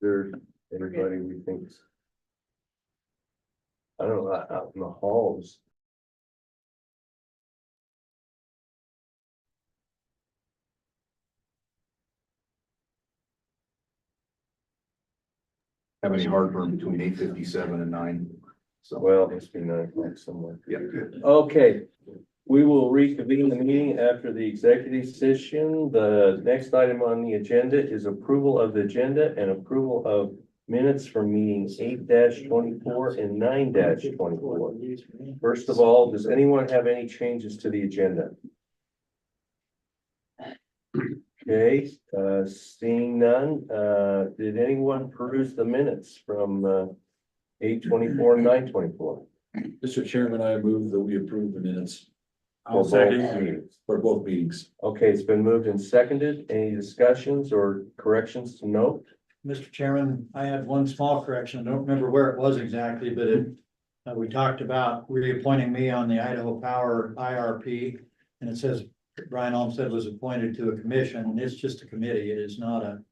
There, anybody we think's. I don't know, out in the halls. Have any heartburn between 8:57 and 9. So, Well, it must be 9 o'clock somewhere. yeah, good. Okay, we will reconvene the meeting after the executive session. The next item on the agenda is approval of the agenda and approval of minutes from meetings 8-24 and 9-24. First of all, does anyone have any changes to the agenda? Okay, seeing none, did anyone peruse the minutes from 8-24 and 9-24? Mr. Chairman, I move that we approve the minutes For both meetings? for both meetings. Okay, it's been moved and seconded. Any discussions or corrections to note? Mr. Chairman, I had one small correction. I don't remember where it was exactly, but we talked about reappointing me on the Idaho Power IRP. And it says Brian Olmstead was appointed to a commission, and it's just a committee. It is not a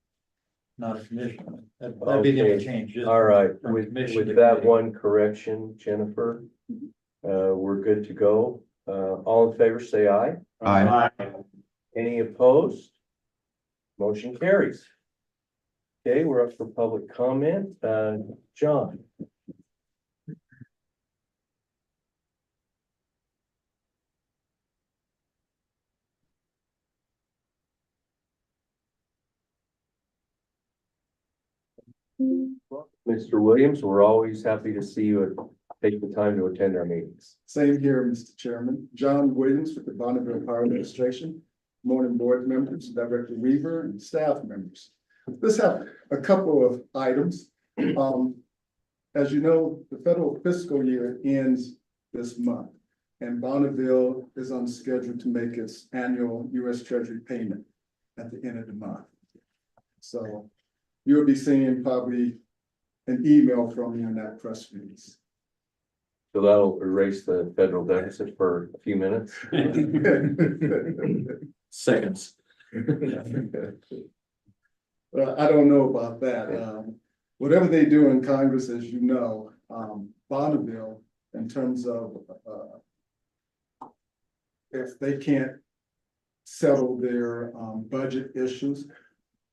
commission. That'd be the only Okay. change. just All right, from with commission to that committee. one correction, Jennifer, we're good to go. All in favor, say aye. Aye. Any opposed? Motion carries. Okay, we're up for public comment. John. Mr. Williams, we're always happy to see you and take the time to attend our meetings. Same here, Mr. Chairman. John Williams with the Bonneville Power Administration. Morning board members, Director Weaver and staff members. Let's have a couple of items. As you know, the federal fiscal year ends this month. And Bonneville is on schedule to make its annual U.S. Treasury payment at the end of the month. So you'll be seeing probably an email from me on that press release. So that'll erase the federal deficit for a few minutes. Seconds. Well, I don't know about that. Whatever they do in Congress, as you know, Bonneville, in terms of if they can't settle their budget issues,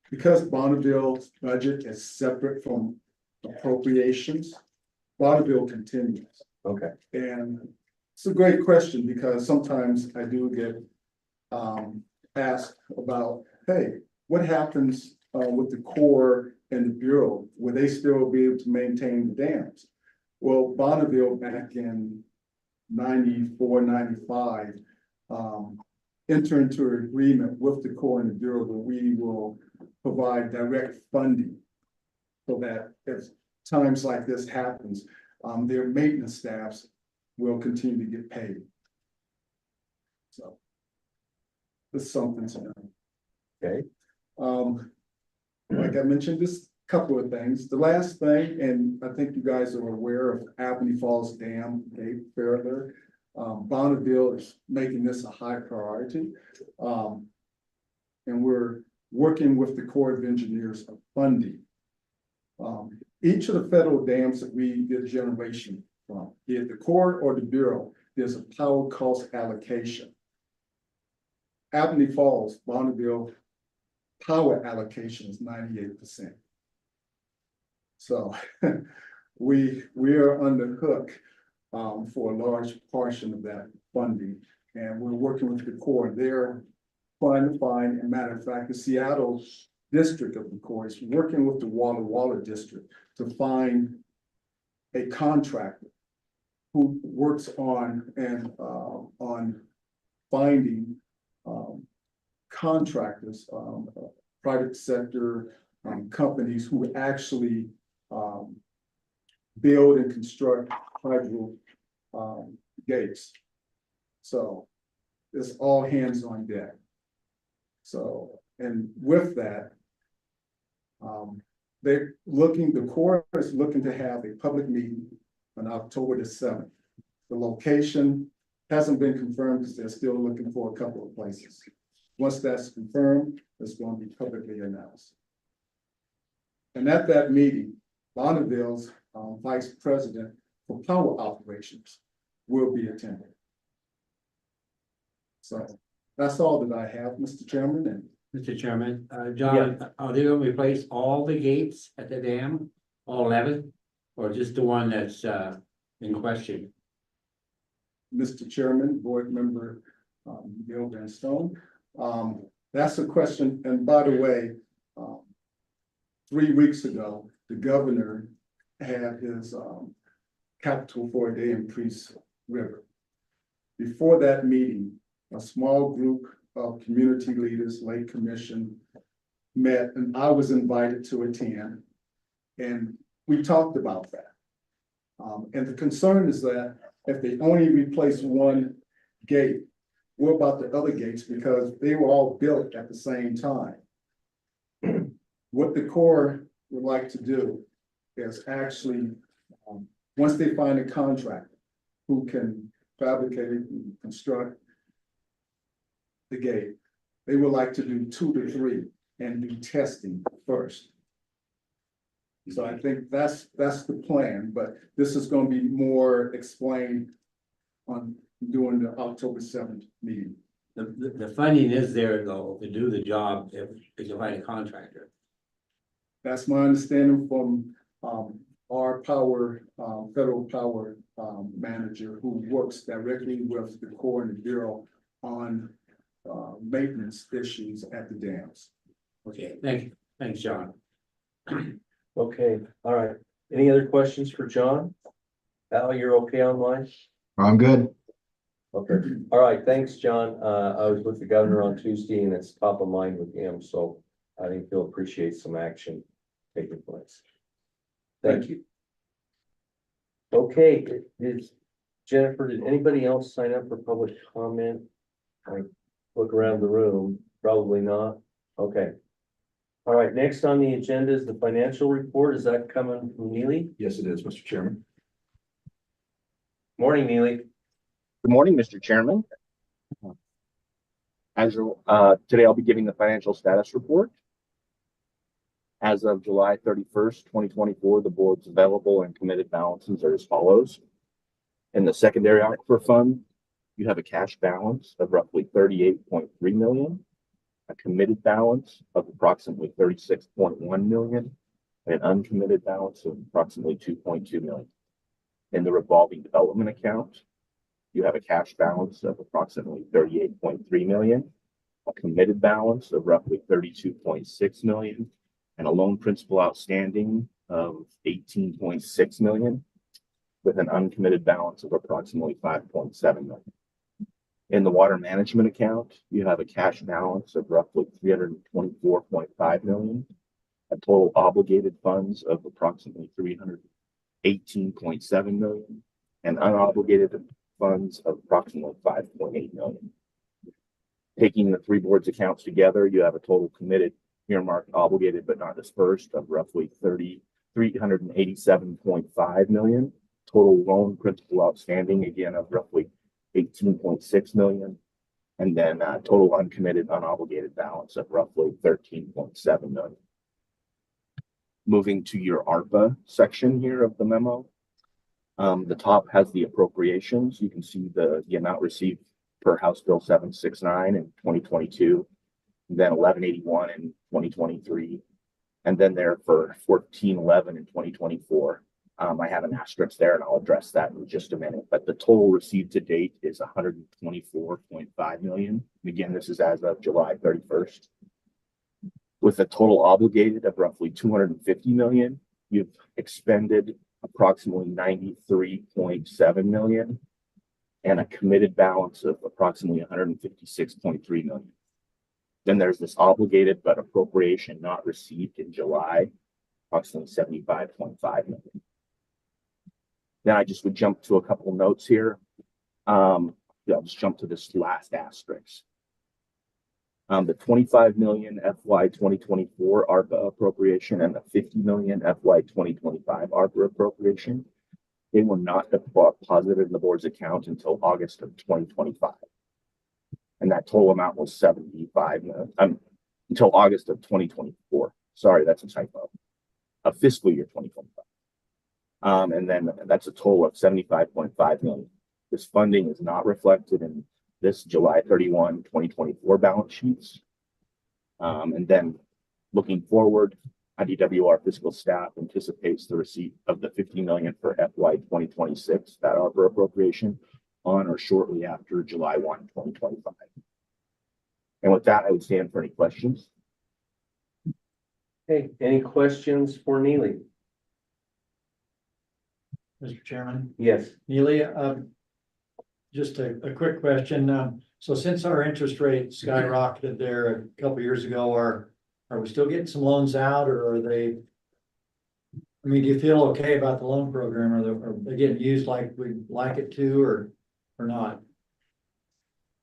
because Bonneville's budget is separate from appropriations, Bonneville continues. Okay, And it's a great question because sometimes I do get asked about, hey, what happens with the Corps and the Bureau? Will they still be able to maintain the dams? Well, Bonneville back in 94, 95, entered into an agreement with the Corps and the Bureau where we will provide direct funding so that if times like this happens, their maintenance staffs will continue to get paid. So it's something to know. okay, Like I mentioned, just a couple of things. The last thing, and I think you guys are aware of Albany Falls Dam, okay, further. Bonneville is making this a high priority. And we're working with the Corps of Engineers of funding. Each of the federal dams that we get generation from, be it the Corps or the Bureau, there's a power cost allocation. Albany Falls, Bonneville, power allocation is 98%. So we are on the hook for a large portion of that funding. And we're working with the Corps. They're trying to find, as a matter of fact, the Seattle district of the Corps is working with the Walla Walla district to find a contractor who works on finding contractors, private sector companies who actually build and construct hydro gates. So it's all hands on deck. So, and with that, the Corps is looking to have a public meeting on October the 7th. The location hasn't been confirmed because they're still looking for a couple of places. Once that's confirmed, it's going to be publicly announced. And at that meeting, Bonneville's vice president for power operations will be attending. So that's all that I have, Mr. Chairman, and Mr. Chairman, John, are they gonna replace all the gates at the dam, all 11? Or just the one that's in question? Mr. Chairman, Board Member Bill Van Stone. That's a question, and by the way, 3 weeks ago, the governor had his capital for a day in Priest River. Before that meeting, a small group of community leaders, Lake Commission, met, and I was invited to attend. And we talked about that. And the concern is that if they only replace one gate, what about the other gates? Because they were all built at the same time. What the Corps would like to do is actually, once they find a contractor who can fabricate and construct the gate, they would like to do 2 to 3 and do testing first. So I think that's the plan, but this is going to be more explained on during the October 7th meeting. The funding is there though to do the job if you find a contractor. That's my understanding from our power, federal power manager who works directly with the Corps and the Bureau on maintenance issues at the dams. Okay, thank you. Thanks, John. Okay, all right. Any other questions for John? Al, you're okay online? I'm good. Okay, all right, thanks, John. I was with the governor on Tuesday and it's top of mind with him, so I think he'll appreciate some action taking place. Thank you. Okay, Jennifer, did anybody else sign up for public comment? I look around the room, probably not. Okay. All right, next on the agenda is the financial report. Is that coming from Neely? Yes, it is, Mr. Chairman. Morning, Neely. Good morning, Mr. Chairman. Today I'll be giving the financial status report. As of July 31st, 2024, the board's available and committed balances are as follows. In the secondary aquifer fund, you have a cash balance of roughly $38.3 million, a committed balance of approximately $36.1 million, and an uncommitted balance of approximately $2.2 million. In the revolving development account, you have a cash balance of approximately $38.3 million, a committed balance of roughly $32.6 million, and a loan principal outstanding of $18.6 million, with an uncommitted balance of approximately $5.7 million. In the water management account, you have a cash balance of roughly $324.5 million, a total obligated funds of approximately $318.7 million, and unobligated funds of approximately $5.8 million. Taking the three boards accounts together, you have a total committed, earmarked, obligated, but not dispersed of roughly $387.5 million. Total loan principal outstanding, again, of roughly $18.6 million. And then total uncommitted, unobligated balance of roughly $13.7 million. Moving to your ARPA section here of the memo. The top has the appropriations. You can see the amount received per House Bill 769 in 2022, then 1181 in 2023, and then there for 1411 in 2024. I have an asterisk there, and I'll address that in just a minute. But the total received to date is $124.5 million. And again, this is as of July 31st. With a total obligated of roughly $250 million, you've expended approximately $93.7 million, and a committed balance of approximately $156.3 million. Then there's this obligated but appropriation not received in July, approximately $75.5 million. Then I just would jump to a couple of notes here. I'll just jump to this last asterisk. The $25 million FY 2024 ARPA appropriation and the $50 million FY 2025 ARPA appropriation, they were not deposited in the board's account until August of 2025. And that total amount was $75 million until August of 2024. Sorry, that's a typo. of fiscal year 2025. And then that's a total of 75.5 million. This funding is not reflected in this July 31, 2024 balance sheets. And then looking forward, IDWR fiscal staff anticipates the receipt of the 50 million for FY 2026 that ARPA appropriation on or shortly after July 1, 2025. And with that, I would stand for any questions. Hey, any questions for Neely? Mr. Chairman. Yes. Neely, just a quick question. So since our interest rate skyrocketed there a couple years ago, are we still getting some loans out, or are they? I mean, do you feel okay about the loan program? Are they getting used like we'd like it to, or not?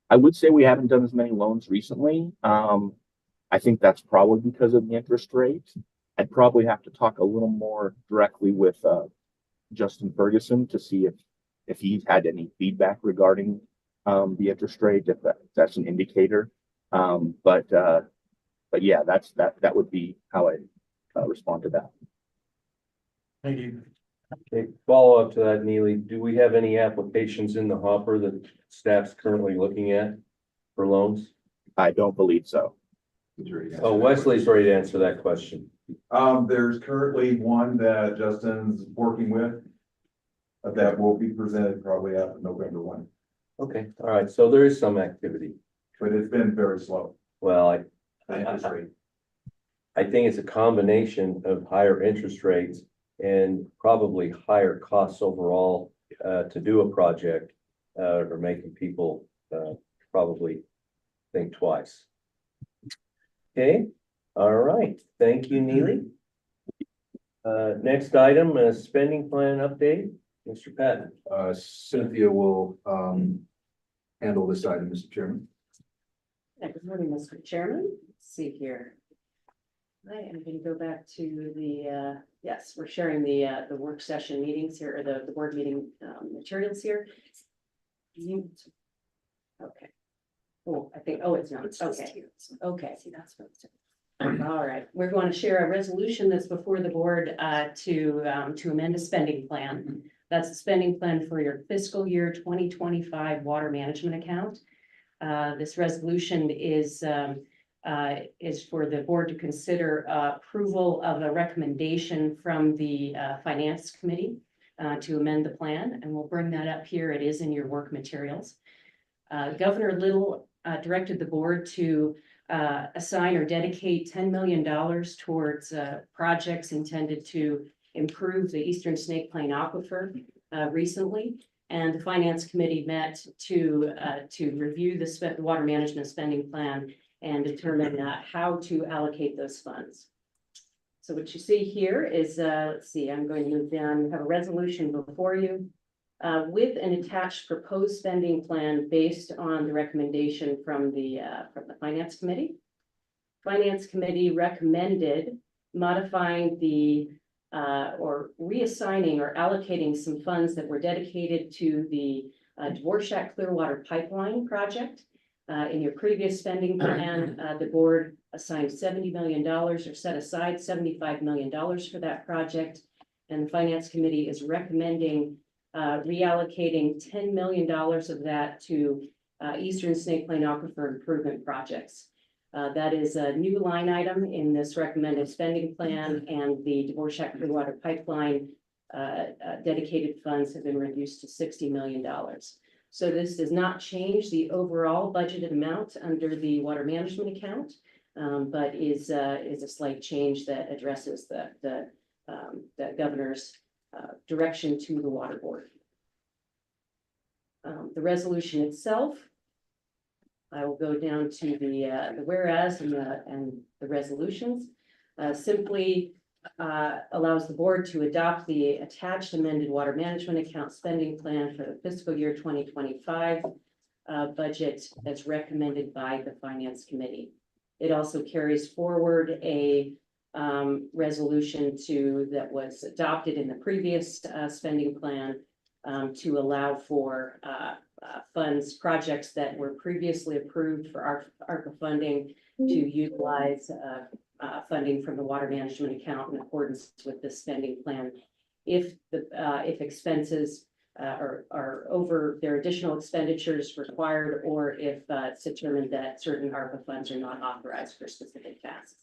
I would say we haven't done as many loans recently. I think that's probably because of the interest rate. I'd probably have to talk a little more directly with Justin Ferguson to see if he's had any feedback regarding the interest rate, if that's an indicator. But yeah, that would be how I respond to that. Thank you. Okay, follow up to that, Neely, do we have any applications in the hopper that staff's currently looking at for loans? I don't believe so. Oh, Wesley's ready to answer that question. There's currently one that Justin's working with. That will be presented probably after November 1. Okay, all right, so there is some activity. But it's been very slow. Well, Interest rate. I think it's a combination of higher interest rates and probably higher costs overall to do a project are making people probably think twice. Okay, all right, thank you, Neely. Next item, a spending plan update, Mr. Patton. Cynthia will handle this item, Mr. Chairman. Good morning, Mr. Chairman. Let's see here. I am going to go back to the, yes, we're sharing the work session meetings here, or the board meeting materials here. Okay. Oh, I think, oh, it's not, okay. Okay. See, that's what it's. All right, we're going to share a resolution that's before the board to amend a spending plan. That's a spending plan for your fiscal year 2025 water management account. This resolution is for the board to consider approval of a recommendation from the finance committee to amend the plan, and we'll bring that up here. It is in your work materials. Governor Little directed the board to assign or dedicate $10 million towards projects intended to improve the Eastern Snake Plain Aquifer recently. And the finance committee met to review the water management spending plan and determine how to allocate those funds. So what you see here is, let's see, I'm going to move down. You have a resolution before you with an attached proposed spending plan based on the recommendation from the finance committee. Finance committee recommended modifying the or reassigning or allocating some funds that were dedicated to the Dvorak Clearwater Pipeline project. In your previous spending plan, the board assigned $70 million or set aside $75 million for that project. And the finance committee is recommending reallocating $10 million of that to Eastern Snake Plain Aquifer improvement projects. That is a new line item in this recommended spending plan, and the Dvorak Clearwater Pipeline dedicated funds have been reduced to $60 million. So this does not change the overall budgeted amount under the water management account, but is a slight change that addresses the governor's direction to the water board. The resolution itself, I will go down to the whereas and the resolutions. Simply allows the board to adopt the attached amended water management account spending plan for the fiscal year 2025 budget as recommended by the finance committee. It also carries forward a resolution that was adopted in the previous spending plan to allow for projects that were previously approved for ARPA funding to utilize funding from the water management account in accordance with the spending plan. If expenses are over, there are additional expenditures required, or if it's determined that certain ARPA funds are not authorized for specific tasks.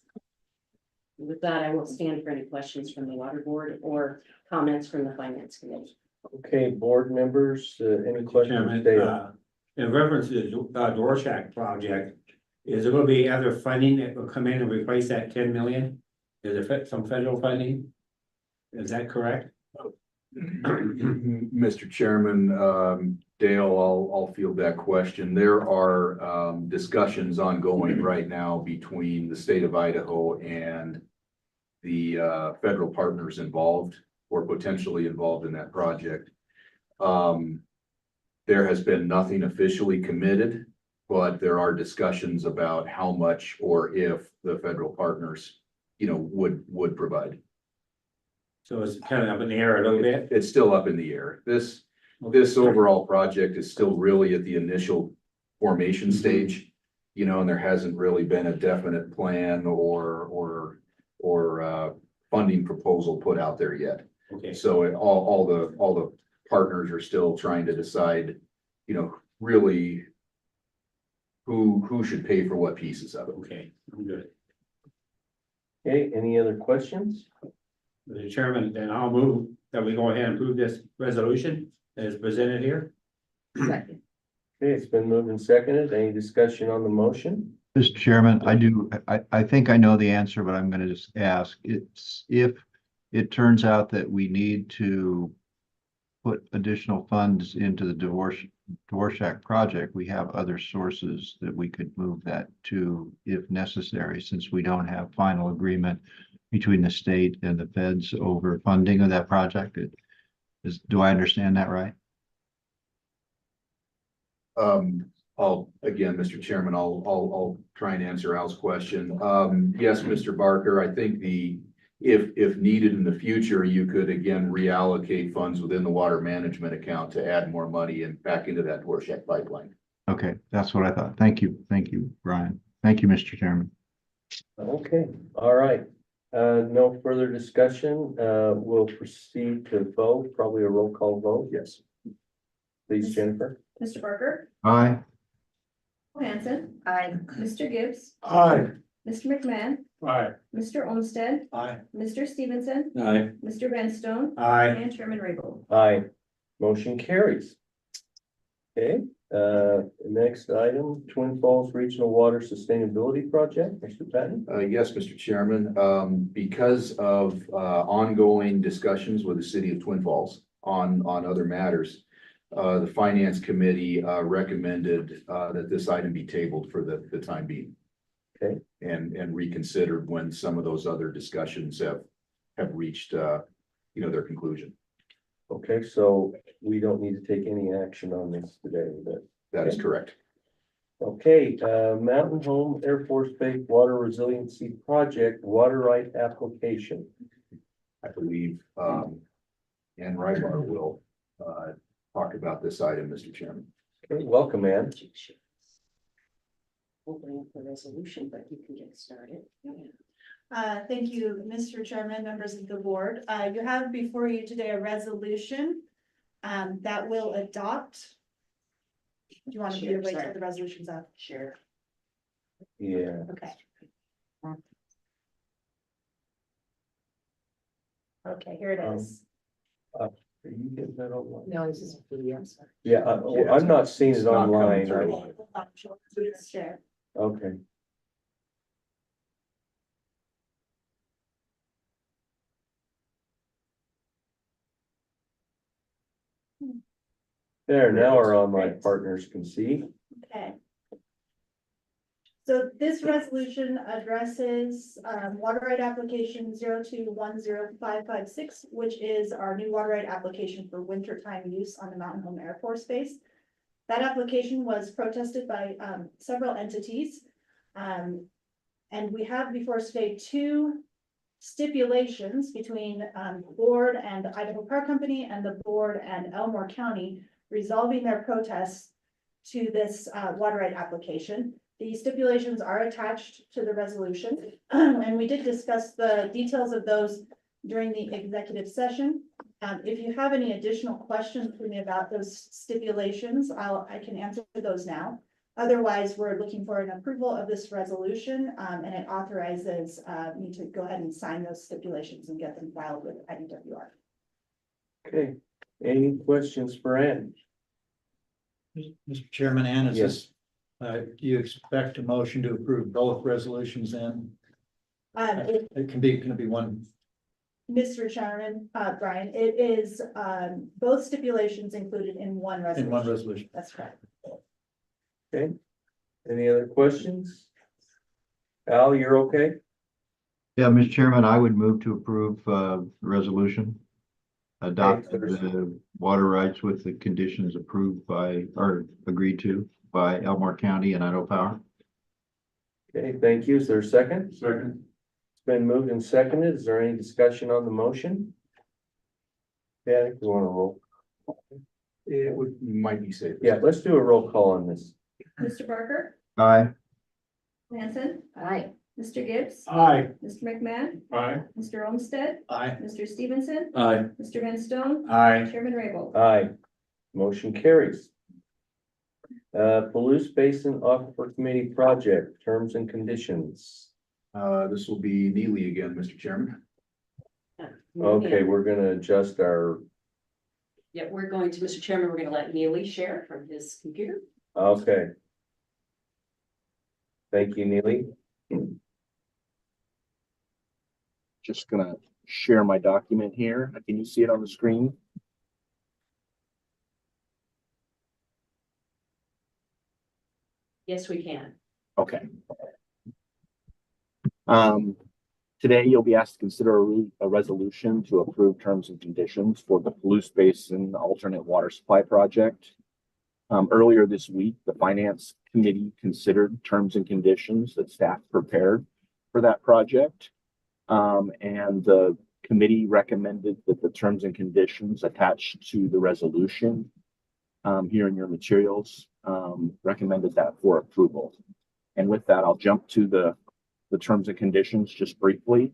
With that, I will stand for any questions from the water board or comments from the finance committee. Okay, board members, any questions? Chairman, Dale? in reference to the Dvorak project, is there gonna be other funding that will come in and replace that 10 million? Is there some federal funding? Is that correct? Mr. Chairman, Dale, I'll field that question. There are discussions ongoing right now between the state of Idaho and the federal partners involved or potentially involved in that project. There has been nothing officially committed, but there are discussions about how much or if the federal partners, would provide. So it's kind of up in the air a little bit. It's still up in the air. This overall project is still really at the initial formation stage, and there hasn't really been a definite plan or funding proposal put out there yet. Okay, So all the partners are still trying to decide, really who should pay for what pieces of it. okay, I'm good. Okay, any other questions? Mr. Chairman, then I'll move that we go ahead and approve this resolution as presented here. Second. Okay, it's been moved and seconded. Any discussion on the motion? Mr. Chairman, I think I know the answer, but I'm gonna just ask. It's if it turns out that we need to put additional funds into the Dvorak project, we have other sources that we could move that to if necessary, since we don't have final agreement between the state and the feds over funding of that project. Do I understand that right? Mr. Chairman, I'll try and answer Al's question. Yes, Mr. Barker, I think if needed in the future, you could again reallocate funds within the water management account to add more money and back into that Dvorak pipeline. Okay, that's what I thought. Thank you, Brian. Thank you, Mr. Chairman. Okay, all right. No further discussion. We'll proceed to vote, probably a roll call vote. Yes. Please, Jennifer. Mr. Barker, Aye. Cole-Hansen. Aye. Mr. Gibbs, Aye. Mr. McMahon, Aye. Mr. Olmstead, Aye. Mr. Stevenson, Aye. Mr. Vanstone, Aye. and Chairman Raybould. Aye. Motion carries. Okay, next item, Twin Falls Regional Water Sustainability Project, Mr. Patton. Yes, Mr. Chairman, because of ongoing discussions with the city of Twin Falls on other matters, the finance committee recommended that this item be tabled for the time being. Okay. And reconsidered when some of those other discussions have reached their conclusion. Okay, so we don't need to take any action on this today, but. That is correct. Okay, Mountain Home Air Force Base Water Resiliency Project Water Right Application. I believe Ann Raybould will talk about this item, Mr. Chairman. Okay, welcome, Ann. Opening up the resolution, but you can get started. Thank you, Mr. Chairman, members of the board. You have before you today a resolution that will adopt. Do you want to wait till the resolution's up? Sure. Yeah. Okay. Okay, here it is. Are you getting that online? No, this is for you, I'm sorry. Yeah, I'm not seeing It's it not coming online. through. Share. Okay. There, now our online partners can see. Okay. So this resolution addresses water right application 02105556, which is our new water right application for wintertime use on the Mountain Home Air Force Base. That application was protested by several entities. And we have before us today two stipulations between the board and the Idaho Power Company and the board and Elmore County resolving their protests to this water right application. The stipulations are attached to the resolution, and we did discuss the details of those during the executive session. If you have any additional questions for me about those stipulations, I can answer those now. Otherwise, we're looking for an approval of this resolution, and it authorizes me to go ahead and sign those stipulations and get them filed with IDWR. Okay, any questions for Ann? Mr. Chairman, Ann, is Yes. this, do you expect a motion to approve both resolutions then? It can be one. Mr. Chairman, Brian, it is both stipulations included in one resolution. In one resolution. That's correct. Okay, any other questions? Al, you're okay? Yeah, Mr. Chairman, I would move to approve the resolution. Adopt Okay, there's- the water rights with the conditions approved by, or agreed to by Elmore County and Idaho Power. Okay, thank you. Is there a second? Second. It's been moved and seconded. Is there any discussion on the motion? Yeah, you want to roll? It might be safe. Yeah, let's do a roll call on this. Mr. Barker, Aye. Hanson, Aye. Mr. Gibbs, Aye. Mr. McMahon, Aye. Mr. Olmstead, Aye. Mr. Stevenson, Aye. Mr. Van Stone, Aye. Chairman Raybould. Aye. Motion carries. Palouse Basin Aquifer Committee Project, terms and conditions. This will be Neely again, Mr. Chairman. Okay, we're gonna adjust our, Yeah, we're going to, Mr. Chairman, we're gonna let Neely share from his computer. okay. Thank you, Neely. Just gonna share my document here. Can you see it on the screen? Yes, we can. Okay. Today you'll be asked to consider a resolution to approve terms and conditions for the Palouse Basin Alternate Water Supply Project. Earlier this week, the Finance Committee considered terms and conditions that staff prepared for that project. And the committee recommended that the terms and conditions attached to the resolution here in your materials recommended that for approval. And with that, I'll jump to the terms and conditions just briefly.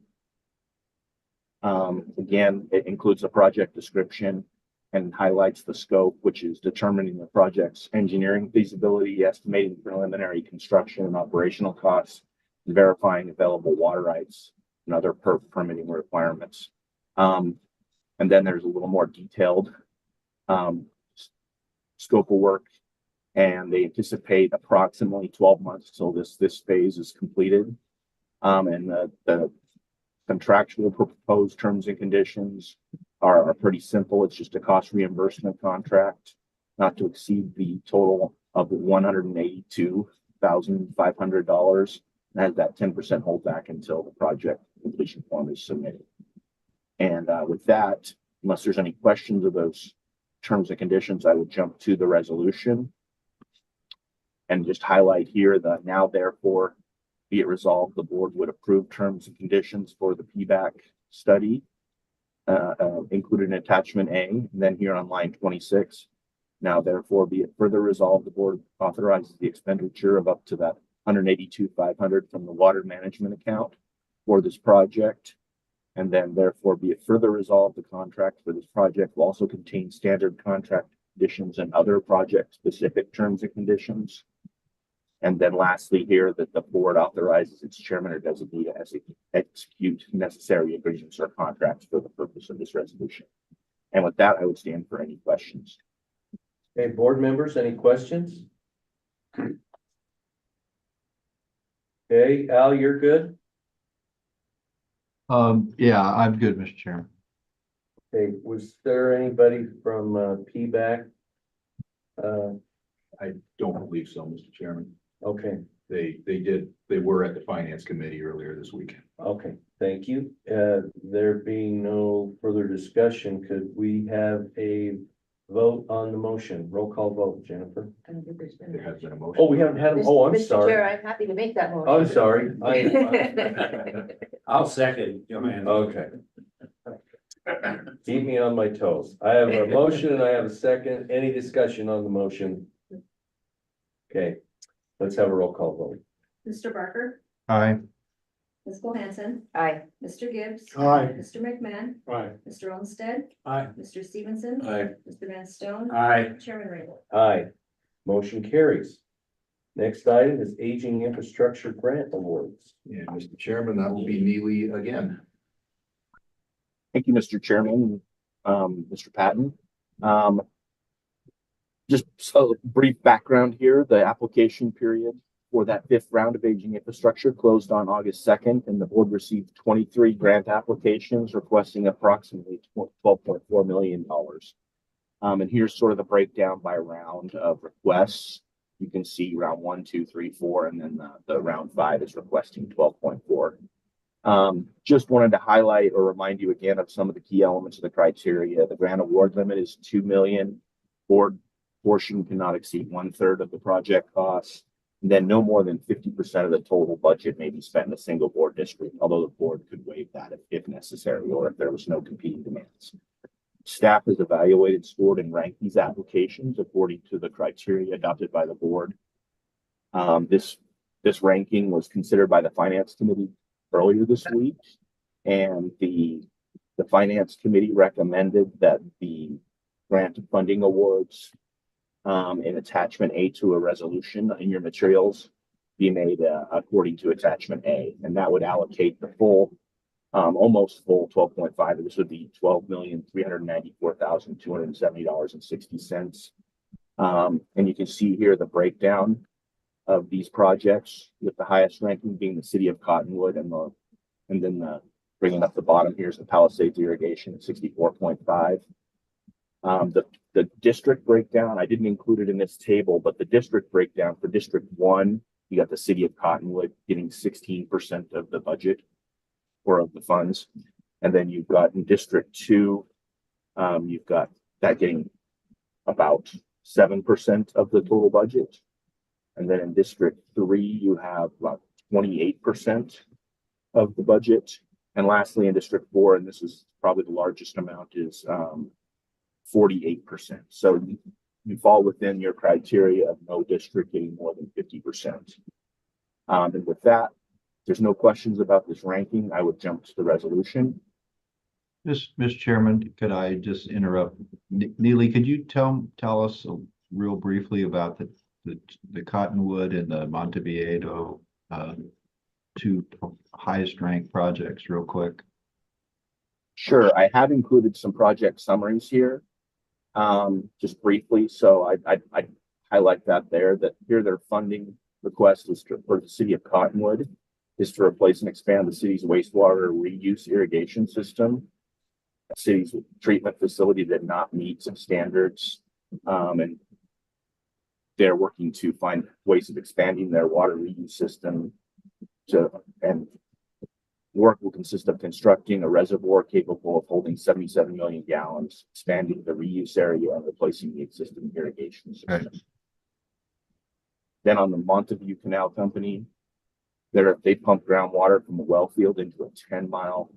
Again, it includes a project description and highlights the scope, which is determining the project's engineering feasibility, estimating preliminary construction and operational costs, and verifying available water rights and other permitting requirements. And then there's a little more detailed scope of work, and they anticipate approximately 12 months till this phase is completed. And the contractual proposed terms and conditions are pretty simple. It's just a cost reimbursement contract, not to exceed the total of $182,500. And has that 10% holdback until the project completion form is submitted. And with that, unless there's any questions of those terms and conditions, I would jump to the resolution and just highlight here the now therefore be it resolved, the board would approve terms and conditions for the PBAC study, included in attachment A, and then here on line 26. Now therefore be it further resolved, the board authorizes the expenditure of up to that $182,500 from the water management account for this project. And then therefore be it further resolved, the contract for this project will also contain standard contract conditions and other project specific terms and conditions. And then lastly here that the board authorizes its chairman or designee to execute necessary agreements or contracts for the purpose of this resolution. And with that, I would stand for any questions. Okay, board members, any questions? Okay, Al, you're good? Yeah, I'm good, Mr. Chairman. Okay, was there anybody from PBAC? I don't believe so, Mr. Chairman. Okay, They were at the finance committee earlier this week. okay, thank you. There being no further discussion, could we have a vote on the motion? Roll call vote, Jennifer. There has been a motion. Oh, we haven't had them. Oh, I'm Mr. sorry. Chair, I'm happy to make that motion. I'm sorry. I'll second, Joanne. Okay. Keep me on my toes. I have a motion and I have a second. Any discussion on the motion? Okay. Let's have a roll call vote. Mr. Barker, Aye. Ms. Cole-Hansen, Aye. Mr. Gibbs. Aye. Mr. McMahon, Aye. Mr. Olmstead, Aye. Mr. Stevenson. Aye. Mr. Van Stone. Aye. Chairman Raybould. Aye. Motion carries. Next item is Aging Infrastructure Grant Awards. And Mr. Chairman, that will be Neely again. Thank you, Mr. Chairman, Mr. Patton. Just a brief background here, the application period for that 5th round of aging infrastructure closed on August 2nd, and the board received 23 grant applications requesting approximately $12.4 million. And here's sort of the breakdown by round of requests. You can see round 1, 2, 3, 4, and then the round 5 is requesting 12.4. Just wanted to highlight or remind you again of some of the key elements of the criteria. The grant award limit is $2 million. Board portion cannot exceed 1/3 of the project costs. And then no more than 50% of the total budget may be spent in a single board district, although the board could waive that if necessary or if there was no competing demands. Staff has evaluated, scored, and ranked these applications according to the criteria adopted by the board. This ranking was considered by the Finance Committee earlier this week, and the Finance Committee recommended that the grant funding awards in attachment A to a resolution in your materials be made according to attachment A, and that would allocate the full almost full 12.5. This would be $12,394,270.60. And you can see here the breakdown of these projects, with the highest ranking being the city of Cottonwood, and then bringing up the bottom here is the Palisades irrigation at 64.5. The district breakdown, I didn't include it in this table, but the district breakdown for District 1, you got the city of Cottonwood getting 16% of the budget or of the funds. And then you've got in District 2, you've got that getting about 7% of the total budget. And then in District 3, you have about 28% of the budget. And lastly, in District 4, and this is probably the largest amount, is 48%. So you fall within your criteria of no district getting more than 50%. And with that, there's no questions about this ranking. I would jump to the resolution. Mr. Chairman, could I just interrupt? Neely, could you tell us real briefly about the Cottonwood and the Montevideo two highest ranked projects real quick? Sure, I have included some project summaries here, just briefly. So I highlight that there, that here their funding request is for the city of Cottonwood is to replace and expand the city's wastewater reuse irrigation system. The city's treatment facility did not meet some standards, and they're working to find ways of expanding their water reuse system and work will consist of constructing a reservoir capable of holding 77 million gallons, expanding the reuse area, and replacing the existing irrigation system. Right. Then on the Monteview Canal Company, they pump groundwater from a well field into a 10-mile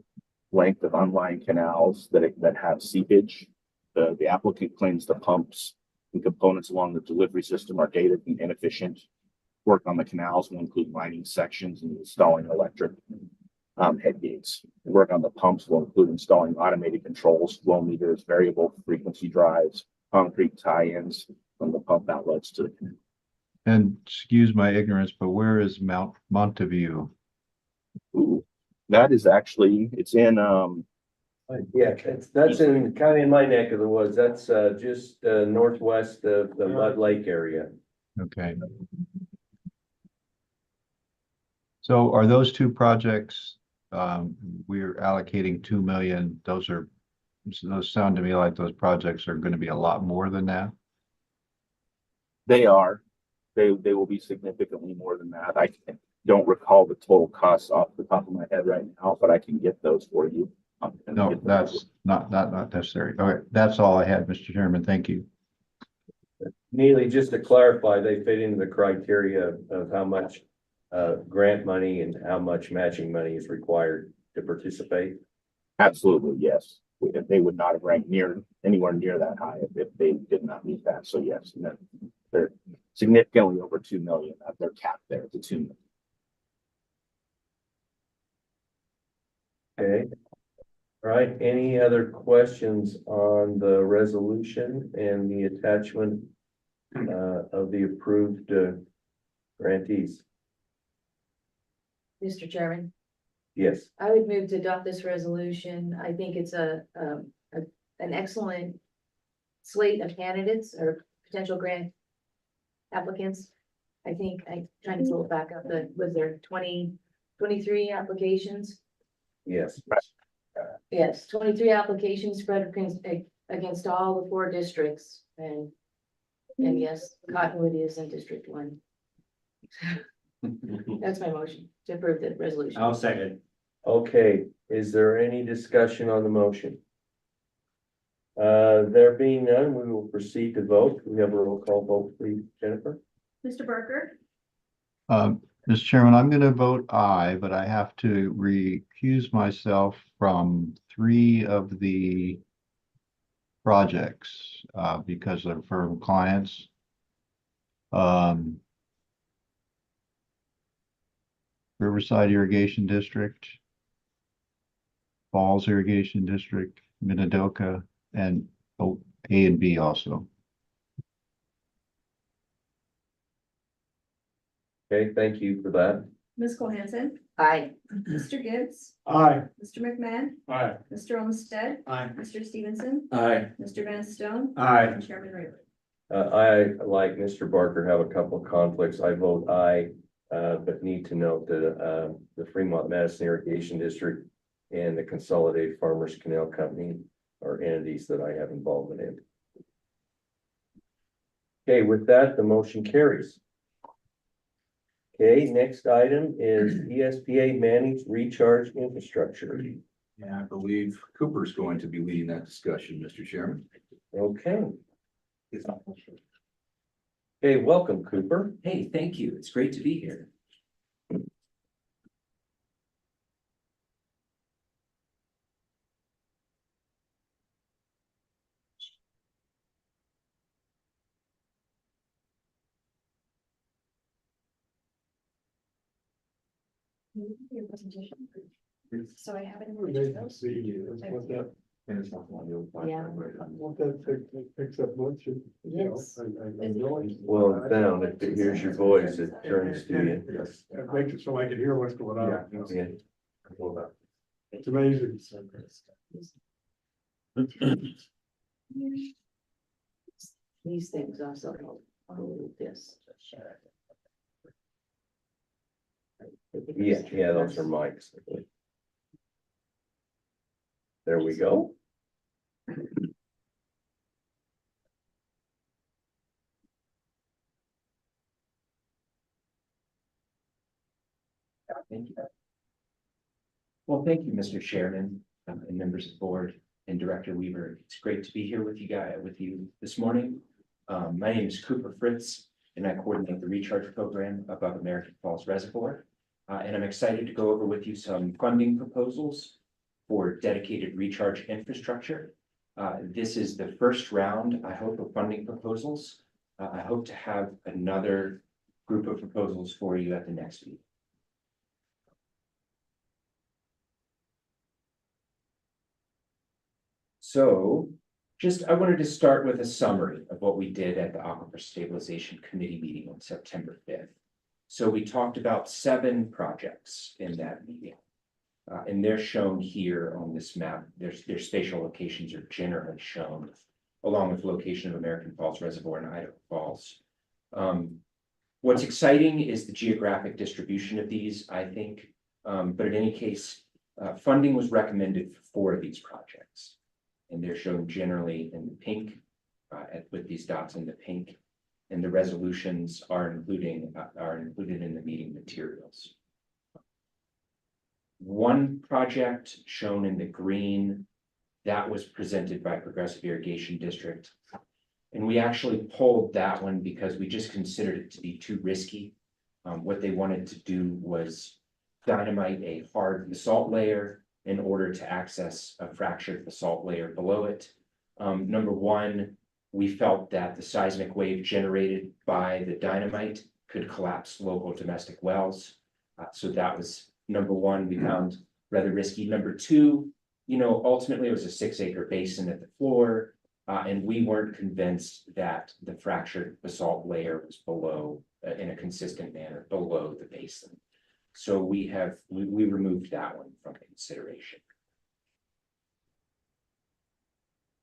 length of unlined canals that have seepage. The applicant claims the pumps and components along the delivery system are dated and inefficient. Work on the canals will include lining sections and installing electric head gates. Work on the pumps will include installing automated controls, flow meters, variable frequency drives, concrete tie-ins from the pump outlets to the canal. And excuse my ignorance, but where is Monteview? Ooh, that is actually, it's in Yeah, that's in kind of in my neck of the woods. That's just northwest of the Mud Lake area. Okay. So are those two projects, we're allocating 2 million, those sound to me like those projects are going to be a lot more than that? They are. They will be significantly more than that. I don't recall the total costs off the top of my head right now, but I can get those for you. No, that's not necessary. All right, that's all I had, Mr. Chairman. Thank you. Neely, just to clarify, they fit into the criteria of how much grant money and how much matching money is required to participate? Absolutely, yes. They would not have ranked anywhere near that high if they did not meet that. So yes, they're significantly over 2 million. They're capped there at the 2 million. Okay. All right, any other questions on the resolution and the attachment of the approved grantees? Mr. Chairman, Yes, I would move to adopt this resolution. I think it's an excellent slate of candidates or potential grant applicants. I think I'm trying to pull it back up. Was there 23 applications? yes. Yes, 23 applications spread against all the 4 districts, and yes, Cottonwood is in District 1. That's my motion to approve the resolution. I'll second. Okay, is there any discussion on the motion? There being none, we will proceed to vote. We have a roll call vote, please, Jennifer. Mr. Barker, Mr. Chairman, I'm going to vote aye, but I have to recuse myself from 3 of the projects because they're firm clients. Riverside Irrigation District, Falls Irrigation District, Minidoka, and A and B also. Okay, thank you for that. Ms. Cole-Hansen, Aye. Mr. Gibbs, Aye. Mr. McMahon, Aye. Mr. Olmstead, Aye. Mr. Stevenson, Aye. Mr. Van Stone, Aye. and Chairman Raybould. I, like Mr. Barker, have a couple of conflicts. I vote aye, but need to note that the Fremont Madison Irrigation District and the Consolidated Farmers Canal Company are entities that I have involvement in. Okay, with that, the motion carries. Okay, next item is ESPA managed recharge infrastructure. Yeah, I believe Cooper's going to be leading that discussion, Mr. Chairman. Okay. Okay, welcome, Cooper. Hey, thank you. It's great to be here. Your presentation. So I have it in the See you. What that, And it's not one you'll find. Yeah. what that picks up much, you know, Yes. I know it. Well, it's down. If it hears your voice, it turns to you. It makes it so I can hear what's going on. you know. Yeah. It's amazing. These things also help on this. Yeah, those are mics. There we go. Thank you. Well, thank you, Mr. Chairman, and members of the board and Director Weaver. It's great to be here with you this morning. My name is Cooper Fritz, and I coordinate the recharge program above American Falls Reservoir. And I'm excited to go over with you some funding proposals for dedicated recharge infrastructure. This is the first round, I hope, of funding proposals. I hope to have another group of proposals for you at the next meeting. So I wanted to start with a summary of what we did at the Aquifer Stabilization Committee meeting on September 5th. So we talked about 7 projects in that meeting. And they're shown here on this map. Their spatial locations are generally shown, along with location of American Falls Reservoir and Idaho Falls. What's exciting is the geographic distribution of these, I think. But in any case, funding was recommended for 4 of these projects. And they're shown generally in the pink, with these dots in the pink. And the resolutions are included in the meeting materials. One project shown in the green, that was presented by Progressive Irrigation District. And we actually pulled that one because we just considered it to be too risky. What they wanted to do was dynamite a hard basalt layer in order to access a fractured basalt layer below it. Number one, We felt that the seismic wave generated by the dynamite could collapse local domestic wells. So that was number one, we found rather risky. Number two, ultimately it was a 6-acre basin at the floor. And we weren't convinced that the fractured basalt layer was below, in a consistent manner, below the basin. So we removed that one from consideration.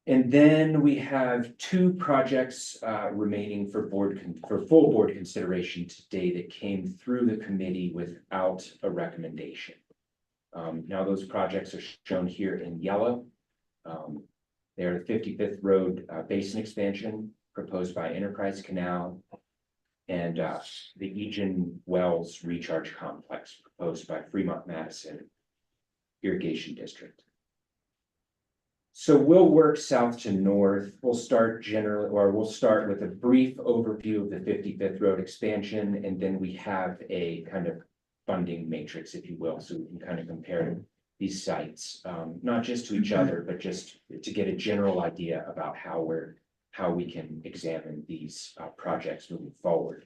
And then we have 2 projects remaining for full board consideration today that came through the committee without a recommendation. Now those projects are shown here in yellow. They're the 55th Road Basin Expansion proposed by Enterprise Canal and the Egan Wells Recharge Complex proposed by Fremont Madison Irrigation District. So we'll work south to north. We'll start with a brief overview of the 55th Road expansion, and then we have a kind of funding matrix, if you will, so we can kind of compare these sites, not just to each other, but just to get a general idea about how we can examine these projects moving forward.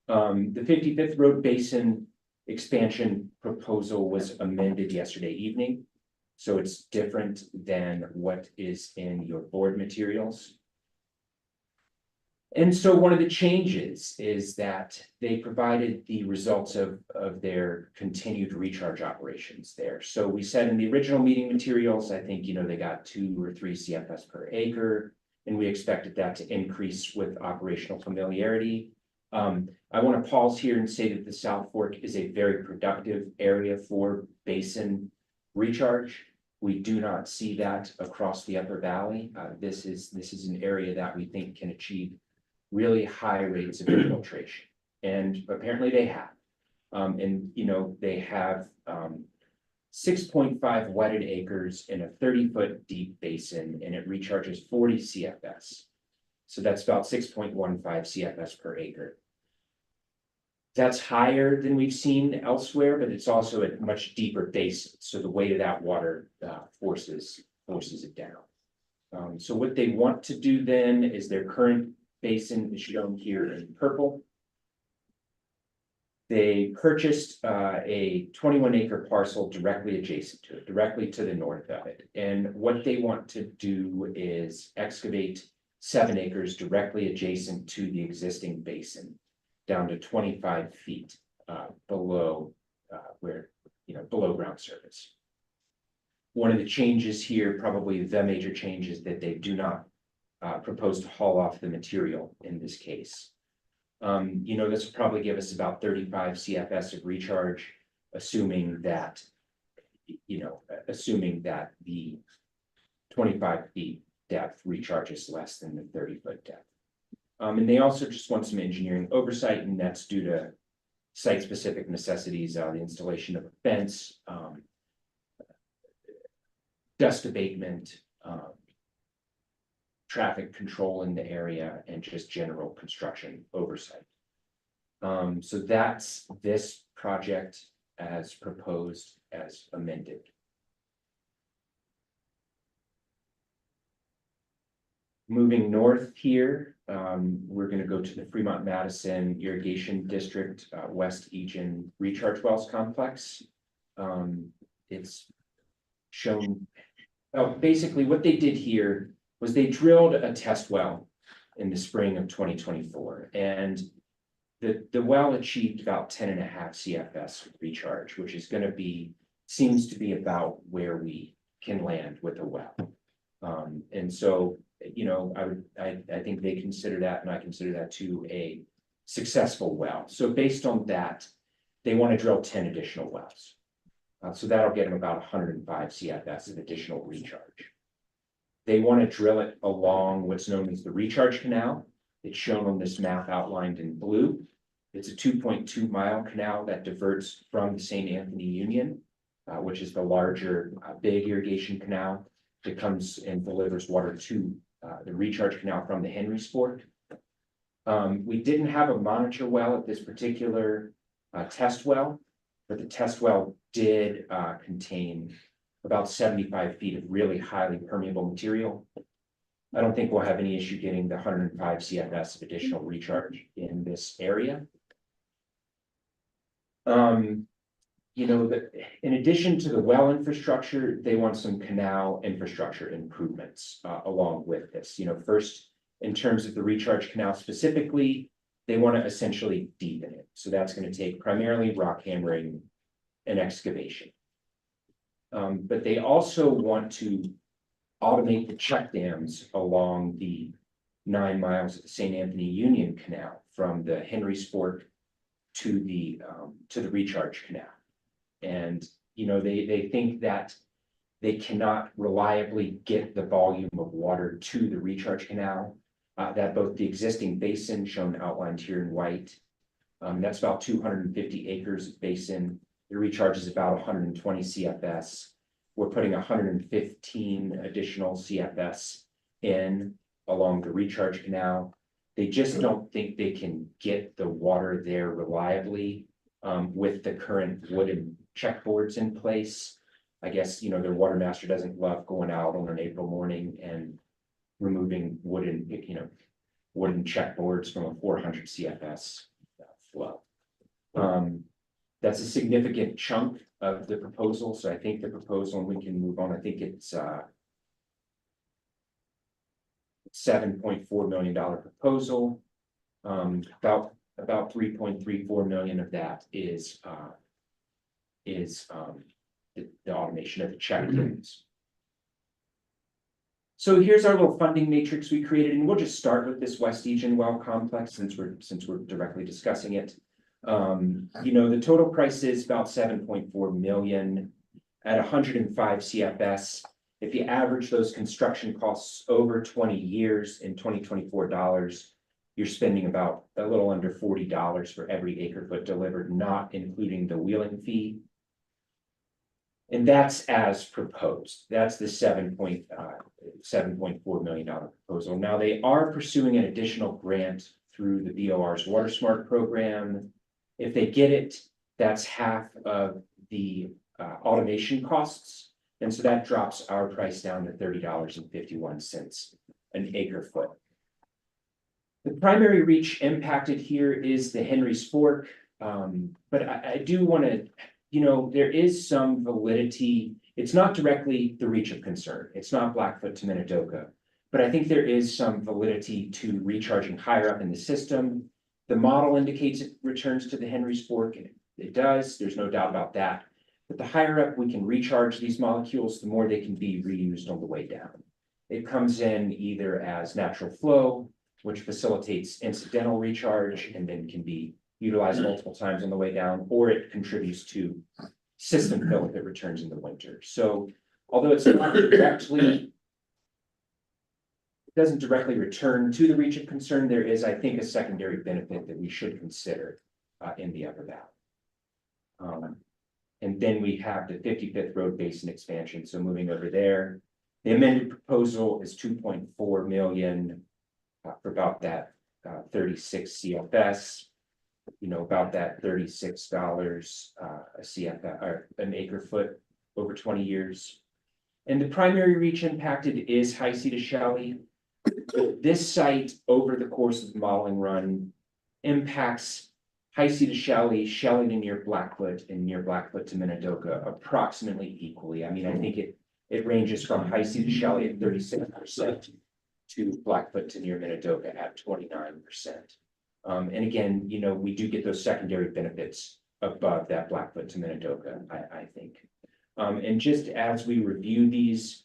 The 55th Road Basin expansion proposal was amended yesterday evening. So it's different than what is in your board materials. And so one of the changes is that they provided the results of their continued recharge operations there. So we said in the original meeting materials, I think, they got 2 or 3 CFS per acre, and we expected that to increase with operational familiarity. I want to pause here and say that the South Fork is a very productive area for basin recharge. We do not see that across the upper valley. This is an area that we think can achieve really high rates of infiltration, and apparently they have. They have 6.5 wetted acres in a 30-foot deep basin, and it recharges 40 CFS. So that's about 6.15 CFS per acre. That's higher than we've seen elsewhere, but it's also a much deeper basin. So the weight of that water forces it down. So what they want to do then is their current basin is shown here in purple. They purchased a 21-acre parcel directly adjacent to it, directly to the north of it. And what they want to do is excavate 7 acres directly adjacent to the existing basin, down to 25 feet below below ground surface. One of the changes here, probably the major change, is that they do not propose to haul off the material in this case. This will probably give us about 35 CFS of recharge, assuming that the 25 feet depth recharges less than the 30-foot depth. And they also just want some engineering oversight, and that's due to site-specific necessities, the installation of a fence, dust abatement, traffic control in the area, and just general construction oversight. So that's this project as proposed, as amended. Moving north here, we're going to go to the Fremont Madison Irrigation District West Egan Recharge Wells Complex. It's shown, basically what they did here was they drilled a test well in the spring of 2024, and the well achieved about 10.5 CFS recharge, which is going to seems to be about where we can land with a well. And so, I think they consider that, and I consider that too, a successful well. So based on that, they want to drill 10 additional wells. So that'll get them about 105 CFS of additional recharge. They want to drill it along what's known as the recharge canal. It's shown on this map outlined in blue. It's a 2.2 mile canal that diverts from the St. Anthony Union, which is the larger big irrigation canal that comes and delivers water to the recharge canal from the Henry Sport. We didn't have a monitor well at this particular test well, but the test well did contain about 75 feet of really highly permeable material. I don't think we'll have any issue getting the 105 CFS of additional recharge in this area. You know, that in addition to the well infrastructure, they want some canal infrastructure improvements along with this. You know, first, in terms of the recharge canal specifically, they want to essentially deepen it. So that's going to take primarily rock hammering and excavation. But they also want to automate the check dams along the 9 miles of the St. Anthony Union Canal from the Henry's Fork to the recharge canal. And, you know, they think that they cannot reliably get the volume of water to the recharge canal, that both the existing basin shown outlined here in white, that's about 250 acres of basin. The recharge is about 120 CFS. We're putting 115 additional CFS in along the recharge canal. They just don't think they can get the water there reliably with the current wooden checkboards in place. I guess, you know, their water master doesn't love going out on an April morning and removing wooden checkboards from a 400 CFS flow. That's a significant chunk of the proposal. So I think the proposal, and we can move on, I think it's $7.4 million proposal. About 3.34 million of that is the automation of the check dams. So here's our little funding matrix we created, and we'll just start with this West Egan well complex since we're directly discussing it. You know, the total price is about 7.4 million at 105 CFS. If you average those construction costs over 20 years in 2024 dollars, you're spending about a little under $40 for every acre foot delivered, not including the wheeling fee. And that's as proposed. That's the $7.4 million proposal. Now they are pursuing an additional grant through the BOR's Water Smart program. If they get it, that's half of the automation costs. And so that drops our price down to $30.51 an acre foot. The primary reach impacted here is the Henry's Fork. But I do want to, you know, there is some validity. It's not directly the reach of concern. It's not Blackfoot to Minidoka, but I think there is some validity to recharging higher up in the system. The model indicates it returns to the Henry's Fork, and it does. There's no doubt about that. But the higher up we can recharge these molecules, the more they can be reused on the way down. It comes in either as natural flow, which facilitates incidental recharge and then can be utilized multiple times on the way down, or it contributes to system fill if it returns in the winter. So although it's not directly, it doesn't directly return to the reach of concern, there is, I think, a secondary benefit that we should consider in the upper valley. And then we have the 55th Road Basin expansion. So moving over there, the amended proposal is 2.4 million for about that 36 CFS. You know, about that $36 a CFS or an acre foot over 20 years. And the primary reach impacted is High C to Shelley. This site over the course of the modeling run impacts High C to Shelley, Shelley to near Blackfoot, and near Blackfoot to Minidoka approximately equally. I mean, I think it ranges from High C to Shelley at 36% to Blackfoot to near Minidoka at 29%. And again, you know, we do get those secondary benefits above that Blackfoot to Minidoka, I think. And just as we review these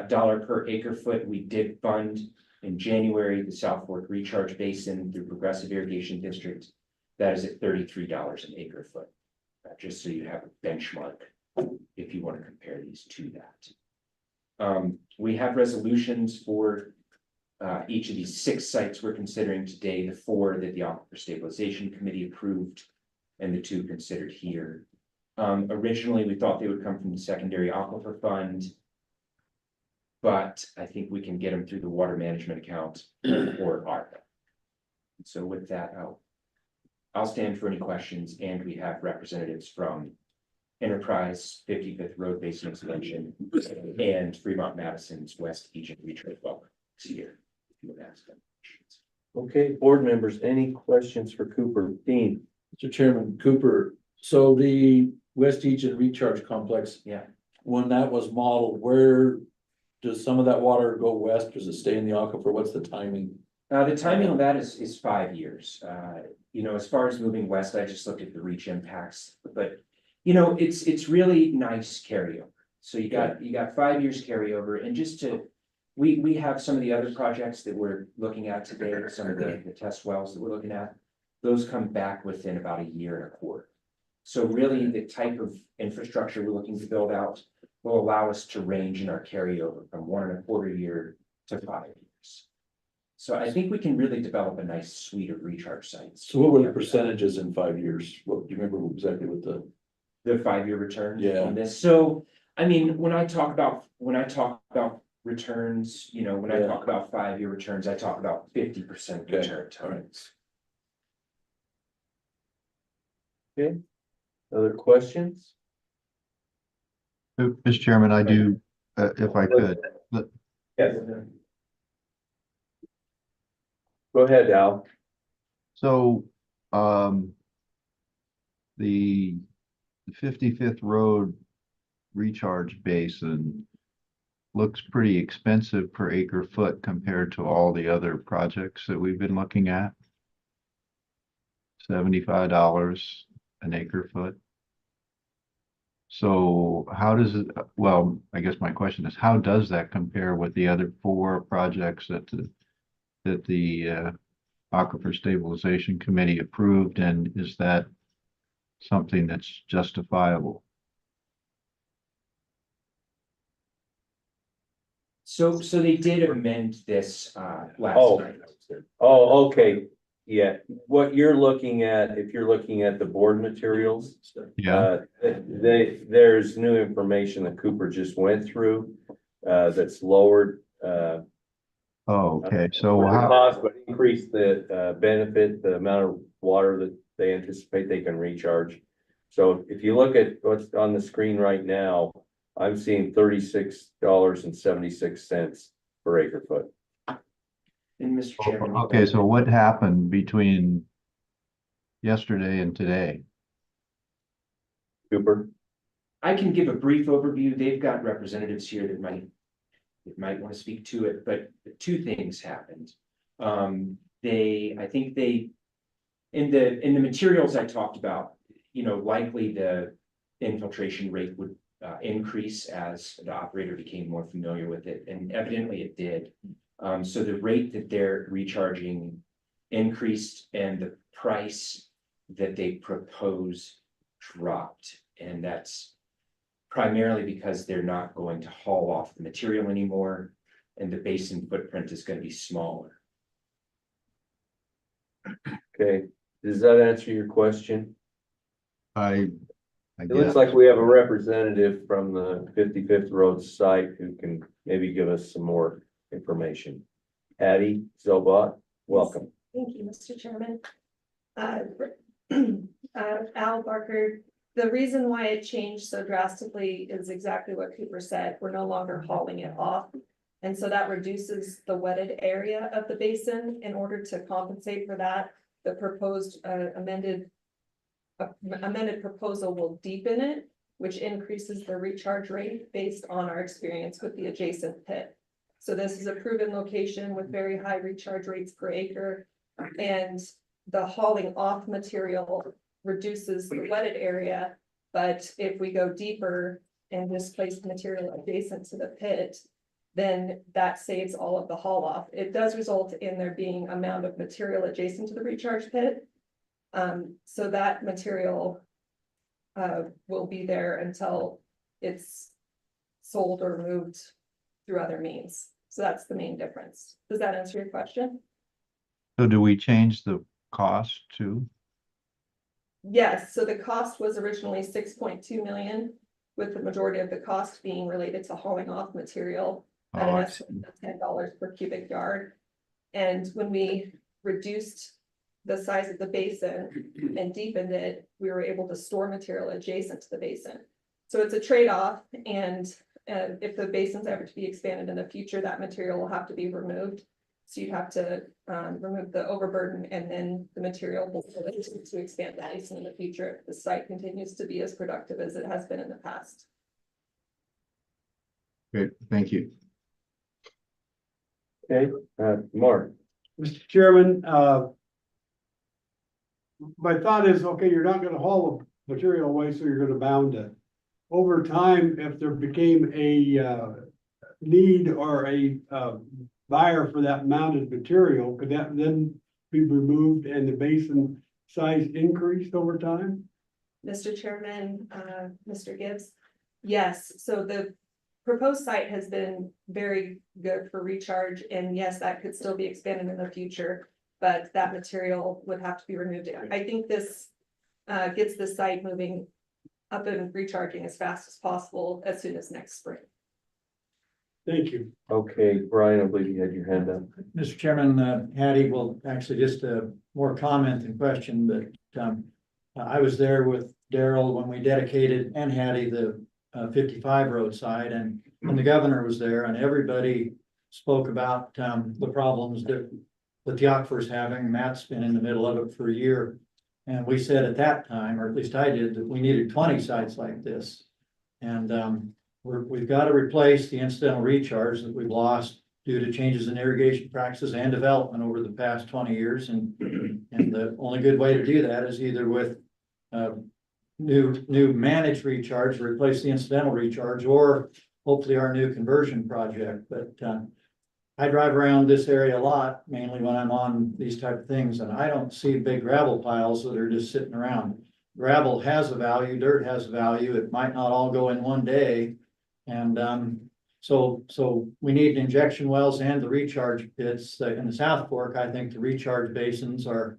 dollar per acre foot, we did fund in January the South Fork Recharge Basin through Progressive Irrigation District. That is at $33 an acre foot, just so you have a benchmark if you want to compare these to that. We have resolutions for each of these 6 sites we're considering today, the 4 that the Aquifer Stabilization Committee approved and the 2 considered here. Originally, we thought they would come from the Secondary Aquifer Fund, but I think we can get them through the Water Management Account or ARPA. So with that, I'll stand for any questions, and we have representatives from Enterprise, 55th Road Basin Expansion, and Fremont Madison's West Egan Recharge Well year. If you would ask them. Okay, board members, any questions for Cooper? Dean? Mr. Chairman, Cooper, so the West Eaton Recharge Complex. Yeah. When that was modeled, where does some of that water go west? Does it stay in the aquifer? What's the timing? The timing on that is 5 years. As far as moving west, I just looked at the reach impacts, but it's really nice carryover. So you got 5 years carryover, and we have some of the other projects that we're looking at today, some of the test wells that we're looking at, those come back within about a year and a quarter. So really, the type of infrastructure we're looking to build out will allow us to range in our carryover from 1.25 years to 5 years. So I think we can really develop a nice suite of recharge sites. So what were the percentages in 5 years? What, do you remember exactly what the 5-year return Yeah. on this? So, I mean, when I talk about returns, when I Yeah. talk about 5-year returns, I talk about 50% Okay, return all right. times. Okay, other questions? Mr. Chairman, I do, if I could, Yes. Go ahead, Al. so, the 55th Road recharge basin looks pretty expensive per acre foot compared to all the other projects that we've been looking at. $75 an acre foot. So how does it, well, I guess my question is, how does that compare with the other 4 projects that the Aquifer Stabilization Committee approved, and is that something that's justifiable? So they did amend this last Oh. night. Oh, okay, yeah, what you're looking at, if you're looking at the board materials. Yeah, There's new information that Cooper just went through, that's lowered, oh, okay, so the how, cost, but increase the, benefit, the amount of water that they anticipate they can recharge. So if you look at what's on the screen right now, I'm seeing $36.76 per acre foot. And Mr. Chairman. okay, so what happened between yesterday and today? Cooper? I can give a brief overview. They've got representatives here that might want to speak to it, but 2 things happened. In the materials I talked about, likely the infiltration rate would increase as the operator became more familiar with it, and evidently it did. So the rate that they're recharging increased, and the price that they propose dropped, and that's primarily because they're not going to haul off the material anymore, and the basin footprint is going to be smaller. Okay, does that answer your question? I It guess. looks like we have a representative from the 55th Road site who can maybe give us some more information. Patty Zobot, welcome. Thank you, Mr. Chairman. Al Barker, the reason why it changed so drastically is exactly what Cooper said. We're no longer hauling it off. And so that reduces the wetted area of the basin. In order to compensate for that, the proposed amended proposal will deepen it, which increases the recharge rate based on our experience with the adjacent pit. So this is a proven location with very high recharge rates per acre, and the hauling off material reduces the wetted area. But if we go deeper and displace material adjacent to the pit, then that saves all of the haul off. It does result in there being amount of material adjacent to the recharge pit. So that material will be there until it's sold or moved through other means. So that's the main difference. Does that answer your question? So do we change the cost too? Yes, so the cost was originally 6.2 million, with the majority of the cost being related to hauling off material at an Oh, I estimate of $10 per cubic yard. And when we reduced the size of the basin and deepened it, we were able to store material adjacent to the basin. So it's a trade-off, and And if the basin's ever to be expanded in the future, that material will have to be removed. So you'd have to remove the overburden and then the material will to expand the basin in the future if the site continues to be as productive as it has been in the past. Great, thank you. Okay, Mark, Mr. Chairman, my thought is, okay, you're not gonna haul the material away, so you're gonna bound it. Over time, if there became a need or a buyer for that mounted material, could that then be removed and the basin size increased over time? Mr. Chairman, Mr. Gibbs, yes, so the proposed site has been very good for recharge, and yes, that could still be expanded in the future, but that material would have to be removed. I think this gets the site moving up and recharging as fast as possible as soon as next spring. Thank you. okay, Brian, I believe you had your hand up. Mr. Chairman, Hattie, will actually just more comment than question, but I was there with Daryl when we dedicated, and Hattie, the 55 roadside, and the governor was there, and everybody spoke about the problems that the aquifer's having. Matt's been in the middle of it for a year. And we said at that time, or at least I did, that we needed 20 sites like this. And we've got to replace the incidental recharge that we've lost due to changes in irrigation practices and development over the past 20 years. And the only good way to do that is either with new managed recharge, replace the incidental recharge, or hopefully our new conversion project. But I drive around this area a lot, mainly when I'm on these type of things, and I don't see big gravel piles that are just sitting around. Gravel has a value, dirt has a value. It might not all go in one day. And so we need injection wells and the recharge pits. In the South Fork, I think the recharge basins are,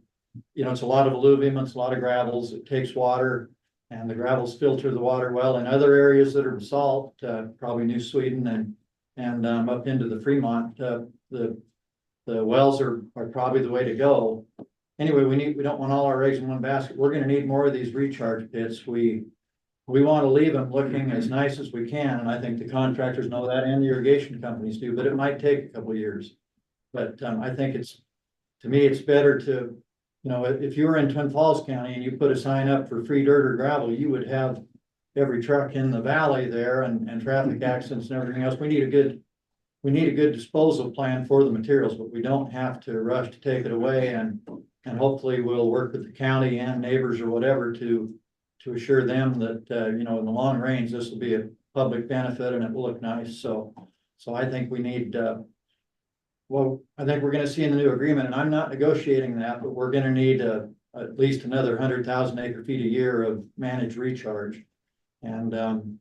it's a lot of alluvium, it's a lot of gravels. It takes water, and the gravels filter the water well. In other areas that are salt, probably New Sweden and up into the Fremont, the wells are probably the way to go. Anyway, we don't want all our eggs in one basket. We're gonna need more of these recharge pits. We want to leave them looking as nice as we can, and I think the contractors know that, and the irrigation companies do, but it might take a couple of years. But I think to me, it's better to, if you were in Twin Falls County and you put a sign up for free dirt or gravel, you would have every truck in the valley there and traffic accidents and everything else. We need a good disposal plan for the materials, but we don't have to rush to take it away, and hopefully we'll work with the county and neighbors or whatever to assure them that, in the long range, this will be a public benefit and it will look nice. So I think we need, I think we're gonna see in the new agreement, and I'm not negotiating that, but we're gonna need at least another 100,000 acre feet a year of managed recharge. And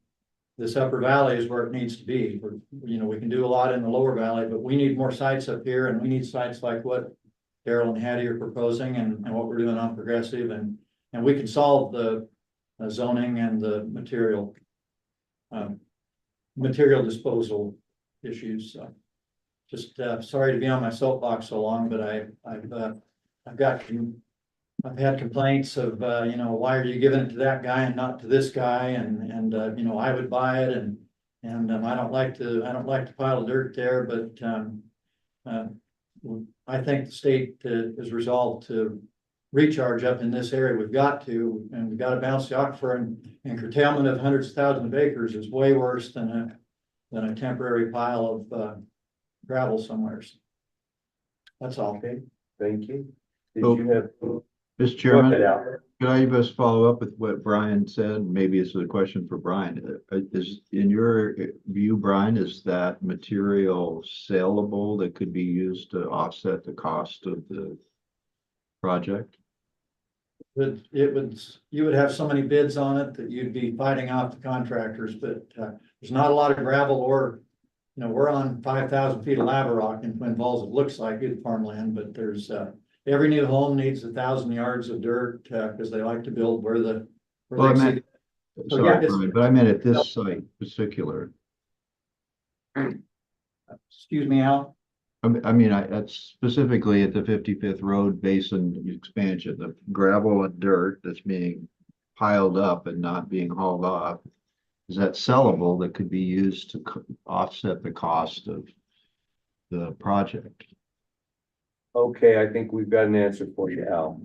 this upper valley is where it needs to be. We can do a lot in the lower valley, but we need more sites up here, and we need sites like what Daryl and Hattie are proposing and what we're doing on Progressive, and we can solve the zoning and the material disposal issues. So just sorry to be on my soapbox so long, but I've had complaints of, why are you giving it to that guy and not to this guy? And I would buy it, and I don't like to pile of dirt there, but I think the state is resolved to recharge up in this area. We've got to bounce the aquifer, and curtailment of hundreds of thousands of acres is way worse than a temporary pile of gravel somewhere. That's all. Okay, thank you. Did So, you have? Mr. Chairman, Go ahead, Al. could I just follow up with what Brian said? Maybe it's a question for Brian. Is, in your view, Brian, is that material saleable that could be used to offset the cost of the project? You would have so many bids on it that you'd be fighting off the contractors, but there's not a lot of gravel, or we're on 5,000 feet of lava rock in Twin Falls. It looks like good farmland, but there's every new home needs 1,000 yards of dirt because they like to build where Sorry, Brian, but I meant at this site particular. Excuse me, Al. That's specifically at the 55th Road Basin expansion, the gravel and dirt that's being piled up and not being hauled off. is that sellable that could be used to offset the cost of the project? Okay, I think we've got an answer for you, Al.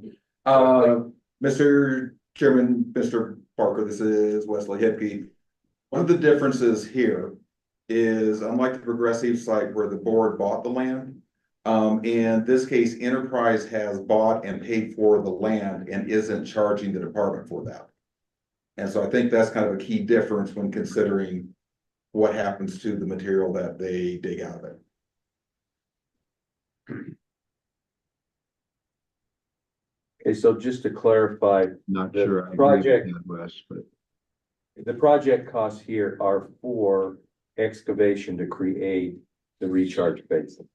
Mr. Chairman, Mr. Parker, this is Wesley Hipke. One of the differences here is unlike the progressive site where the board bought the land. In this case, Enterprise has bought and paid for the land and isn't charging the department for that. And so I think that's kind of a key difference when considering what happens to the material that they dig out of it. Okay, so just to clarify, Not The sure. I agree with project- that, Wes, but the project costs here are for excavation to create the recharge basin.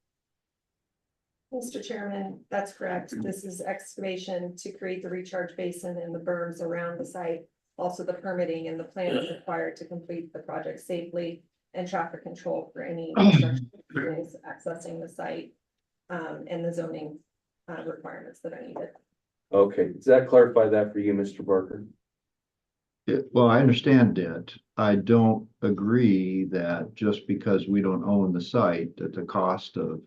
Mr. Chairman, that's correct. This is excavation to create the recharge basin and the berms around the site. Also the permitting and the plan is required to complete the project safely and traffic control for any construction companies accessing the site. And the zoning requirements that are needed. Okay, does that clarify that for you, Mr. Barker? well, I understand it. I don't agree that just because we don't own the site, that the cost of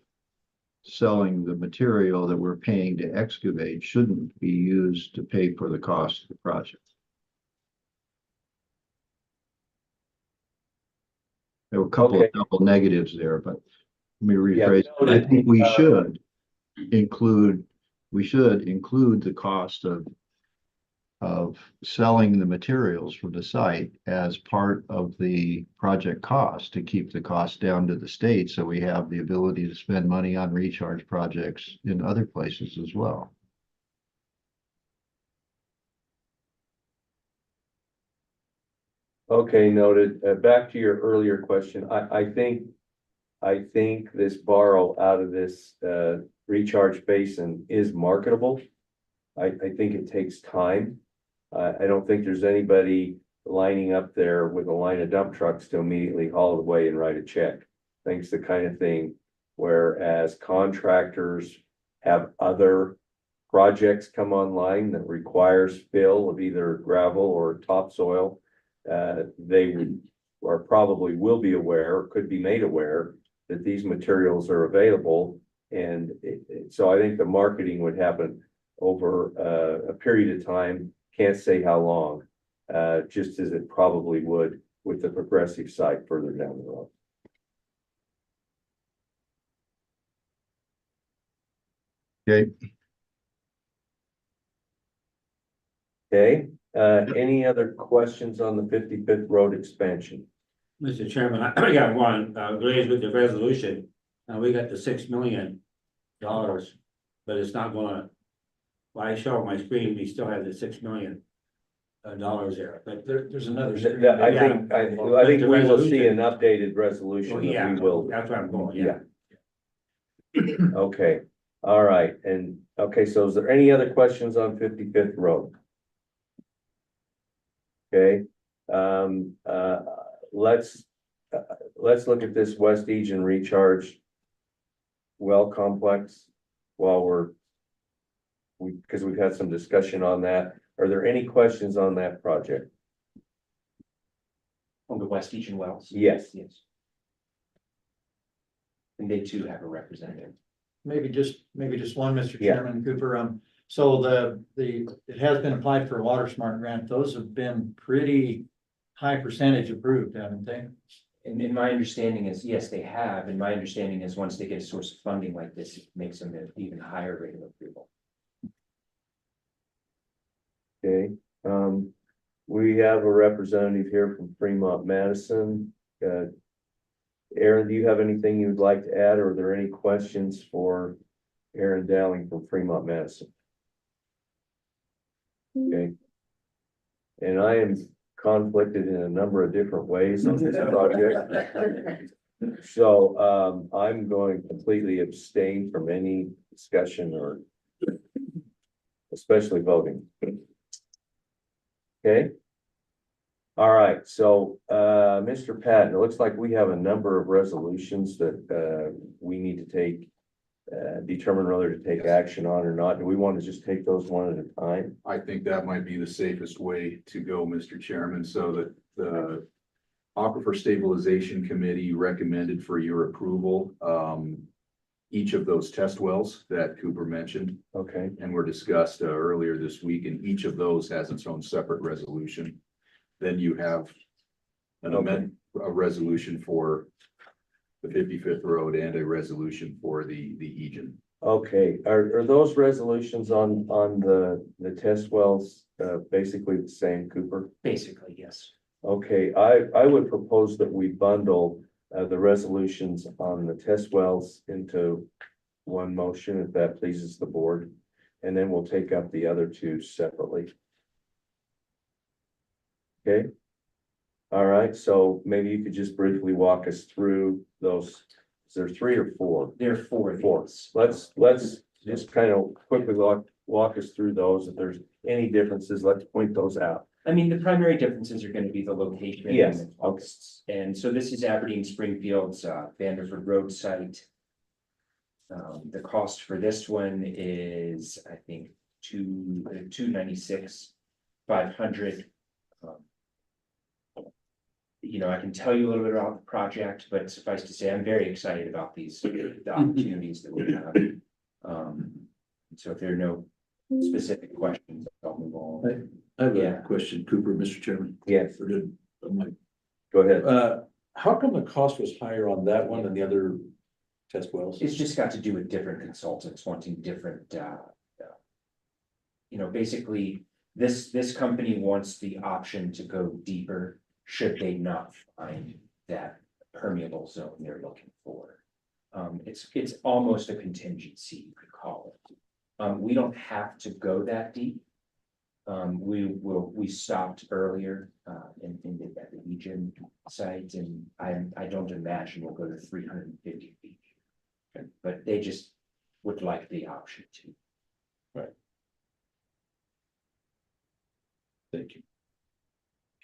selling the material that we're paying to excavate shouldn't be used to pay for the cost of the project. There were a couple of double negatives there, but let me rephrase. Yeah, I think we should include the cost of selling the materials from the site as part of the project cost to keep the cost down to the state, so we have the ability to spend money on recharge projects in other places as well. Okay, noted. Back to your earlier question, I think this borrow out of this recharge basin is marketable. I think it takes time. I don't think there's anybody lining up there with a line of dump trucks to immediately haul it away and write a check. I think it's the kind of thing whereas contractors have other projects come online that requires fill of either gravel or topsoil. They would or probably will be aware or could be made aware that these materials are available. And so I think the marketing would happen over a period of time. Can't say how long, just as it probably would with the progressive site further down the road. Okay. Okay, any other questions on the 55th Road expansion? Mr. Chairman, I got one, agrees with the resolution, we got the $6 million, but it's not gonna. Well, I show on my screen, we still have the $6 million there, but There's another. I think we will see an updated resolution Oh, that yeah, we will. that's where I'm going, yeah. Okay, all right, and, okay, so is there any other questions on 55th Road? Okay, let's look at this West Egan recharge well complex while because we've had some discussion on that. Are there any questions on that project? On the West Egan wells? Yes. Yes. And they too have a representative. Maybe just one, Mr. Yeah. Chairman Cooper. So it has been applied for a Water Smart grant. Those have been pretty high percentage approved, haven't they? And my understanding is, yes, they have, and my understanding is once they get a source of funding like this, it makes them an even higher rate of approval. Okay, we have a representative here from Fremont Madison. Aaron, do you have anything you'd like to add, or are there any questions for Aaron Dowling from Fremont Madison? Okay. And I am conflicted in a number of different ways on this project. So I'm going to completely abstain from any discussion or especially voting. Okay. All right, so Mr. Patton, it looks like we have a number of resolutions that we need to take, determine whether to take action on or not. Do we want to just take those one at a time? I think that might be the safest way to go, Mr. Chairman, so that Aquifer Stabilization Committee recommended for your approval, each of those test wells that Cooper mentioned Okay, and were discussed earlier this week, and each of those has its own separate resolution. Then you have an a resolution for the 55th Road and a resolution for the Egan. okay. Are those resolutions on the test wells, basically the same, Cooper? Basically, yes. Okay, I would propose that we bundle the resolutions on the test wells into one motion, if that pleases the board. And then we'll take up the other two separately. Okay. All right, so maybe you could just briefly walk us through those. Is there 3 or 4? There are four. of Four. these. Let's just kind of quickly walk us through those. If there's any differences, let's point those out. I mean, the primary differences are gonna be the location. Yes. And the costs. And so this is Aberdeen Springfield's Vanderford Road site. The cost for this one is, I think, $296,500. You know, I can tell you a little bit about the project, but suffice to say, I'm very excited about these, the opportunities that we have. So if there are no specific questions, I'll move on. I have Yeah. a question, Cooper, Mr. Chairman. Yes, Or did, I'm like, go ahead. how come the cost was higher on that one than the other test wells? It's just got to do with different consultants wanting different, you know, basically, this company wants the option to go deeper should they not find that permeable zone they're looking for. It's almost a contingency, you could call it. We don't have to go that deep. We stopped earlier, at the Egan site, and I don't imagine we'll go to 350 feet. But they just would like the option to. Thank you.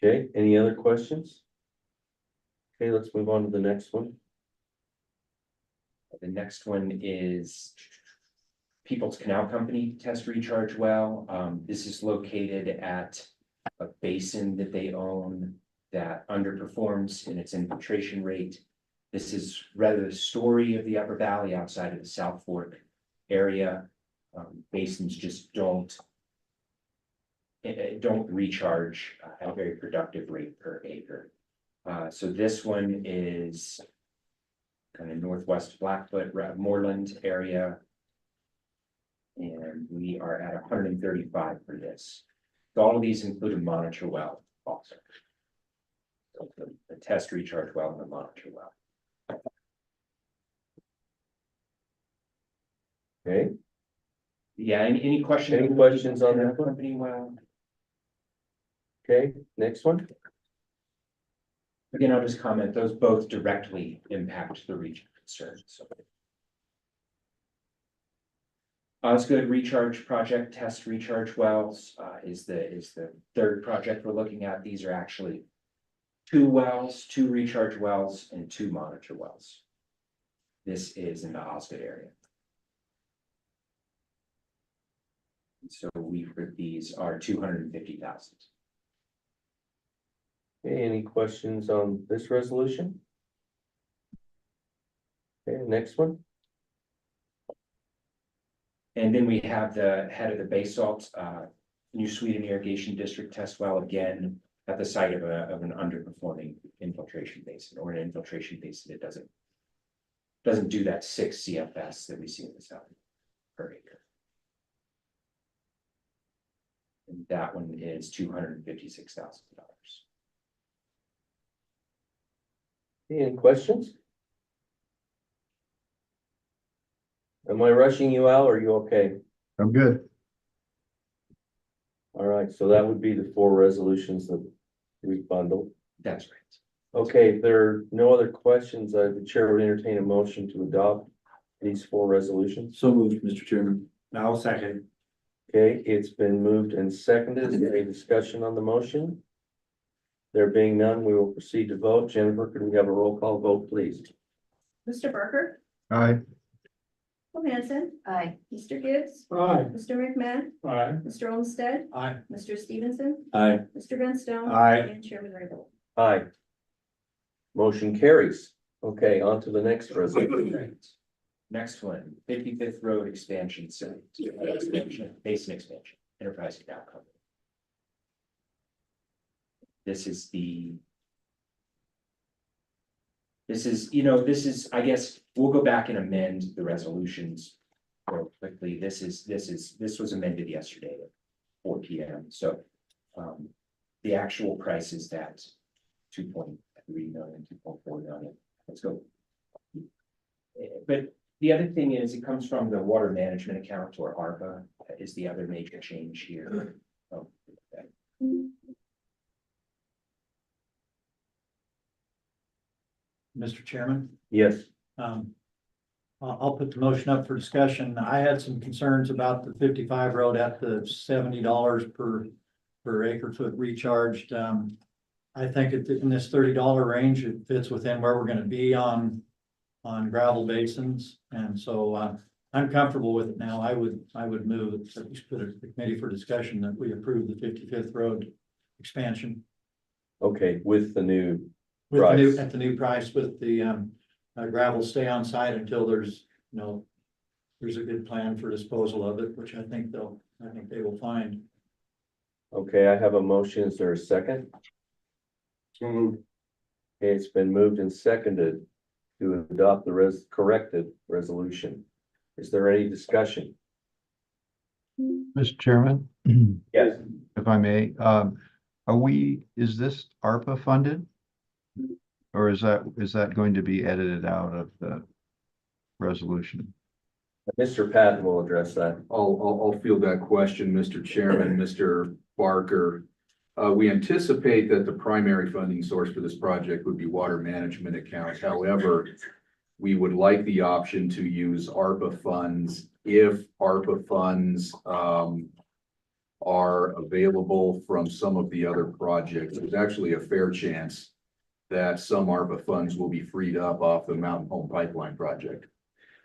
Okay, any other questions? Okay, let's move on to the next one. The next one is Peoples Canal Company Test Recharge Well. This is located at a basin that they own that underperforms in its infiltration rate. This is rather the story of the Upper Valley outside of the South Fork area. Basins just don't recharge at a very productive rate per acre. So this one is kind of northwest Blackfoot, Moreland area. And we are at 135 for this. So all of these include a monitor well also. So the test recharge well and the monitor well. Okay, Yeah, any questions? Any questions on that one? Company well? okay, next one. Again, I'll just comment, those both directly impact the region concern, so. Osgood Recharge Project Test Recharge Wells is the third project we're looking at. These are actually 2 wells, 2 recharge wells, and 2 monitor wells. This is in the Osgood area. So for these are 250,000. Okay, any questions on this resolution? Okay, next one. And then we have the head of the basalt, New Sweden Irrigation District test well, again, at the site of an underperforming infiltration basin, or an infiltration basin that doesn't do that 6 CFS that we see in the south per acre. And that one is $256,000. Any questions? Am I rushing you out, or are you okay? I'm good. All right, so that would be the 4 resolutions that we bundled. That's right. Okay, if there are no other questions, the chair would entertain a motion to adopt these 4 resolutions. So moved, Mr. Chairman. Now second. Okay, it's been moved and seconded. Is there any discussion on the motion? There being none, we will proceed to vote. Jennifer, could we have a roll call vote, please? Mr. Barker, Aye. Cole-Hansen, Aye. Mr. Gibbs, Aye. Mr. McMahon, Aye. Mr. Olmstead, Aye. Mr. Stevenson, Aye. Mr. Grunstone. Aye. And Chairman Raybould. Aye. Motion carries. Okay, on to the next resolution. Next one, 55th Road expansion site, basin expansion, Enterprise Canal Company. This is, I guess, we'll go back and amend the resolutions real quickly. This was amended yesterday at 4 p.m. So, the actual price is that 2.3 million, 2.4 million. Let's go. But the other thing is, it comes from the water management account, or ARPA, is the other major change here. Oh, okay. Mr. Chairman, Yes. I'll put the motion up for discussion. I had some concerns about the 55 road at the $70 per acre foot recharged. I think in this $30 range, it fits within where we're gonna be on gravel basins. And so, I'm comfortable with it now. I would move, at least put it to the committee for discussion, that we approve the 55th road expansion. Okay, with the new With price. at the new price, with the, gravel stay on site until there's a good plan for disposal of it, which I think they will find. Okay, I have a motion. Is there a second? Okay, it's been moved and seconded to adopt the corrected resolution. Is there any discussion? Mr. Chairman, Yes. if I may, is this ARPA funded? Or is that going to be edited out of the resolution? Mr. Patton will address that. I'll field that question, Mr. Chairman, Mr. Barker. We anticipate that the primary funding source for this project would be water management accounts. However, we would like the option to use ARPA funds if ARPA funds are available from some of the other projects. There's actually a fair chance that some ARPA funds will be freed up off the Mountain Home Pipeline project.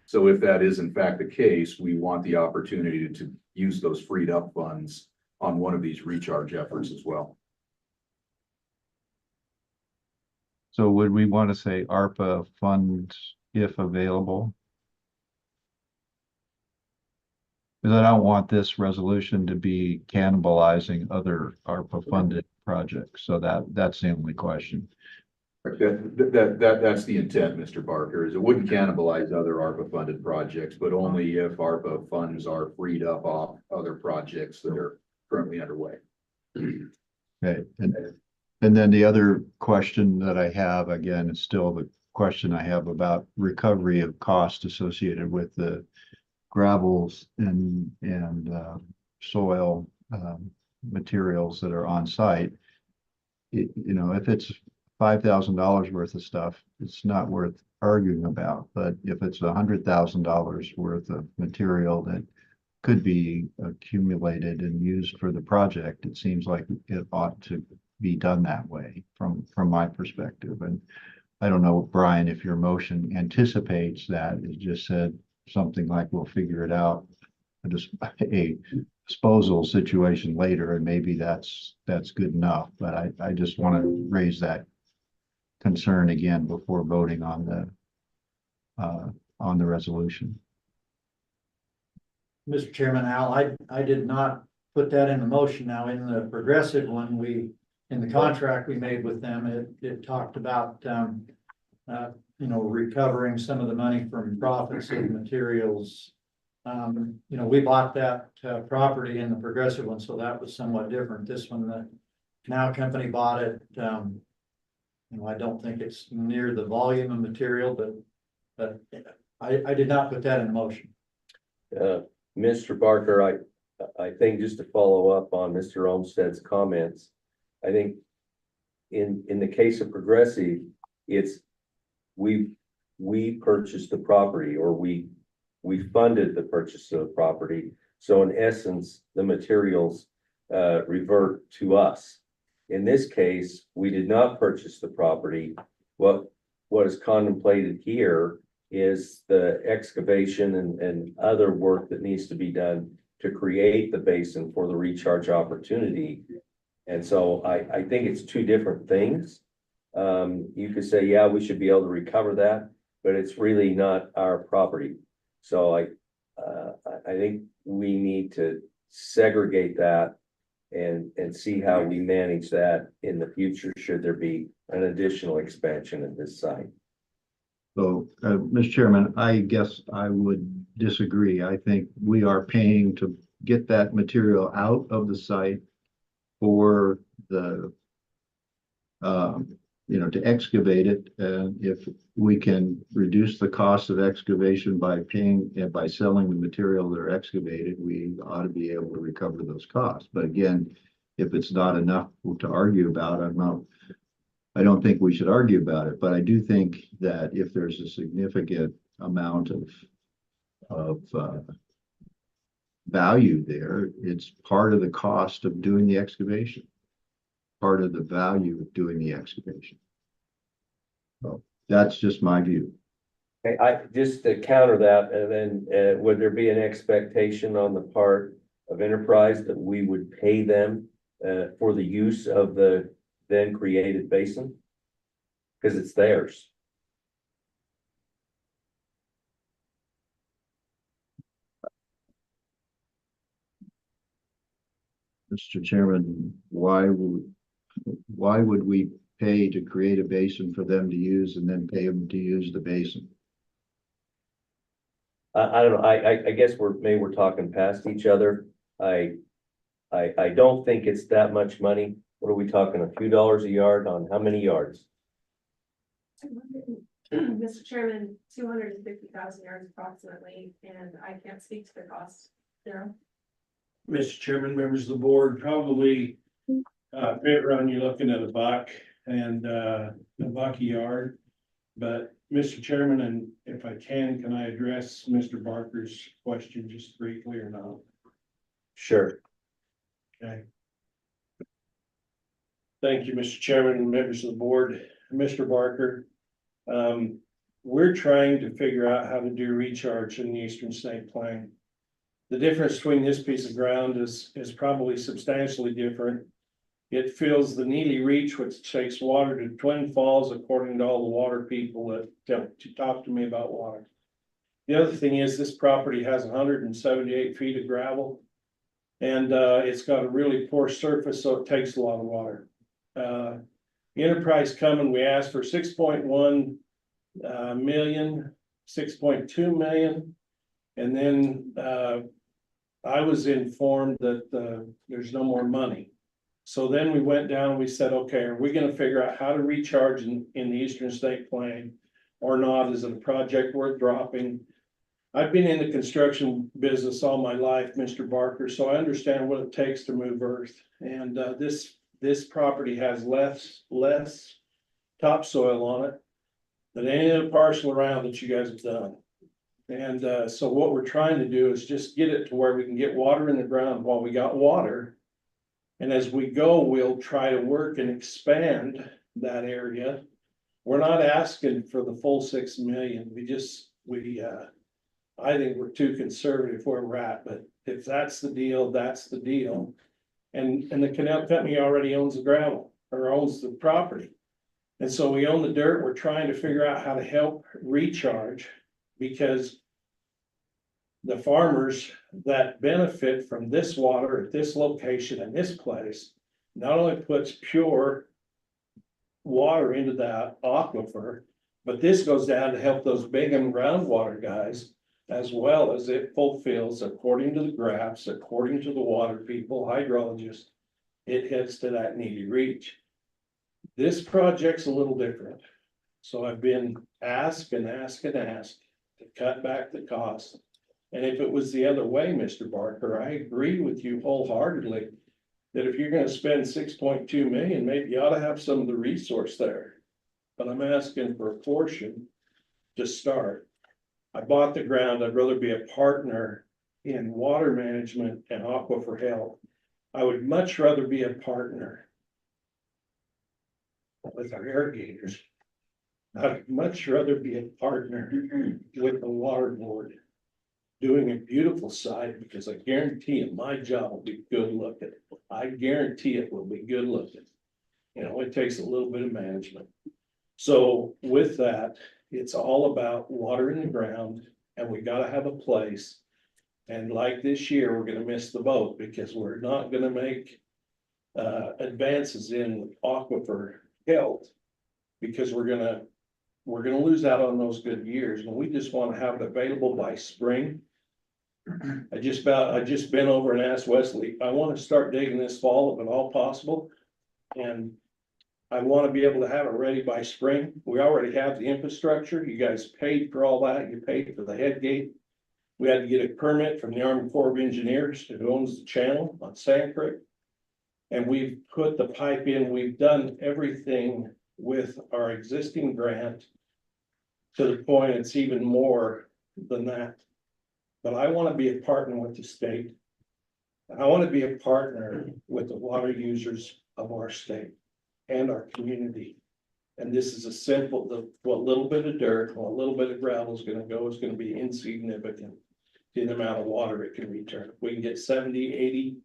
So if that is in fact the case, we want the opportunity to use those freed up funds on one of these recharge efforts as well. So would we want to say ARPA funds if available? Because I don't want this resolution to be cannibalizing other ARPA funded projects. So that's the only question. That's the intent, Mr. Barker, is it wouldn't cannibalize other ARPA funded projects, but only if ARPA funds are freed up off other projects that are currently underway. Okay, and then the other question that I have, again, is still the question I have about recovery of cost associated with the gravels and soil materials that are on site. If it's $5,000 worth of stuff, it's not worth arguing about. But if it's $100,000 worth of material that could be accumulated and used for the project, it seems like it ought to be done that way from my perspective. And I don't know, Brian, if your motion anticipates that. It just said something like we'll figure it out, just a disposal situation later, and maybe that's good enough. But I just want to raise that concern again before voting on the resolution. Mr. Chairman, Al, I did not put that in the motion. Now, in the progressive one, in the contract we made with them, it talked about recovering some of the money from profits of materials. We bought that property in the progressive one, so that was somewhat different. This one, the canal company bought it. I don't think it's near the volume of material, but I did not put that in motion. Mr. Barker, I think just to follow up on Mr. Olmstead's comments, I think in the case of progressive, it's we purchased the property, or we funded the purchase of the property. So in essence, the materials revert to us. In this case, we did not purchase the property. What is contemplated here is the excavation and other work that needs to be done to create the basin for the recharge opportunity. And so I think it's two different things. you could say, yeah, we should be able to recover that, but it's really not our property. So I think we need to segregate that and see how we manage that in the future, should there be an additional expansion at this site. So, Mr. Chairman, I guess I would disagree. I think we are paying to get that material out of the site for the, to excavate it. And if we can reduce the cost of excavation by paying, by selling the material that are excavated, we ought to be able to recover those costs. But again, if it's not enough to argue about, I don't think we should argue about it. But I do think that if there's a significant amount of value there, it's part of the cost of doing the excavation, part of the value of doing the excavation. So that's just my view. Okay, I just to counter that, and then would there be an expectation on the part of Enterprise that we would pay them for the use of the then created basin? Because it's theirs. Mr. Chairman, why would we pay to create a basin for them to use and then pay them to use the basin? I don't know. I guess maybe we're talking past each other. I don't think it's that much money. What are we talking? A few dollars a yard on how many yards? Mr. Chairman, 250,000 yards approximately, and I can't speak to the cost. Daryl? Mr. Chairman, members of the board, probably pit run, you're looking at $1 and $1 a yard. But Mr. Chairman, and if I can I address Mr. Barker's question just briefly or not? Sure. Okay. Thank you, Mr. Chairman and members of the board. Mr. Barker, we're trying to figure out how to do recharge in the Eastern State Plain. The difference between this piece of ground is probably substantially different. It fills the Neely Reach, which takes water to Twin Falls, according to all the water people that talk to me about water. The other thing is this property has 178 feet of gravel, and it's got a really poor surface, so it takes a lot of water. Enterprise coming, we asked for 6.1 million, 6.2 million, and then I was informed that there's no more money. So then we went down and we said, okay, are we going to figure out how to recharge in the Eastern State Plain or not? Is it a project worth dropping? I've been in the construction business all my life, Mr. Barker, so I understand what it takes to move earth. And this property has less topsoil on it than any other parcel around that you guys have done. And so what we're trying to do is just get it to where we can get water in the ground while we got water. And as we go, we'll try to work and expand that area. We're not asking for the full 6 million. I think we're too conservative where we're at, but if that's the deal, that's the deal. And the canal company already owns the gravel or owns the property. And so we own the dirt. We're trying to figure out how to help recharge, because the farmers that benefit from this water at this location and this place not only puts pure water into that aquifer, but this goes down to help those Bingham groundwater guys, as well as it fulfills, according to the graphs, according to the water people, hydrologists, it heads to that Needy Reach. This project's a little different. So I've been asked to cut back the cost. And if it was the other way, Mr. Barker, I agree with you wholeheartedly that if you're gonna spend 6.2 million, maybe you ought to have some of the resource there. But I'm asking for a portion to start. I bought the ground. I'd rather be a partner in water management and aquifer health. I would much rather be a partner with our irrigators. I'd much rather be a partner with the water board, doing a beautiful site, because I guarantee you my job will be good looking. I guarantee it will be good looking. You know, it takes a little bit of management. So with that, it's all about water in the ground, and we gotta have a place. And like this year, we're gonna miss the boat because we're not gonna make advances in aquifer health. Because we're gonna lose out on those good years, and we just wanna have it available by spring. I just been over and asked Wesley, I wanna start digging this fall if at all possible. And I wanna be able to have it ready by spring. We already have the infrastructure. You guys paid for all that. You paid for the head gate. We had to get a permit from the Army Corps of Engineers who owns the channel on Sand Creek. And we've put the pipe in. We've done everything with our existing grant to the point it's even more than that. But I want to be a partner with the state. I want to be a partner with the water users of our state and our community. And this is a simple, what little bit of dirt, what little bit of gravel is going to go is going to be insignificant to the amount of water it can return. If we can get 70, 80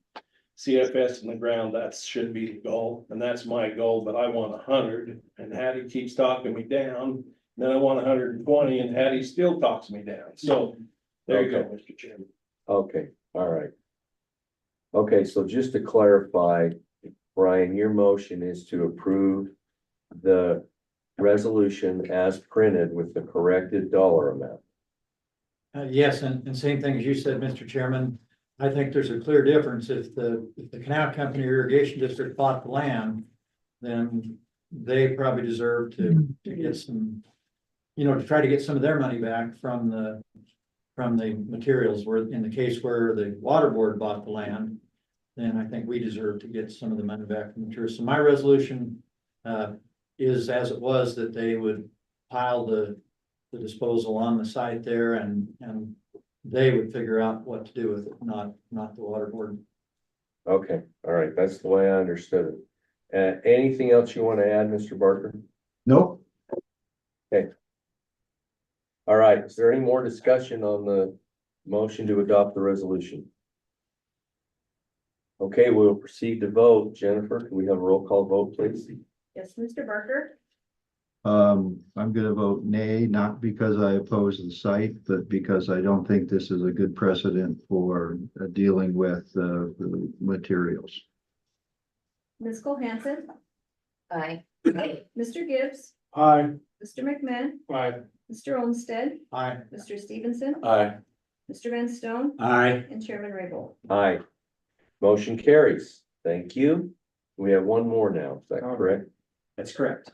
CFS in the ground, that should be the goal. And that's my goal, but I want 100. And Hattie keeps talking me down. Then I want 120 and Hattie still talks me down. So there you go, Mr. Chairman. Okay, all right. Okay, so just to clarify, Brian, your motion is to approve the resolution as printed with the corrected dollar amount. Yes, and same thing as you said, Mr. Chairman. I think there's a clear difference. If the canal company or irrigation district bought the land, then they probably deserve to get some, you know, to try to get some of their money back from the materials. Where in the case where the water board bought the land, then I think we deserve to get some of the money back from the materials. So my resolution is as it was, that they would pile the disposal on the site there, and they would figure out what to do with it, not the water board. Okay, all right, that's the way I understood it. Anything else you want to add, Mr. Barker? Nope. Okay. All right, is there any more discussion on the motion to adopt the resolution? Okay, we'll proceed to vote. Jennifer, can we have a roll call vote, please? Yes, Mr. Barker, I'm gonna vote nay, not because I oppose the site, but because I don't think this is a good precedent for dealing with the materials. Ms. Cole-Hansen, Aye. Mr. Gibbs, Aye. Mr. McMahon, Aye. Mr. Olmstead, Aye. Mr. Stevenson, Aye. Mr. Van Stone, Aye. and Chairman Raybould. Aye. Motion carries. Thank you. We have one more now, is that correct? That's correct.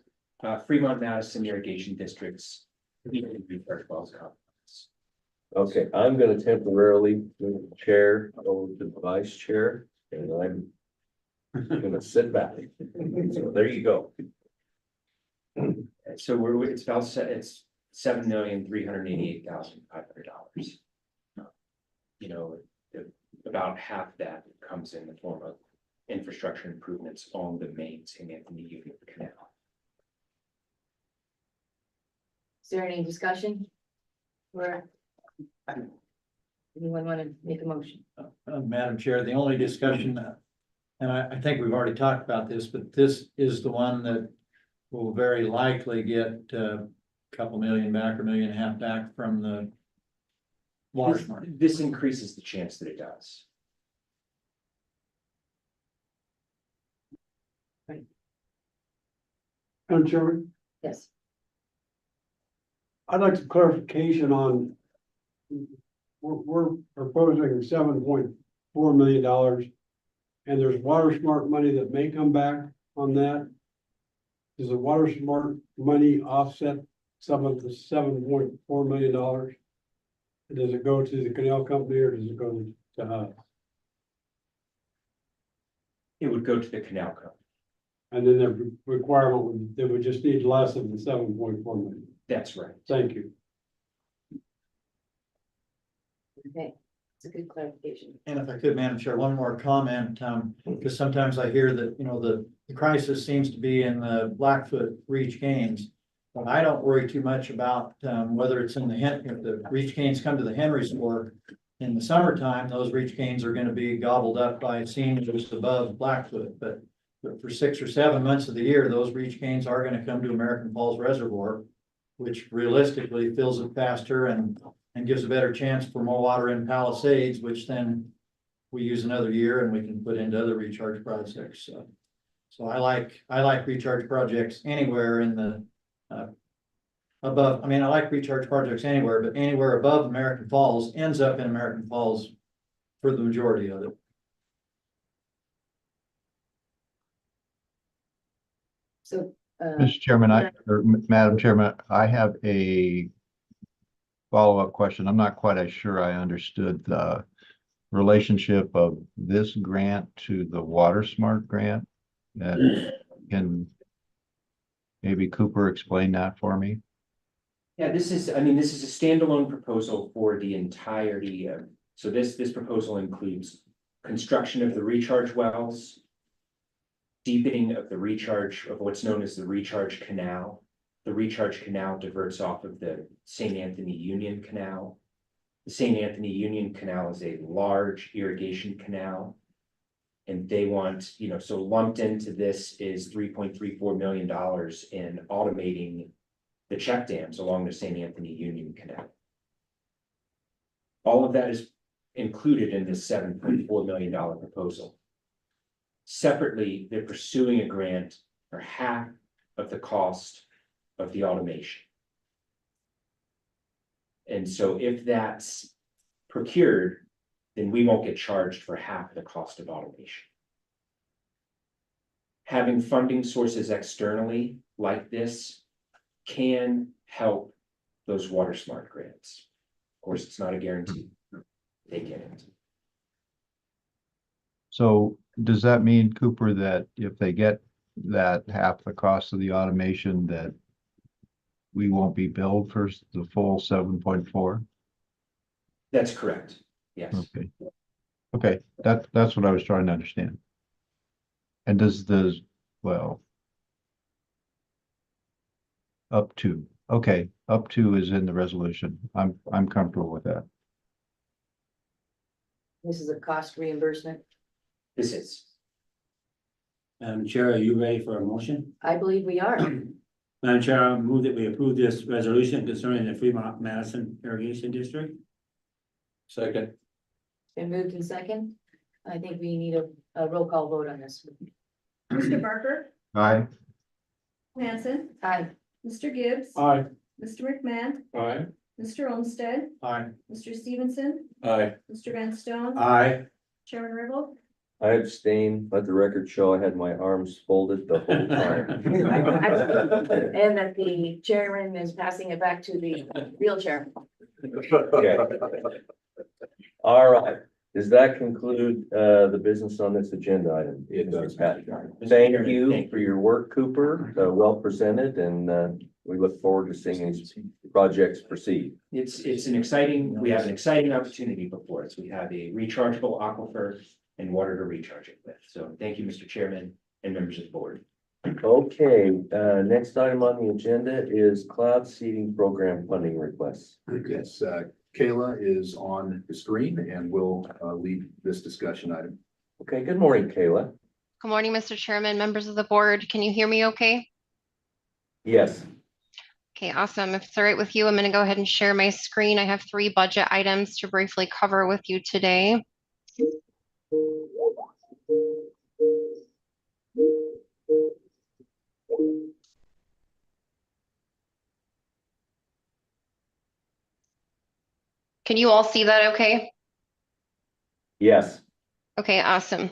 Fremont Madison irrigation districts. Okay, I'm gonna temporarily move the chair over to the vice chair, and I'm gonna sit back. So there you go. So it's it's $7,388,500. You know, about half that comes in the form of infrastructure improvements on the mains in the Union Canal. Is there any discussion? Or anyone want to make a motion? Madam Chair, the only discussion, and I think we've already talked about this, but this is the one that will very likely get a couple million back or $1.5 million back from the water smart. This increases the chance that it does. Madam Chairman, Yes. I'd like some clarification on. We're proposing $7.4 million. And there's water smart money that may come back on that. Does the water smart money offset some of the $7.4 million? Does it go to the canal company or does it go to us? It would go to the canal company. And then the requirement they would just need less than the $7.4 million. That's right. Thank you. Okay, it's a good clarification. And if I could, Madam Chair, one more comment, because sometimes I hear that, you know, the crisis seems to be in the Blackfoot Reach Gaines. But I don't worry too much about whether it's in the if the Reach Gaines come to the Henry's Fork in the summertime, those Reach Gaines are going to be gobbled up by seniors above Blackfoot. But But for 6 or 7 months of the year, those reach gains are gonna come to American Falls Reservoir, which realistically fills it faster and gives a better chance for more water in Palisades, which then we use another year and we can put into other recharge projects, so I like recharge projects anywhere in the, above, I mean, I like recharge projects anywhere, but anywhere above American Falls ends up in American Falls for the majority of it. So, Mr. Chairman, or Madam Chairman, I have a follow-up question. I'm not quite as sure I understood the relationship of this grant to the Water Smart grant. Can maybe Cooper explain that for me? Yeah, this is a standalone proposal for the entirety of, so this proposal includes construction of the recharge wells, deepening of the recharge of what's known as the recharge canal. The recharge canal diverts off of the St. Anthony Union Canal. The St. Anthony Union Canal is a large irrigation canal. And they want, so lumped into this is $3.34 million in automating the check dams along the St. Anthony Union Canal. All of that is included in this $7.4 million proposal. Separately, they're pursuing a grant for half of the cost of the automation. And so if that's procured, then we won't get charged for half the cost of automation. Having funding sources externally like this can help those Water Smart grants. Of course, it's not a guarantee. They get it. So does that mean, Cooper, that if they get that half the cost of the automation, that we won't be billed for the full 7.4? That's correct. Yes. Okay. Okay, that's what I was trying to understand. And does well, up to, okay, up to is in the resolution. I'm comfortable with that. this is a cost reimbursement. This is. Madam Chair, are you ready for a motion? I believe we are. Madam Chair, I move that we approve this resolution concerning the Fremont Madison Irrigation District. Second. Been moved in second. I think we need a roll call vote on this. Mr. Barker, Aye. Hanson, Aye. Mr. Gibbs, Aye. Mr. McMahon, Aye. Mr. Olmstead, Aye. Mr. Stevenson, Aye. Mr. Van Stone, Aye. Chairman Raybould. I abstain. Let the record show I had my arms folded the whole time. And that the chairman is passing it back to the real chair. Okay. All right. Does that conclude the business on this agenda item? It does. Thank you for your work, Cooper. Well presented, and we look forward to seeing these projects proceed. It's an exciting, we have an exciting opportunity before us. We have a rechargeable aquifer and water to recharge it with. So thank you, Mr. Chairman and members of the board. Okay, next item on the agenda is cloud seeding program funding requests. Yes, Kayla is on the screen and will lead this discussion item. Okay, good morning, Kayla. Good morning, Mr. Chairman, members of the board. Can you hear me okay? Yes. Okay, awesome. If it's all right with you, I'm going to go ahead and share my screen. I have 3 budget items to briefly cover with you today. Can you all see that okay? Yes. Okay, awesome.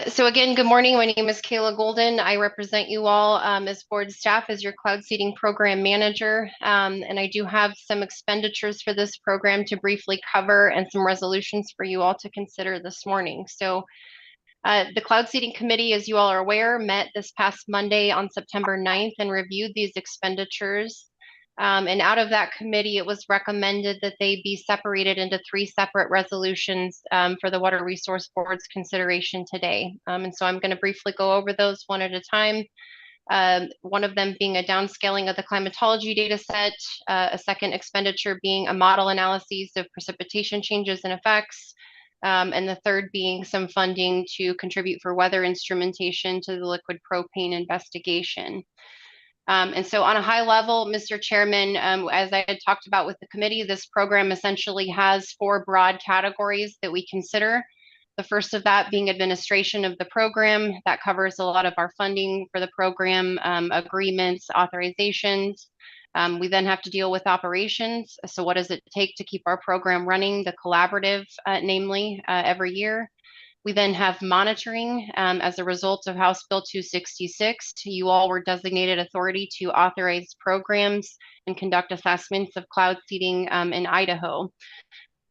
So again, good morning. My name is Kayla Golden. I represent you all as board staff as your cloud seeding program manager. And I do have some expenditures for this program to briefly cover and some resolutions for you all to consider this morning. So the cloud seeding committee, as you all are aware, met this past Monday on September 9th and reviewed these expenditures. And out of that committee, it was recommended that they be separated into 3 separate resolutions for the Water Resource Board's consideration today. And so I'm going to briefly go over those one at a time. One of them being a downscaling of the climatology data set, a second expenditure being a model analysis of precipitation changes and effects, And the third being some funding to contribute for weather instrumentation to the liquid propane investigation. And so on a high level, Mr. Chairman, as I had talked about with the committee, this program essentially has 4 broad categories that we consider. The first of that being administration of the program. That covers a lot of our funding for the program, agreements, authorizations. We then have to deal with operations. So what does it take to keep our program running, the collaborative, namely, every year? We then have monitoring. As a result of House Bill 266, you all were designated authority to authorize programs and conduct assessments of cloud seeding in Idaho.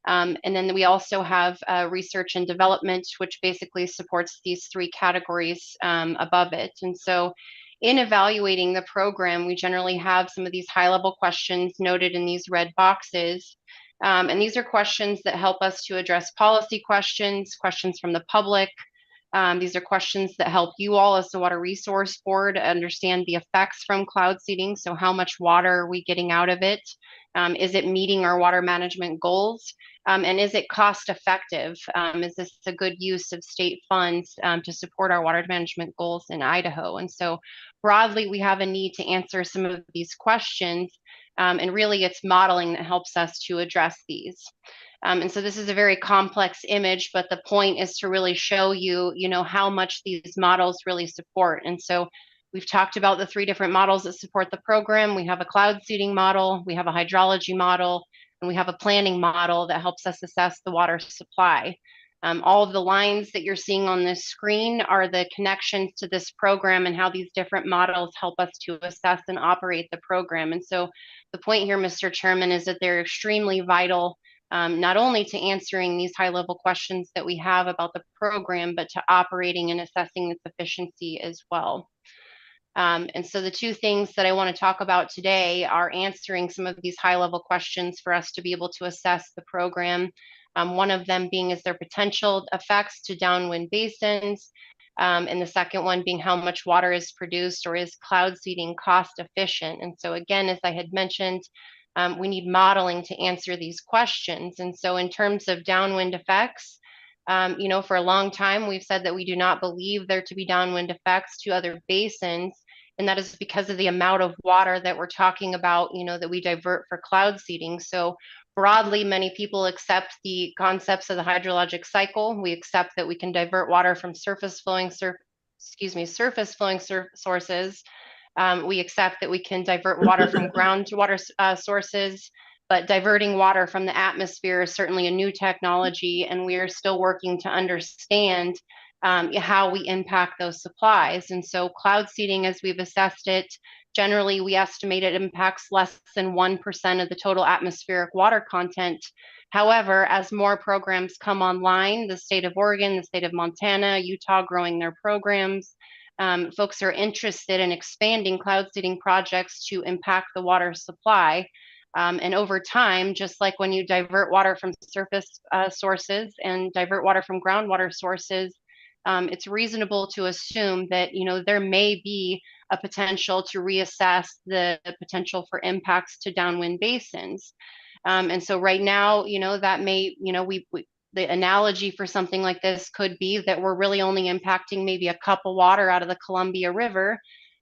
And then we also have research and development, which basically supports these 3 categories above it. And so in evaluating the program, we generally have some of these high-level questions noted in these red boxes. And these are questions that help us to address policy questions, questions from the public. These are questions that help you all as the Water Resource Board understand the effects from cloud seeding. So how much water are we getting out of it? Is it meeting our water management goals? And is it cost effective? Is this a good use of state funds to support our water management goals in Idaho? And so broadly, we have a need to answer some of these questions. And really it's modeling that helps us to address these. And so this is a very complex image, but the point is to really show you, how much these models really support. And so we've talked about the 3 different models that support the program. We have a cloud seeding model, we have a hydrology model, and we have a planning model that helps us assess the water supply. All of the lines that you're seeing on this screen are the connections to this program and how these different models help us to assess and operate the program. And so the point here, Mr. Chairman, is that they're extremely vital, not only to answering these high-level questions that we have about the program, but to operating and assessing its efficiency as well. And so the 2 things that I want to talk about today are answering some of these high-level questions for us to be able to assess the program. One of them being, is there potential effects to downwind basins? And the second one being how much water is produced, or is cloud seeding cost efficient? And so again, as I had mentioned, we need modeling to answer these questions. And so in terms of downwind effects, for a long time, we've said that we do not believe there to be downwind effects to other basins. And that is because of the amount of water that we're talking about, that we divert for cloud seeding. So broadly, many people accept the concepts of the hydrologic cycle. We accept that we can divert water from surface flowing sources. We accept that we can divert water from groundwater sources, but diverting water from the atmosphere is certainly a new technology, and we are still working to understand how we impact those supplies. And so cloud seeding, as we've assessed it, generally we estimate it impacts less than 1% of the total atmospheric water content. However, as more programs come online, the state of Oregon, the state of Montana, Utah growing their programs, folks are interested in expanding cloud seeding projects to impact the water supply. And over time, just like when you divert water from surface sources and divert water from groundwater sources, it's reasonable to assume that, there may be a potential to reassess the potential for impacts to downwind basins. And so right now, that may, the analogy for something like this could be that we're really only impacting maybe a cup of water out of the Columbia River.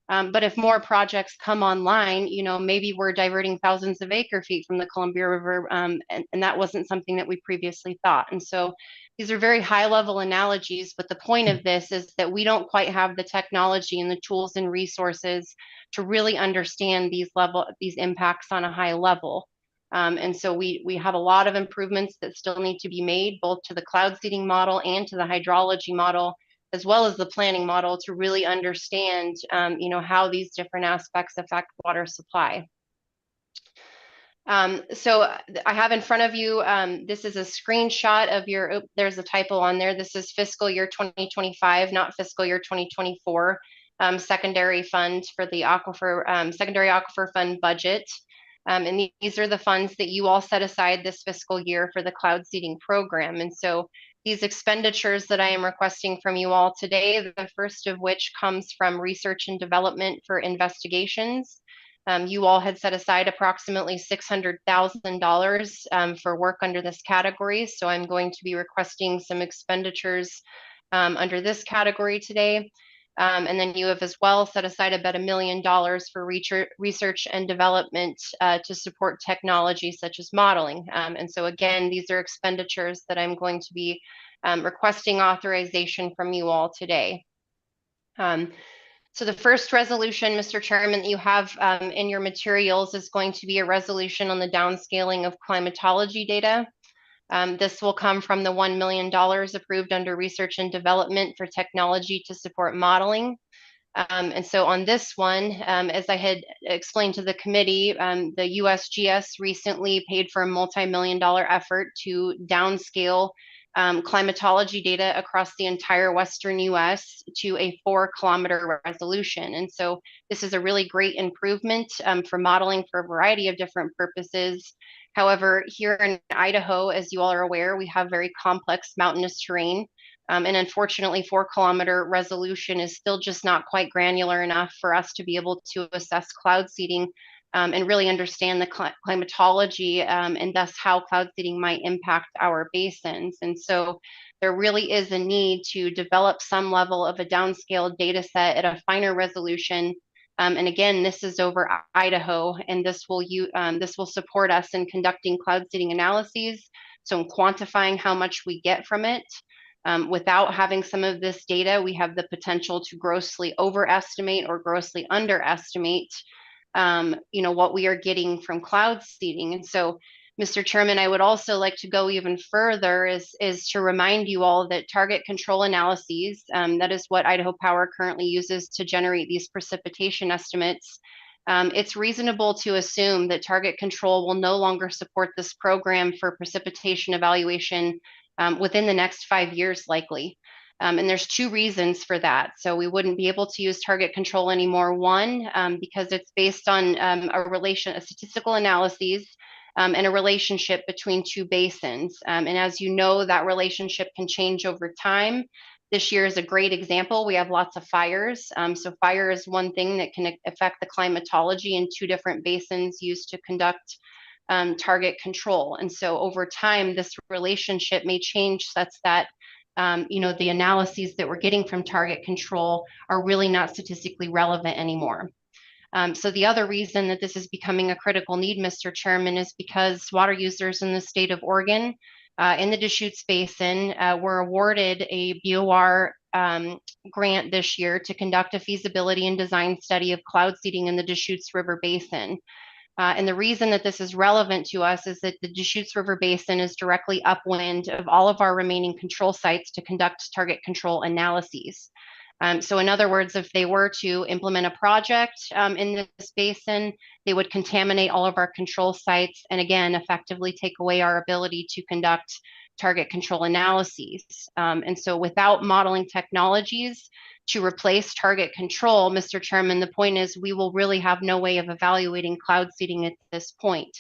But if more projects come online, maybe we're diverting thousands of acre feet from the Columbia River, and that wasn't something that we previously thought. And so these are very high level analogies, but the point of this is that we don't quite have the technology and the tools and resources to really understand these impacts on a high level. And so we have a lot of improvements that still need to be made, both to the cloud seeding model and to the hydrology model, as well as the planning model, to really understand, how these different aspects affect water supply. So I have in front of you, this is a screenshot of your, there's a typo on there. This is fiscal year 2025, not fiscal year 2024, secondary fund for the secondary aquifer fund budget. And these are the funds that you all set aside this fiscal year for the cloud seeding program. And so these expenditures that I am requesting from you all today, the first of which comes from research and development for investigations. You all had set aside approximately $600,000 for work under this category. So I'm going to be requesting some expenditures under this category today. And then you have as well set aside about $1 million for research and development to support technology such as modeling. And so again, these are expenditures that I'm going to be requesting authorization from you all today. So the first resolution, Mr. Chairman, that you have in your materials is going to be a resolution on the downscaling of climatology data. This will come from the $1 million approved under research and development for technology to support modeling. And so on this one, as I had explained to the committee, the USGS recently paid for a multi-million-dollar effort to downscale climatology data across the entire Western US to a 4-kilometer resolution. And so this is a really great improvement for modeling for a variety of different purposes. However, here in Idaho, as you all are aware, we have very complex mountainous terrain. And unfortunately, 4-kilometer resolution is still just not quite granular enough for us to be able to assess cloud seeding and really understand the climatology and thus how cloud seeding might impact our basins. And so there really is a need to develop some level of a downscaled data set at a finer resolution. And again, this is over Idaho, and this will support us in conducting cloud seeding analyses. So in quantifying how much we get from it. Without having some of this data, we have the potential to grossly overestimate or grossly underestimate what we are getting from cloud seeding. And so, Mr. Chairman, I would also like to go even further is to remind you all that target control analyses, that is what Idaho Power currently uses to generate these precipitation estimates. It's reasonable to assume that target control will no longer support this program for precipitation evaluation within the next 5 years likely. And there's 2 reasons for that. So we wouldn't be able to use target control anymore. One, because it's based on a statistical analyses and a relationship between 2 basins. And as you know, that relationship can change over time. This year is a great example. We have lots of fires. So fire is one thing that can affect the climatology in 2 different basins used to conduct target control. And so over time, this relationship may change such that the analyses that we're getting from target control are really not statistically relevant anymore. So the other reason that this is becoming a critical need, Mr. Chairman, is because water users in the state of Oregon in the Deschutes Basin were awarded a BOR grant this year to conduct a feasibility and design study of cloud seeding in the Deschutes River Basin. And the reason that this is relevant to us is that the Deschutes River Basin is directly upwind of all of our remaining control sites to conduct target control analyses. So in other words, if they were to implement a project in this basin, they would contaminate all of our control sites and again, effectively take away our ability to conduct target control analyses. And so without modeling technologies to replace target control, Mr. Chairman, the point is we will really have no way of evaluating cloud seeding at this point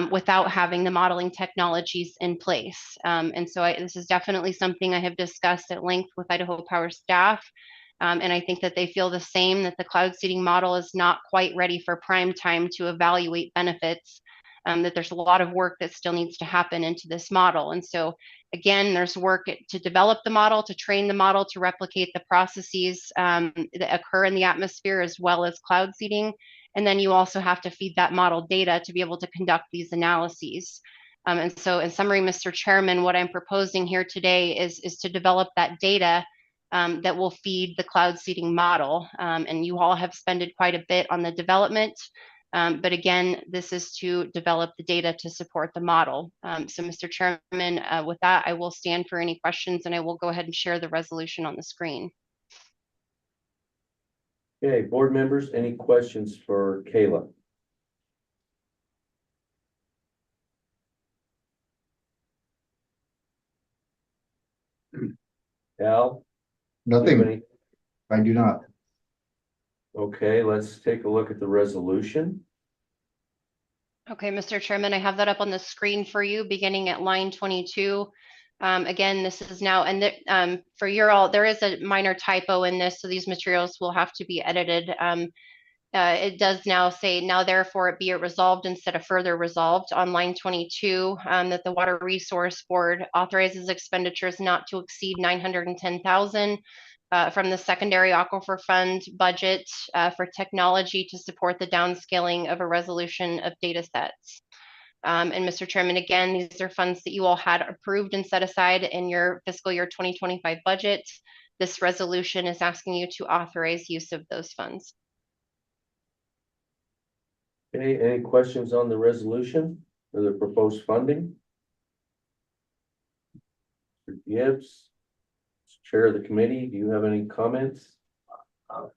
without having the modeling technologies in place. And so this is definitely something I have discussed at length with Idaho Power staff. And I think that they feel the same, that the cloud seeding model is not quite ready for prime time to evaluate benefits, that there's a lot of work that still needs to happen into this model. And so again, there's work to develop the model, to train the model, to replicate the processes that occur in the atmosphere as well as cloud seeding. And then you also have to feed that model data to be able to conduct these analyses. And so in summary, Mr. Chairman, what I'm proposing here today is to develop that data that will feed the cloud seeding model. And you all have spent quite a bit on the development. But again, this is to develop the data to support the model. So Mr. Chairman, with that, I will stand for any questions and I will go ahead and share the resolution on the screen. Okay, board members, any questions for Kayla? Al? Nothing. I do not. Okay, let's take a look at the resolution. Okay, Mr. Chairman, I have that up on the screen for you beginning at line 22. Again, this is now, and for your all, there is a minor typo in this, so these materials will have to be edited. it does now say, now therefore it be it resolved instead of further resolved on line 22, that the Water Resource Board authorizes expenditures not to exceed 910,000 from the secondary aquifer fund budget for technology to support the downscaling of a resolution of data sets. And Mr. Chairman, again, these are funds that you all had approved and set aside in your fiscal year 2025 budget. This resolution is asking you to authorize use of those funds. Okay, any questions on the resolution or the proposed funding? Mr. Gibbs, Chair of the committee, do you have any comments? The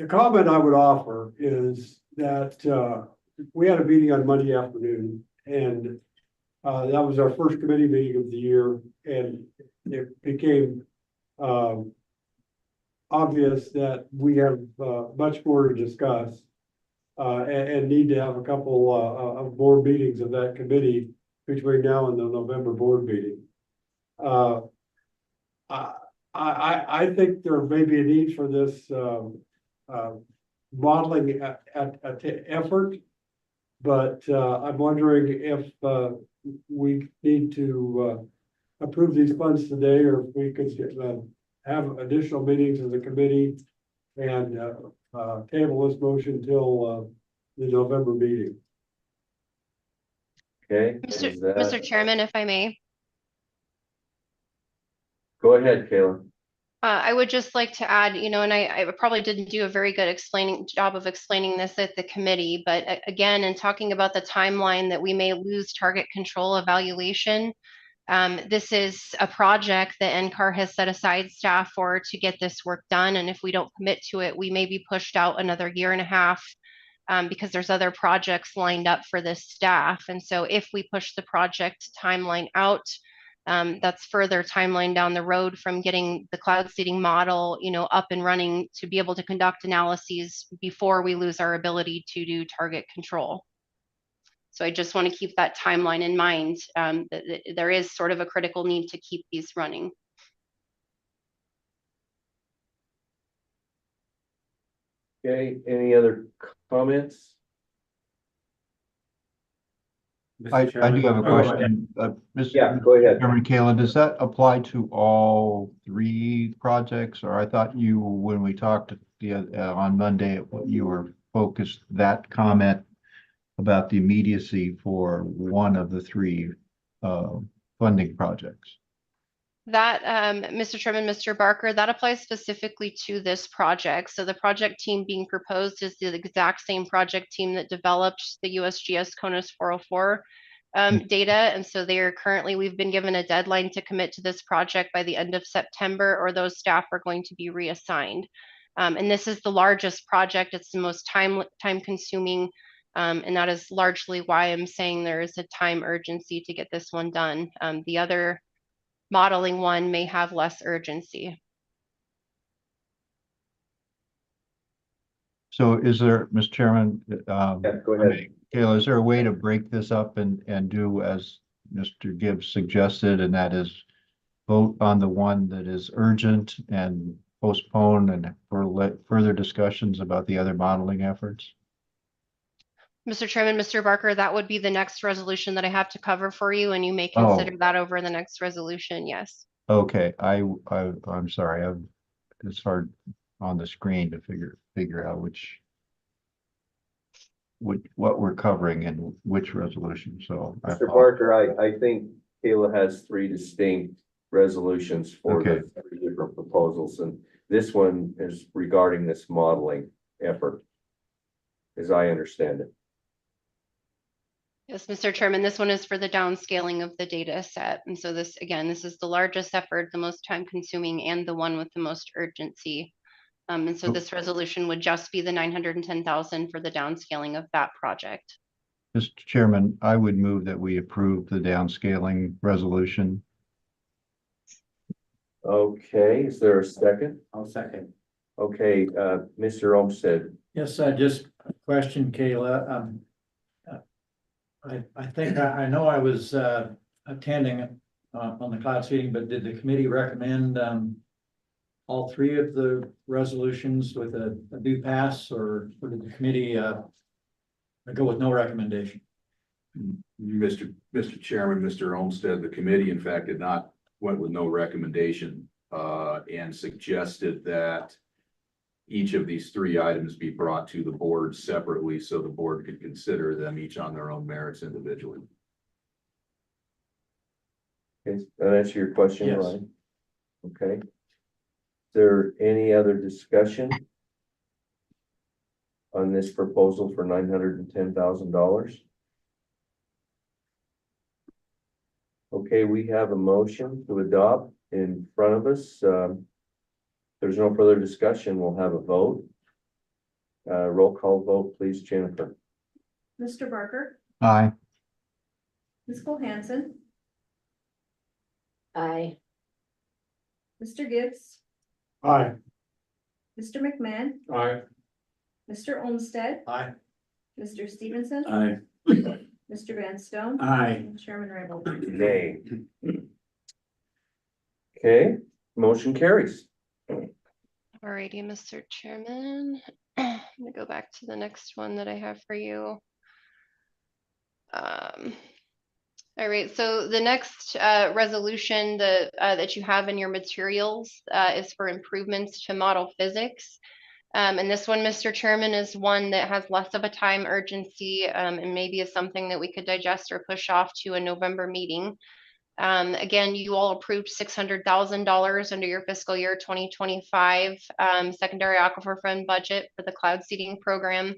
comment I would offer is that, we had a meeting on Monday afternoon, and that was our first committee meeting of the year, and it became obvious that we have much more to discuss and need to have a couple of board meetings of that committee between now and the November board meeting. I think there may be a need for this modeling effort. But I'm wondering if we need to approve these funds today, or if we could have additional meetings as a committee and table this motion till the November meeting. Okay. Mr. Chairman, if I may. Go ahead, Kayla. I would just like to add, and I probably didn't do a very good job of explaining this at the committee, but again, in talking about the timeline that we may lose target control evaluation, this is a project that NCAR has set aside staff for to get this work done. And if we don't commit to it, we may be pushed out another year and a half because there's other projects lined up for this staff. And so if we push the project timeline out, that's further timeline down the road from getting the cloud seeding model, up and running to be able to conduct analyses before we lose our ability to do target control. So I just want to keep that timeline in mind. That there is sort of a critical need to keep these running. Okay, any other comments? I do have a question. Yeah, go ahead. Chairman Kayla, does that apply to all three projects? Or I thought you, when we talked on Monday, you were focused that comment about the immediacy for one of the three funding projects. That, Mr. Chairman, Mr. Barker, that applies specifically to this project. So the project team being proposed is the exact same project team that developed the USGS CONUS 404 data. And so they are currently, we've been given a deadline to commit to this project by the end of September, or those staff are going to be reassigned. And this is the largest project. It's the most time consuming. And that is largely why I'm saying there is a time urgency to get this one done. The other modeling one may have less urgency. So is there, Mr. Chairman, Yeah, go ahead. Kayla, is there a way to break this up and do as Mr. Gibbs suggested, and that is vote on the one that is urgent and postpone and for further discussions about the other modeling efforts? Mr. Chairman, Mr. Barker, that would be the next resolution that I have to cover for you, and you may consider that over the next resolution, yes. Okay, I'm sorry, it's hard on the screen to figure out what we're covering and which resolution, so. Mr. Barker, I think Kayla has three distinct resolutions for the three different proposals, and this one is regarding this modeling effort, as I understand it. Yes, Mr. Chairman, this one is for the downscaling of the data set. And so this, again, this is the largest effort, the most time consuming, and the one with the most urgency. And so this resolution would just be the 910,000 for the downscaling of that project. Mr. Chairman, I would move that we approve the downscaling resolution. Okay, is there a second? I'll second. Okay, Mr. Olmstead. Yes, I just questioned Kayla. I think I know I was attending on the cloud seeding, but did the committee recommend all three of the resolutions with a do pass, or did the committee, go with no recommendation? Mr. Chairman, Mr. Olmstead, the committee in fact went with no recommendation, and suggested that each of these three items be brought to the board separately so the board could consider them each on their own merits individually. Okay, that answer your question, Yes. Ryan? Okay. Is there any other discussion on this proposal for $910,000? Okay, we have a motion to adopt in front of us. There's no further discussion. We'll have a vote. Roll call vote, please, Jennifer. Mr. Barker, Aye. Ms. Cole-Hansen, Aye. Mr. Gibbs, Aye. Mr. McMahon, Aye. Mr. Olmstead, Aye. Mr. Stevenson, Aye. Mr. Van Stone, Aye. and Chairman Raybould. Nay. Okay, motion carries. Alrighty, Mr. Chairman. I'm gonna go back to the next one that I have for you. All right, so the next resolution that you have in your materials is for improvements to model physics. And this one, Mr. Chairman, is one that has less of a time urgency, and maybe is something that we could digest or push off to a November meeting. Again, you all approved $600,000 under your fiscal year 2025 secondary aquifer fund budget for the cloud seeding program.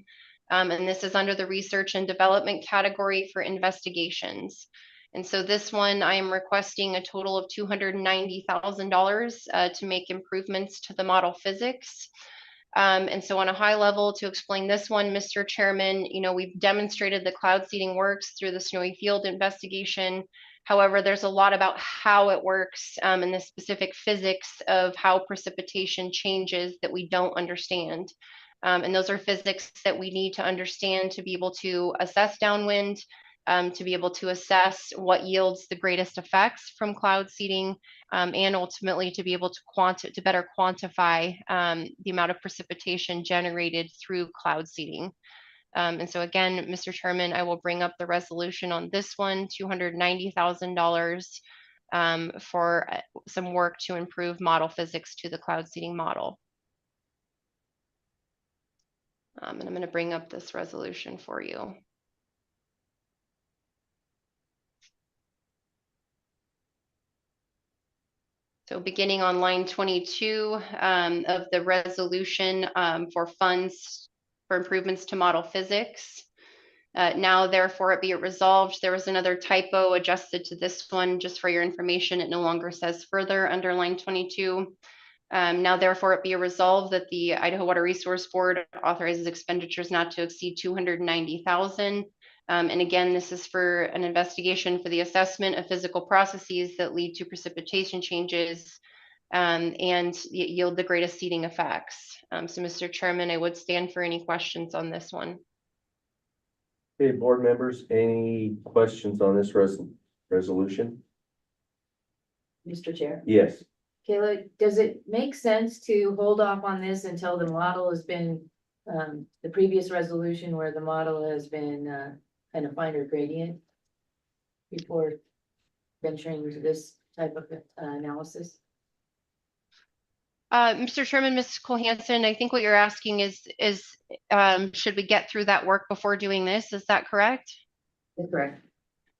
And this is under the research and development category for investigations. And so this one, I am requesting a total of $290,000 to make improvements to the model physics. And so on a high level, to explain this one, Mr. Chairman, we've demonstrated the cloud seeding works through the snowy field investigation. However, there's a lot about how it works and the specific physics of how precipitation changes that we don't understand. And those are physics that we need to understand to be able to assess downwind, to be able to assess what yields the greatest effects from cloud seeding, and ultimately to be able to better quantify the amount of precipitation generated through cloud seeding. And so again, Mr. Chairman, I will bring up the resolution on this one, $290,000 for some work to improve model physics to the cloud seeding model. And I'm going to bring up this resolution for you. So beginning on line 22 of the resolution for funds for improvements to model physics. Now, therefore, it be it resolved. There was another typo adjusted to this one, just for your information. It no longer says further under line 22. Now, therefore, it be resolved that the Idaho Water Resource Board authorizes expenditures not to exceed $290,000. And again, this is for an investigation for the assessment of physical processes that lead to precipitation changes and yield the greatest seeding effects. So, Mr. Chairman, I would stand for any questions on this one. Okay, board members, any questions on this resolution? Mr. Chair. Yes. Kayla, does it make sense to hold off on this until the model has been, the previous resolution where the model has been kind of finer gradient before venturing into this type of analysis? Mr. Chairman, Ms. Cole-Hansen, I think what you're asking is should we get through that work before doing this? Is that correct? That's correct.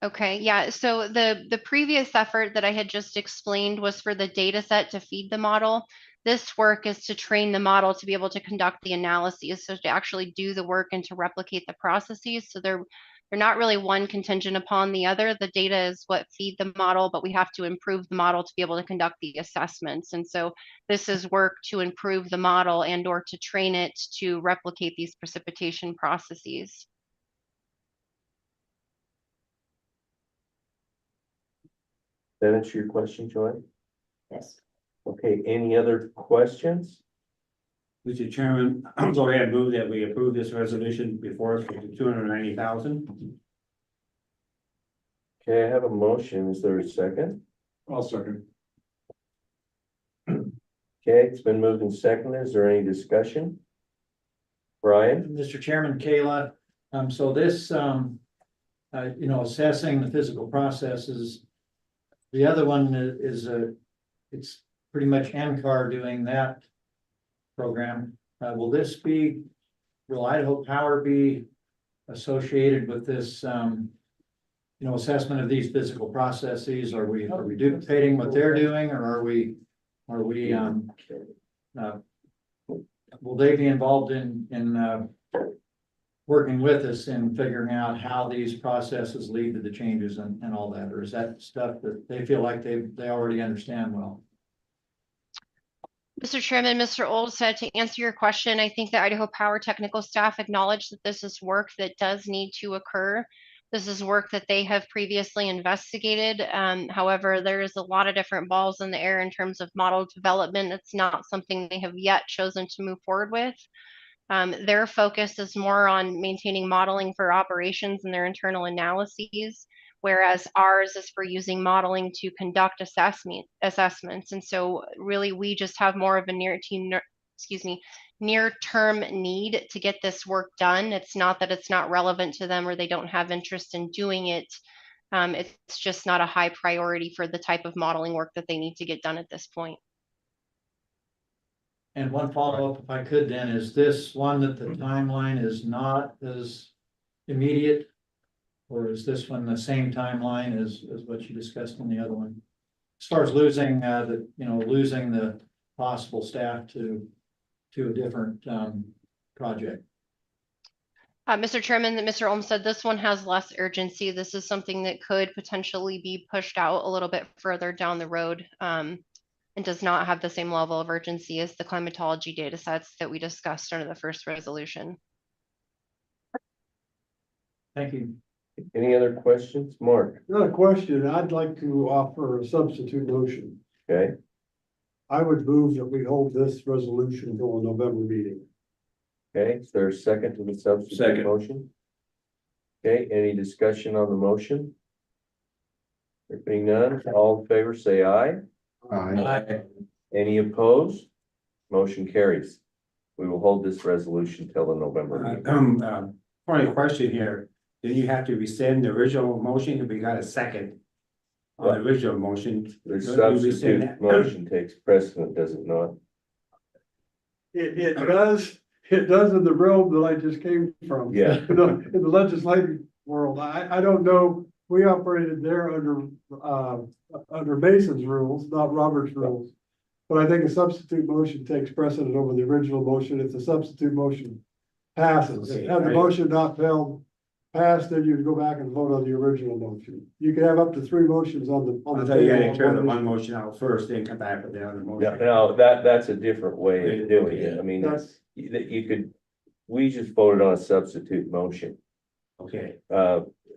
Okay, yeah. So the previous effort that I had just explained was for the data set to feed the model. This work is to train the model to be able to conduct the analyses, so to actually do the work and to replicate the processes. So they're not really one contingent upon the other. The data is what feed the model, but we have to improve the model to be able to conduct the assessments. And so this is work to improve the model and or to train it to replicate these precipitation processes. That answer your question, Joy? Yes. Okay, any other questions? Mr. Chairman, I'll go ahead and move that we approve this resolution before us for $290,000. Okay, I have a motion. Is there a second? I'll second. Okay, it's been moved and seconded. Is there any discussion? Brian? Mr. Chairman, Kayla, so this, assessing the physical processes. The other one is it's pretty much NCAR doing that program. Will Idaho Power be associated with this, assessment of these physical processes? Are we duplicating what they're doing, or are we, will they be involved in working with us in figuring out how these processes lead to the changes and all that? Or is that stuff that they feel like they already understand well? Mr. Chairman, Mr. Olmstead, to answer your question, I think the Idaho Power technical staff acknowledge that this is work that does need to occur. This is work that they have previously investigated. However, there is a lot of different balls in the air in terms of model development. It's not something they have yet chosen to move forward with. Their focus is more on maintaining modeling for operations and their internal analyses, whereas ours is for using modeling to conduct assessments. And so really, we just have more of a near-term need to get this work done. It's not that it's not relevant to them or they don't have interest in doing it. It's just not a high priority for the type of modeling work that they need to get done at this point. And one follow-up, if I could, then, is this one that the timeline is not as immediate? Or is this one the same timeline as what you discussed on the other one? As far as losing the possible staff to a different project. Mr. Chairman, Mr. Olmstead, this one has less urgency. This is something that could potentially be pushed out a little bit further down the road, and does not have the same level of urgency as the climatology data sets that we discussed under the first resolution. Thank you. Any other questions? Mark? Not a question. I'd like to offer a substitute motion. Okay, I would move that we hold this resolution until the November meeting. okay, is there a second to the substitute Second. motion? Okay, any discussion on the motion? There being none, all in favor, say aye. Aye. Any opposed? Motion carries. We will hold this resolution till the November meeting. Only question here, do you have to rescind the original motion if we got a second? On the original motion. The don't you rescind substitute that? motion takes precedent, does it not? It does in the realm that I just came from. Yeah. In the legislative world, I don't know, we operated there under Mason's rules, not Robert's rules. But I think a substitute motion takes precedent over the original motion if the substitute motion passes. Okay, Had the motion not passed, then you'd go back and vote on the original motion. You could have up to 3 motions on the. I thought you had to turn the one motion out first, then come back with the other Yeah, motion. no, that's a different way of doing it. I mean, That's, we just voted on a substitute motion. Okay,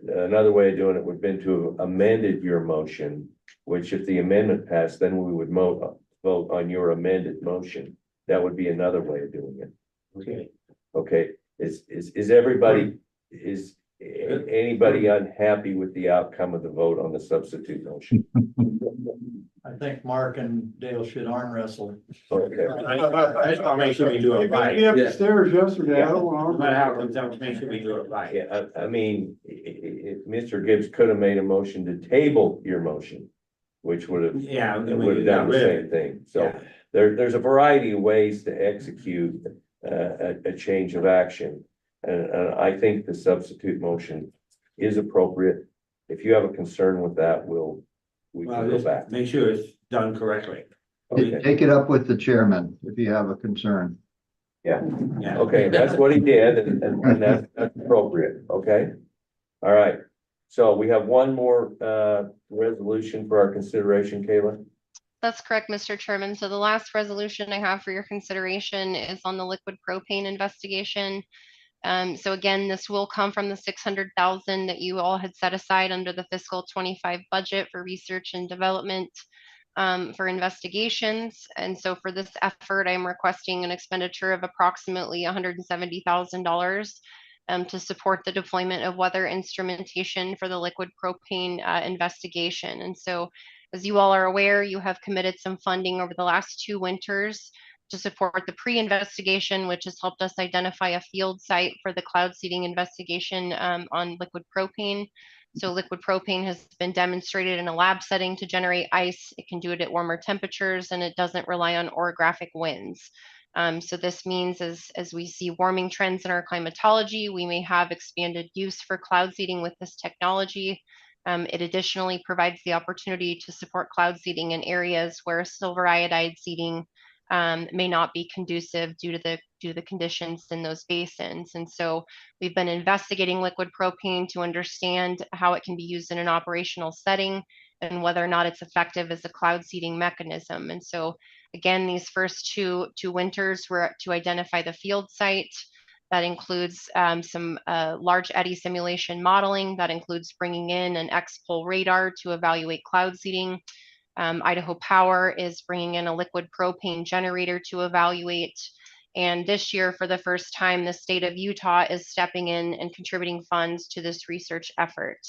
Another way of doing it would have been to have amended your motion, which if the amendment passed, then we would vote on your amended motion. That would be another way of doing it. okay. Okay, is anybody unhappy with the outcome of the vote on the substitute motion? I think Mark and Dale should arm wrestle. Okay, I just wanna make sure we do you it got me right. up the stairs yesterday, I don't want. No matter how it comes out, make sure we do it right. yeah, I mean, Mr. Gibbs could have made a motion to table your motion, which would have Yeah. it then we would have got done the rid of same it. thing. So Yeah. there's a variety of ways to execute a change of action. And I think the substitute motion is appropriate. If you have a concern with that, we Well, can go just back. make sure it's done correctly. Okay. Take it up with the chairman if you have a concern. Yeah, Yeah. okay, that's what he did and that's appropriate, okay? All right, so we have one more resolution for our consideration, Kayla. That's correct, Mr. Chairman. So the last resolution I have for your consideration is on the liquid propane investigation. So again, this will come from the 600,000 that you all had set aside under the fiscal 25 budget for research and development for investigations. And so for this effort, I'm requesting an expenditure of approximately $170,000 to support the deployment of weather instrumentation for the liquid propane investigation. And so As you all are aware, you have committed some funding over the last 2 winters to support the pre-investigation, which has helped us identify a field site for the cloud seeding investigation on liquid propane. So liquid propane has been demonstrated in a lab setting to generate ice. It can do it at warmer temperatures, and it doesn't rely on orographic winds. So this means as we see warming trends in our climatology, we may have expanded use for cloud seeding with this technology. It additionally provides the opportunity to support cloud seeding in areas where silver iodide seeding may not be conducive due to the conditions in those basins. And so we've been investigating liquid propane to understand how it can be used in an operational setting and whether or not it's effective as a cloud seeding mechanism. And so again, these first two winters were to identify the field site. That includes some large eddy simulation modeling. That includes bringing in an X-pole radar to evaluate cloud seeding. Idaho Power is bringing in a liquid propane generator to evaluate. And this year, for the first time, the state of Utah is stepping in and contributing funds to this research effort.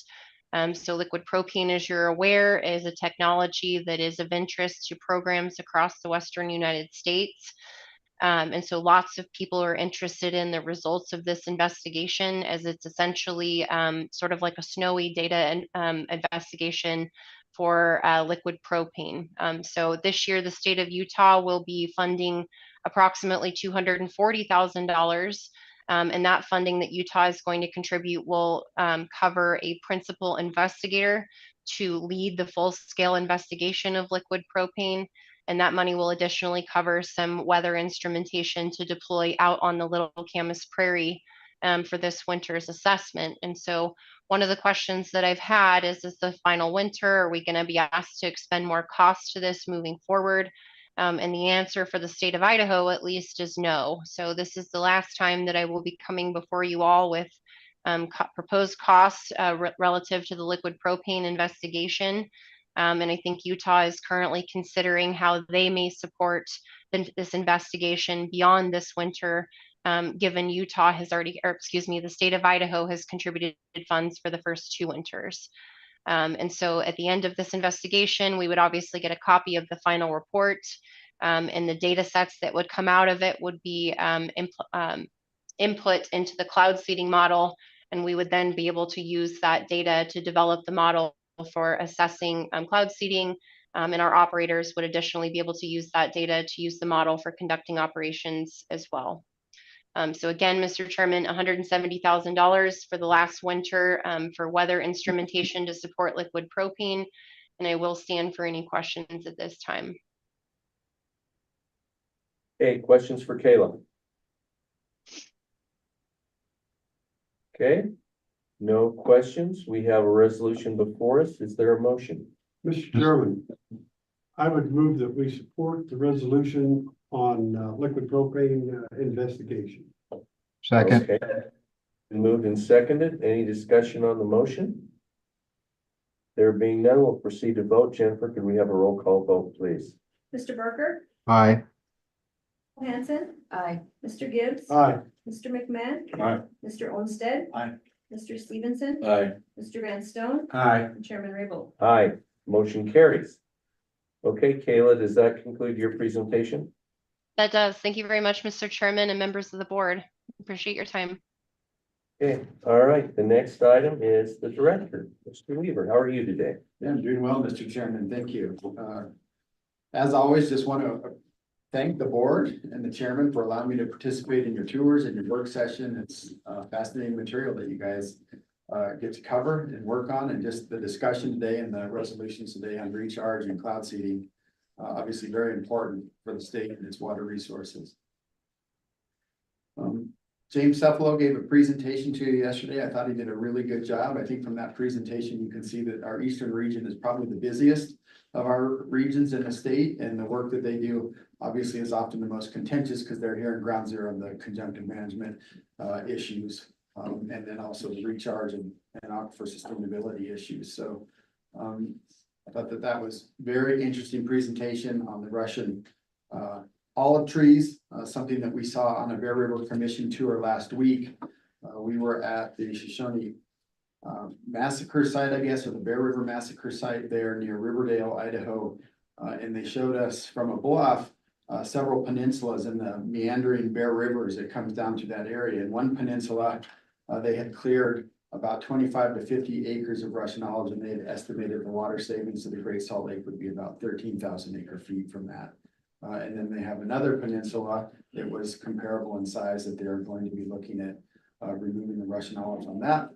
So liquid propane, as you're aware, is a technology that is of interest to programs across the Western United States. And so lots of people are interested in the results of this investigation, as it's essentially sort of like a snowy data investigation for liquid propane. So this year, the state of Utah will be funding approximately $240,000. And that funding that Utah is going to contribute will cover a principal investigator to lead the full-scale investigation of liquid propane. And that money will additionally cover some weather instrumentation to deploy out on the Little Camas Prairie for this winter's assessment. And so one of the questions that I've had is this the final winter? Are we going to be asked to expend more cost to this moving forward? And the answer for the state of Idaho, at least, is no. So this is the last time that I will be coming before you all with proposed costs relative to the liquid propane investigation. And I think Utah is currently considering how they may support this investigation beyond this winter, given Utah has already, or excuse me, the state of Idaho has contributed funds for the first 2 winters. And so at the end of this investigation, we would obviously get a copy of the final report, and the data sets that would come out of it would be input into the cloud seeding model, and we would then be able to use that data to develop the model for assessing cloud seeding, and our operators would additionally be able to use that data to use the model for conducting operations as well. So again, Mr. Chairman, $170,000 for the last winter for weather instrumentation to support liquid propane, and I will stand for any questions at this time. Okay, questions for Kayla? Okay, no questions. We have a resolution before us. Is there a motion? Mr. Chairman, I would move that we support the resolution on liquid propane investigation. Second. Okay. Moved and seconded. Any discussion on the motion? There being none, we'll proceed to vote. Jennifer, could we have a roll call vote, please? Mr. Barker, Aye. Cole-Hansen, Aye. Mr. Gibbs. Aye. Mr. McMahon. Aye. Mr. Olmstead. Aye. Mr. Stevenson. Aye. Mr. Van Stone. Aye. And Chairman Raybould. Aye, motion carries. Okay, Kayla, does that conclude your presentation? That does. Thank you very much, Mr. Chairman and members of the board. Appreciate your time. Okay, all right. The next item is the director, Mr. Weaver. How are you today? Yeah, I'm doing well, Mr. Chairman. Thank you. As always, just want to thank the board and the chairman for allowing me to participate in your tours and your work session. It's fascinating material that you guys get to cover and work on, and just the discussion today and the resolutions today on recharge and cloud seeding. Obviously very important for the state and its water resources. James Cephalo gave a presentation to you yesterday. I thought he did a really good job. I think from that presentation, you can see that our eastern region is probably the busiest of our regions in the state, and the work that they do obviously is often the most contentious because they're here in ground zero of the conjunctive management issues, and then also the recharge and aquifer sustainability issues. So I thought that was very interesting presentation on the Russian olive trees, something that we saw on a Bear River Commission tour last week. We were at the Shoshone massacre site, I guess, or the Bear River Massacre site there near Riverdale, Idaho. And they showed us from a bluff, several peninsulas in the meandering Bear River as it comes down to that area. And one peninsula, they had cleared about 25 to 50 acres of rush knowledge, and they had estimated the water savings of the Great Salt Lake would be about 13,000 acre feet from that. And then they have another peninsula that was comparable in size that they're going to be looking at removing the rush knowledge on that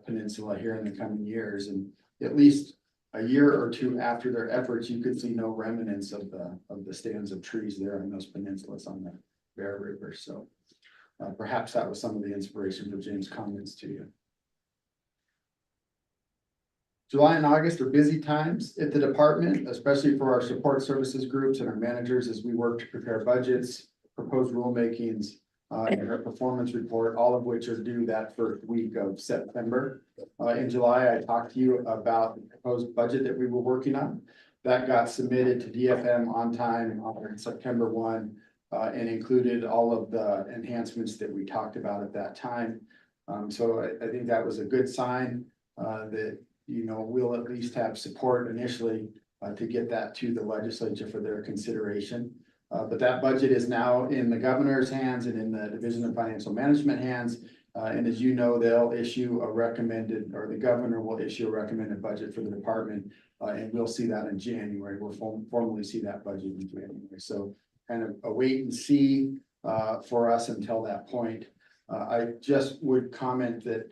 peninsula here in the coming years. And at least a year or two after their efforts, you could see no remnants of the stands of trees there in those peninsulas on the Bear River. So perhaps that was some of the inspiration for James' comments to you. July and August are busy times at the department, especially for our support services groups and our managers as we work to prepare budgets, propose rulemakings, and our performance report, all of which are due that first week of September. In July, I talked to you about the proposed budget that we were working on. That got submitted to DFM on time on September 1 and included all of the enhancements that we talked about at that time. So I think that was a good sign that, you know, we'll at least have support initially to get that to the legislature for their consideration. But that budget is now in the governor's hands and in the Division of Financial Management hands. And as you know, they'll issue a recommended, or the governor will issue a recommended budget for the department. And we'll see that in January. We'll formally see that budget in January. So kind of a wait and see for us until that point. I just would comment that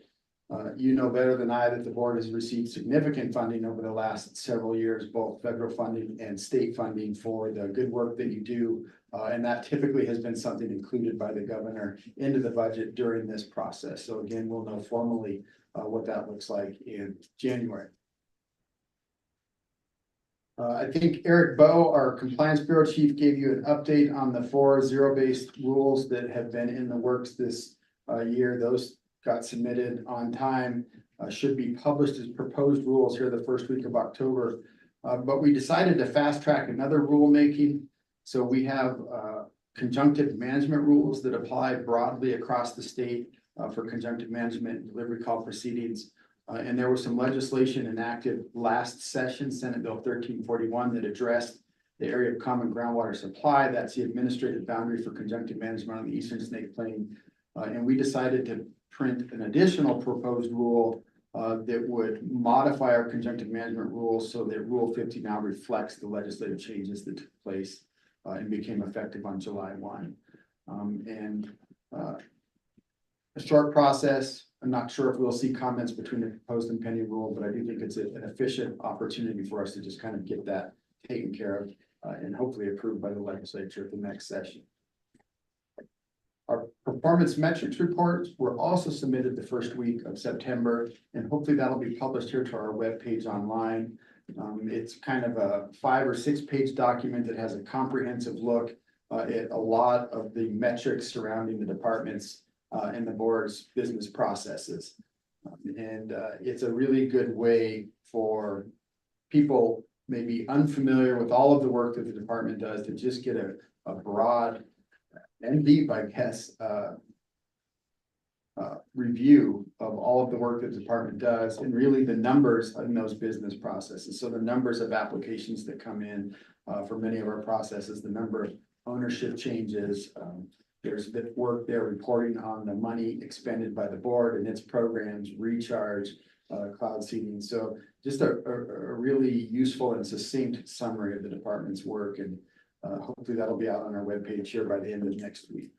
you know better than I that the board has received significant funding over the last several years, both federal funding and state funding for the good work that you do. And that typically has been something included by the governor into the budget during this process. So again, we'll know formally what that looks like in January. I think Eric Bowe, our Compliance Bureau Chief, gave you an update on the 4 zero-based rules that have been in the works this year. Those got submitted on time, should be published as proposed rules here the first week of October. But we decided to fast track another rulemaking. So we have conjunctive management rules that apply broadly across the state for conjunctive management and delivery call proceedings. And there was some legislation enacted last session, Senate Bill 1341, that addressed the area of common groundwater supply. That's the administrative boundary for conjunctive management on the Eastern Snake Plain. And we decided to print an additional proposed rule that would modify our conjunctive management rules so that Rule 50 now reflects the legislative changes that took place and became effective on July 1. A short process. I'm not sure if we'll see comments between the proposed and pending rule, but I do think it's an efficient opportunity for us to just kind of get that taken care of and hopefully approved by the legislature at the next session. Our performance metrics reports were also submitted the first week of September, and hopefully that'll be published here to our webpage online. It's kind of a 5 or 6 page document that has a comprehensive look at a lot of the metrics surrounding the departments and the board's business processes. It's a really good way for people maybe unfamiliar with all of the work that the department does to just get a broad and deep, I guess, review of all of the work that the department does and really the numbers in those business processes. So the numbers of applications that come in for many of our processes, the number of ownership changes, there's the work there reporting on the money expended by the board and its programs, recharge, cloud seeding. So just a really useful and succinct summary of the department's work. And hopefully that'll be out on our webpage here by the end of next week.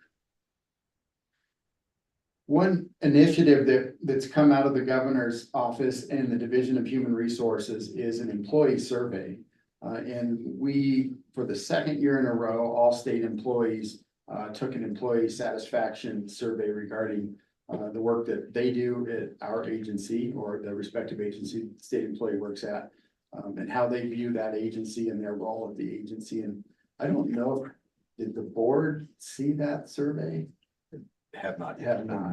One initiative that's come out of the governor's office and the Division of Human Resources is an employee survey. And we, for the second year in a row, all state employees took an employee satisfaction survey regarding the work that they do at our agency or the respective agency the state employee works at, and how they view that agency and their role at the agency. And I don't know, did the board see that survey? Have not.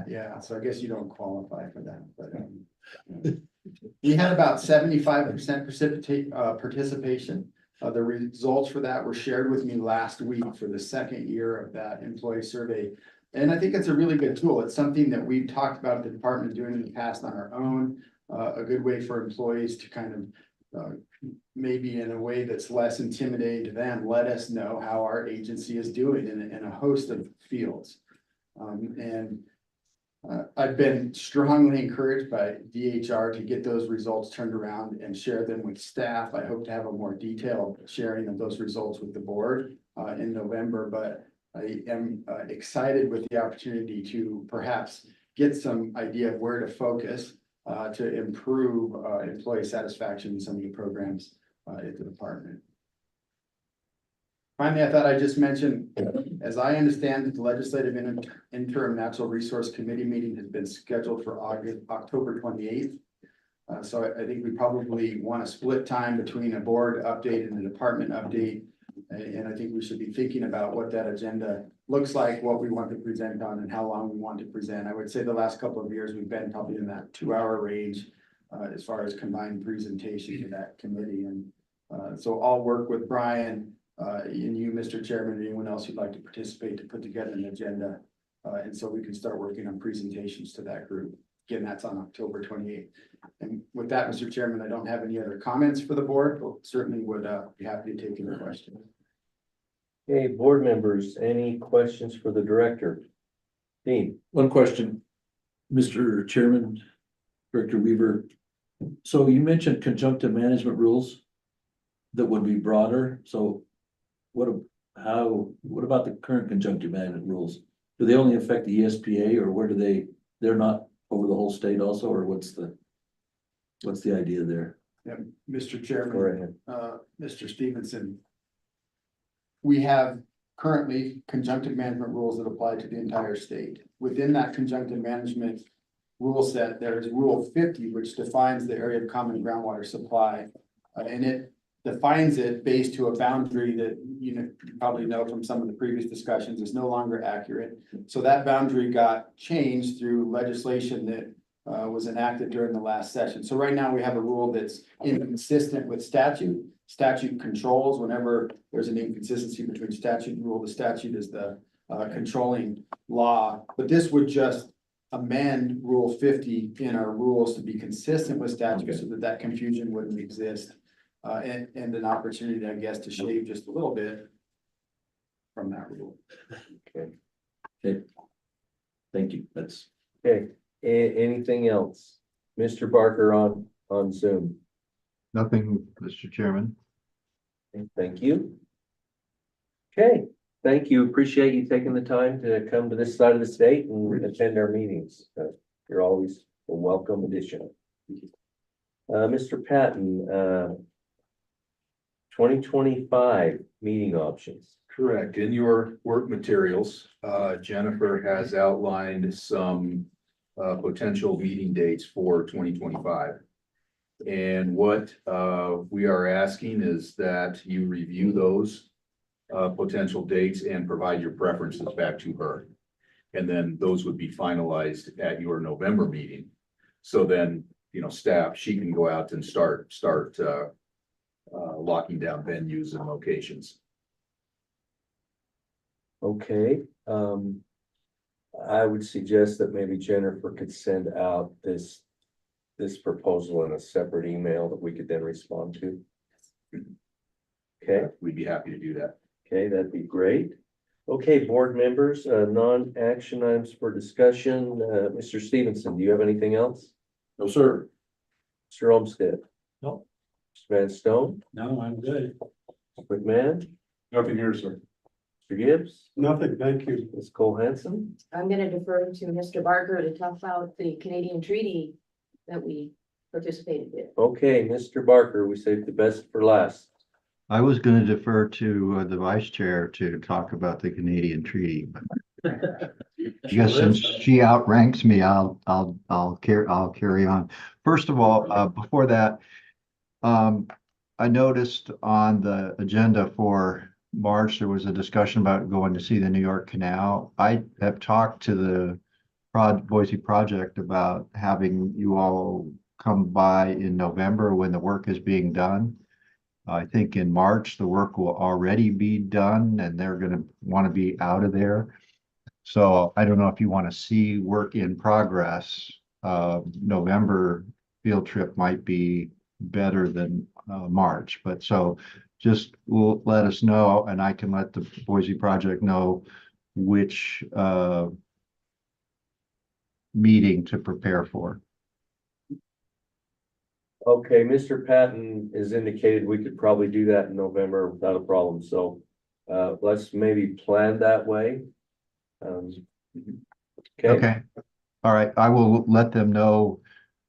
Yeah. So I guess you don't qualify for that, but we had about 75% participation. The results for that were shared with me last week for the second year of that employee survey. And I think it's a really good tool. It's something that we've talked about the department doing in the past on our own. A good way for employees to kind of, maybe in a way that's less intimidating to them, let us know how our agency is doing in a host of fields. I've been strongly encouraged by DHR to get those results turned around and share them with staff. I hope to have a more detailed sharing of those results with the board in November, but I am excited with the opportunity to perhaps get some idea of where to focus to improve employee satisfaction in some of the programs at the department. Finally, I thought I'd just mention, as I understand that the Legislative Interim Natural Resource Committee meeting has been scheduled for October 28th. So I think we probably want to split time between a board update and a department update. And I think we should be thinking about what that agenda looks like, what we want to present on, and how long we want to present. I would say the last couple of years, we've been probably in that 2-hour range as far as combined presentation to that committee. And so I'll work with Brian and you, Mr. Chairman, and anyone else who'd like to participate to put together an agenda. And so we can start working on presentations to that group. Again, that's on October 28th. And with that, Mr. Chairman, I don't have any other comments for the board, but certainly would be happy to take any questions. Okay, board members, any questions for the director? Dean? One question, Mr. Chairman, Director Weaver. So you mentioned conjunctive management rules that would be broader. So what about the current conjunctive management rules? Do they only affect the ESPA, or where do they're not over the whole state also, or what's the idea there? Yeah, Mr. Chairman, Mr. Stevenson. We have currently conjunctive management rules that apply to the entire state. Within that conjunctive management rule set, there is Rule 50, which defines the area of common groundwater supply. And it defines it based to a boundary that you probably know from some of the previous discussions is no longer accurate. So that boundary got changed through legislation that was enacted during the last session. So right now we have a rule that's inconsistent with statute. Statute controls whenever there's an inconsistency between statute and rule. The statute is the controlling law, but this would just amend Rule 50 in our rules to be consistent with statute so that that confusion wouldn't exist. And an opportunity, I guess, to shave just a little bit from that rule. Okay. Thank you. That's okay. Anything else? Mr. Barker on Zoom. Nothing, Mr. Chairman. Okay, thank you. Okay, thank you. Appreciate you taking the time to come to this side of the state and attend our meetings. You're always a welcome addition. Mr. Patton, 2025 meeting options. Correct. In your work materials, Jennifer has outlined some potential meeting dates for 2025. And what we are asking is that you review those potential dates and provide your preferences back to her. And then those would be finalized at your November meeting. So then, staff, she can go out and start locking down venues and locations. Okay, I would suggest that maybe Jennifer could send out this proposal in a separate email that we could then respond to. Okay, we'd be happy to do that. Okay, that'd be great. Okay, board members, non-action items for discussion. Mr. Stevenson, do you have anything else? no, sir. Mr. Olmstead? No. Mr. Van Stone? No, I'm good. Mr. McMahon? Nothing here, sir. Mr. Gibbs? Nothing, thank you. Ms. Cole-Hansen? I'm gonna defer to Mr. Barker to talk about the Canadian treaty that we participated in. Okay, Mr. Barker, we saved the best for last. I was going to defer to the vice chair to talk about the Canadian treaty. But I guess since she outranks me, I'll carry on. First of all, before that, I noticed on the agenda for March, there was a discussion about going to see the New York Canal. I have talked to the Boise project about having you all come by in November when the work is being done. I think in March, the work will already be done and they're going to want to be out of there. So I don't know if you want to see work in progress. November field trip might be better than March, but so just let us know, and I can let the Boise Project know which meeting to prepare for. Okay, Mr. Patton has indicated we could probably do that in November without a problem, so let's maybe plan that way. Okay, Okay, all right, I will let them know,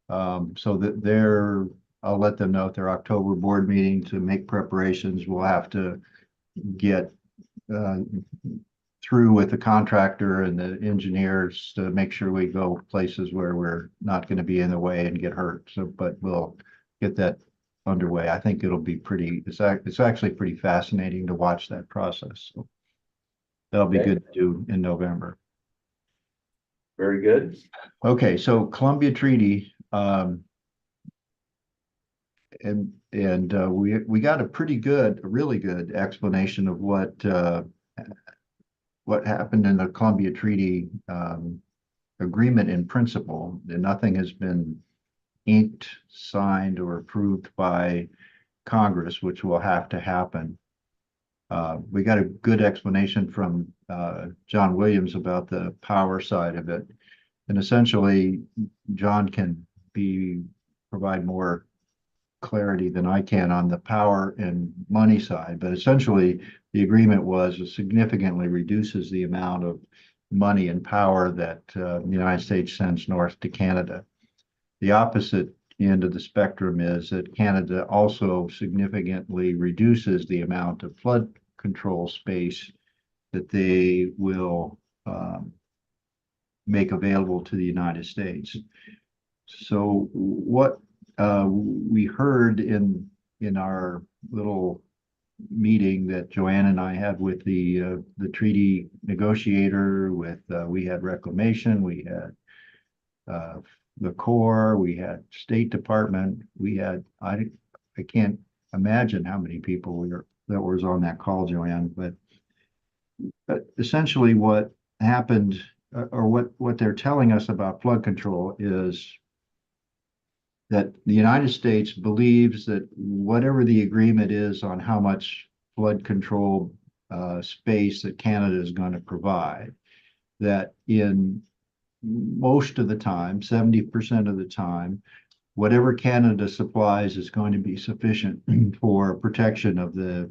so that I'll let them know at their October board meeting to make preparations. We'll have to get through with the contractor and the engineers to make sure we go places where we're not going to be in the way and get hurt. So, but we'll get that underway. I think it'll be it's actually pretty fascinating to watch that process. So that'll be Okay. good to do in November. very good. Okay, so Columbia Treaty, and we got a really good explanation of what happened in the Columbia Treaty agreement in principle. And nothing has been inked, signed, or approved by Congress, which will have to happen. We got a good explanation from John Williams about the power side of it. And essentially, John can provide more clarity than I can on the power and money side, but essentially the agreement was it significantly reduces the amount of money and power that the United States sends north to Canada. The opposite end of the spectrum is that Canada also significantly reduces the amount of flood control space that they will make available to the United States. So what we heard in our little meeting that Joanne and I had with the treaty negotiator, we had Reclamation, we had the Corps, we had State Department, we had I can't imagine how many people that was on that call, Joanne, but essentially what happened, or what they're telling us about flood control is that the United States believes that whatever the agreement is on how much flood control space that Canada is going to provide, that in most of the time, 70% of the time, whatever Canada supplies is going to be sufficient for protection of the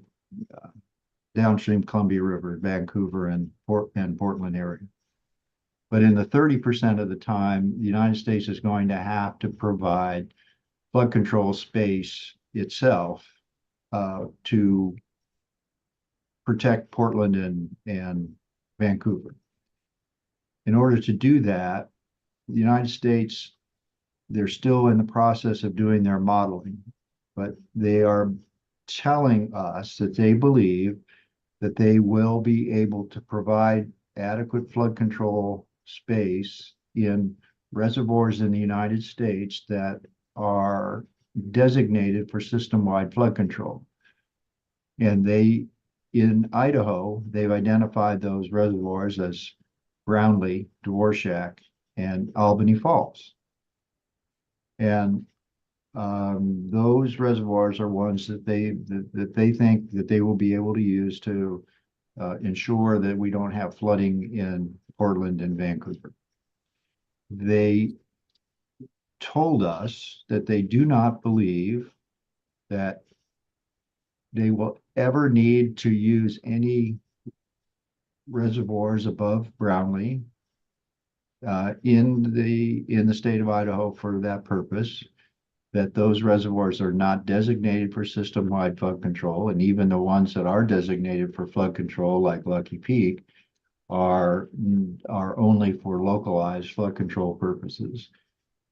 downstream Columbia River, Vancouver and Portland area. But in the 30% of the time, the United States is going to have to provide flood control space itself to protect Portland and Vancouver. In order to do that, the United States, they're still in the process of doing their modeling, but they are telling us that they believe that they will be able to provide adequate flood control space in reservoirs in the United States that are designated for system-wide flood control. And in Idaho, they've identified those reservoirs as Brownlee, Dvorak, and Albany Falls. And those reservoirs are ones that they think that they will be able to use to ensure that we don't have flooding in Portland and Vancouver. They told us that they do not believe that they will ever need to use any reservoirs above Brownlee in the state of Idaho for that purpose, that those reservoirs are not designated for system-wide flood control, and even the ones that are designated for flood control, like Lucky Peak, are only for localized flood control purposes.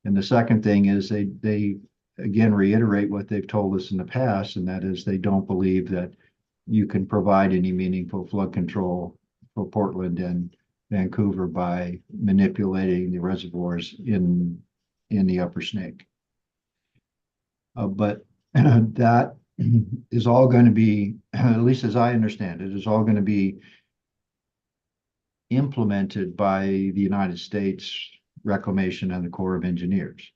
And the second thing is they again reiterate what they've told us in the past, and that is they don't believe that you can provide any meaningful flood control for Portland and Vancouver by manipulating the reservoirs in the Upper Snake. But that is all going to be, at least as I understand it, is all going to be implemented by the United States Reclamation and the Corps of Engineers.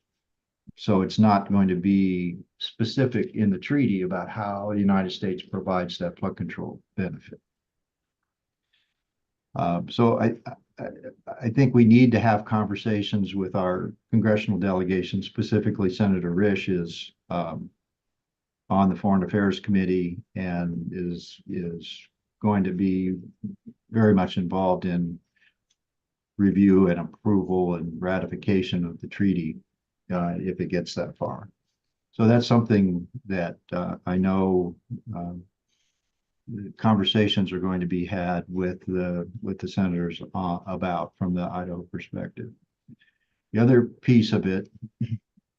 So it's not going to be specific in the treaty about how the United States provides that flood control benefit. So I think we need to have conversations with our congressional delegation, specifically Senator Risch is on the Foreign Affairs Committee and is going to be very much involved in review and approval and ratification of the treaty if it gets that far. So that's something that I know conversations are going to be had with the senators about from the Idaho perspective. The other piece of it,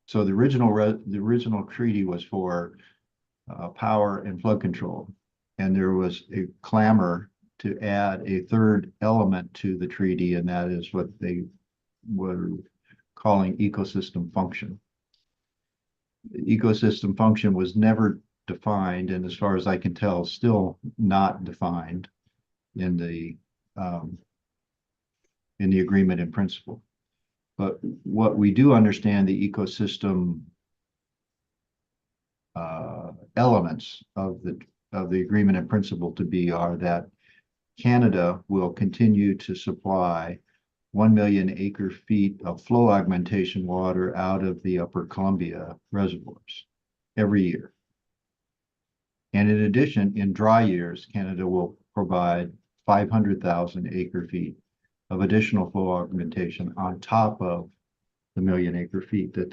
so the original treaty was for power and flood control, and there was a clamor to add a third element to the treaty, and that is what they were calling ecosystem function. The ecosystem function was never defined, and as far as I can tell, still not defined in the agreement in principle. But what we do understand the ecosystem elements of the agreement in principle to be are that Canada will continue to supply 1 million acre feet of flow augmentation water out of the Upper Columbia reservoirs every year. And in addition, in dry years, Canada will provide 500,000 acre feet of additional flow augmentation on top of the 1 million acre feet that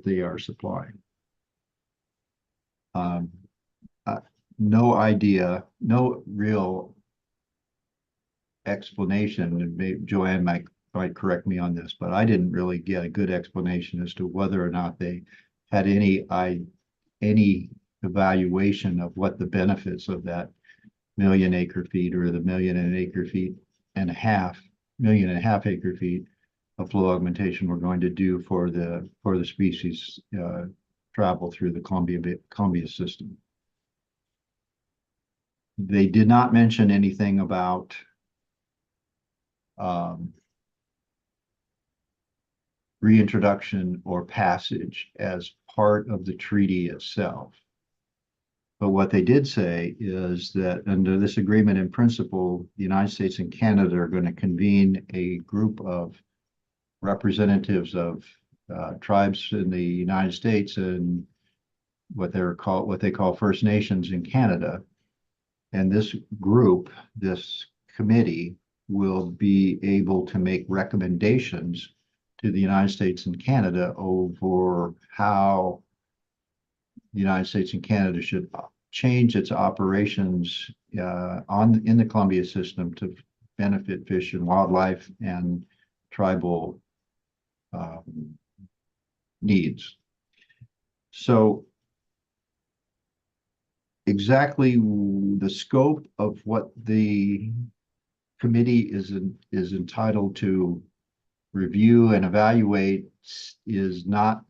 they are supplying. No idea, no real explanation, and maybe Joanne might correct me on this, but I didn't really get a good explanation as to whether or not they had any evaluation of what the benefits of that 1 million acre feet or the 1.5 million acre feet, 1.5 million acre feet of flow augmentation were going to do for the species travel through the Columbia system. They did not mention anything about reintroduction or passage as part of the treaty itself. But what they did say is that under this agreement in principle, the United States and Canada are going to convene a group of representatives of tribes in the United States and what they call First Nations in Canada. And this group, this committee, will be able to make recommendations to the United States and Canada over how the United States and Canada should change its operations in the Columbia system to benefit fish and wildlife and tribal needs. So exactly the scope of what the committee is entitled to review and evaluate is not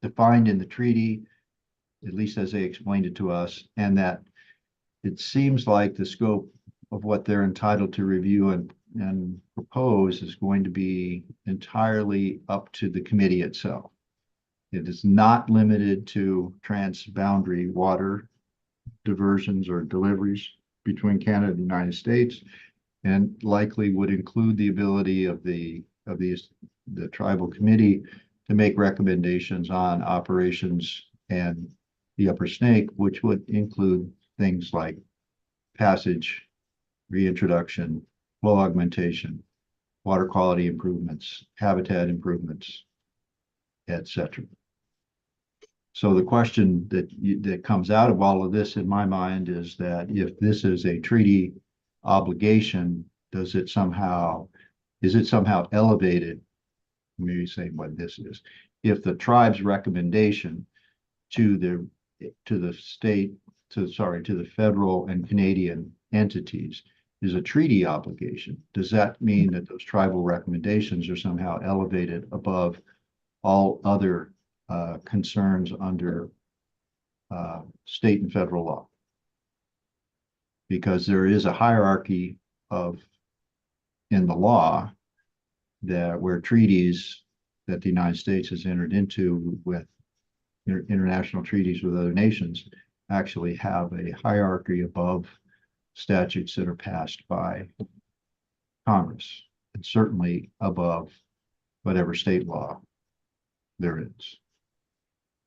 defined in the treaty, at least as they explained it to us, and that it seems like the scope of what they're entitled to review and propose is going to be entirely up to the committee itself. It is not limited to transboundary water diversions or deliveries between Canada and the United States, and likely would include the ability of the tribal committee to make recommendations on operations and the Upper Snake, which would include things like passage, reintroduction, flow augmentation, water quality improvements, habitat improvements, etc. So the question that comes out of all of this in my mind is that if this is a treaty obligation, is it somehow elevated? Maybe saying what this is. If the tribe's recommendation to the federal and Canadian entities is a treaty obligation, does that mean that those tribal recommendations are somehow elevated above all other concerns under state and federal law? Because there is a hierarchy in the law that where treaties that the United States has entered into with international treaties with other nations actually have a hierarchy above statutes that are passed by Congress, and certainly above whatever state law there is.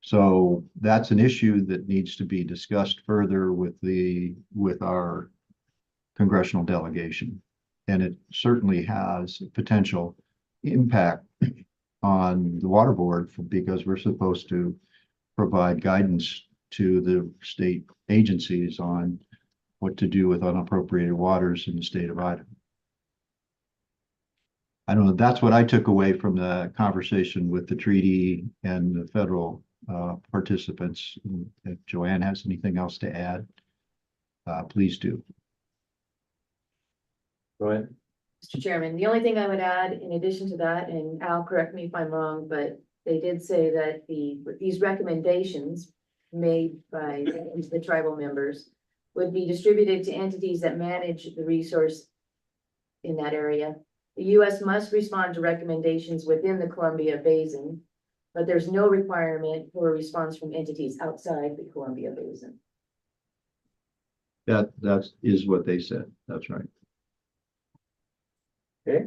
So that's an issue that needs to be discussed further with our congressional delegation. And it certainly has potential impact on the water board because we're supposed to provide guidance to the state agencies on what to do with unappropriated waters in the state of Idaho. I don't know, that's what I took away from the conversation with the treaty and the federal participants. If Joanne has anything else to add, please do. Go ahead. Mr. Chairman, the only thing I would add in addition to that, and Al, correct me if I'm wrong, but they did say that these recommendations made by the tribal members would be distributed to entities that manage the resource in that area. The U.S. must respond to recommendations within the Columbia Basin, but there's no requirement for a response from entities outside the Columbia Basin. That is what they said. That's right. Okay.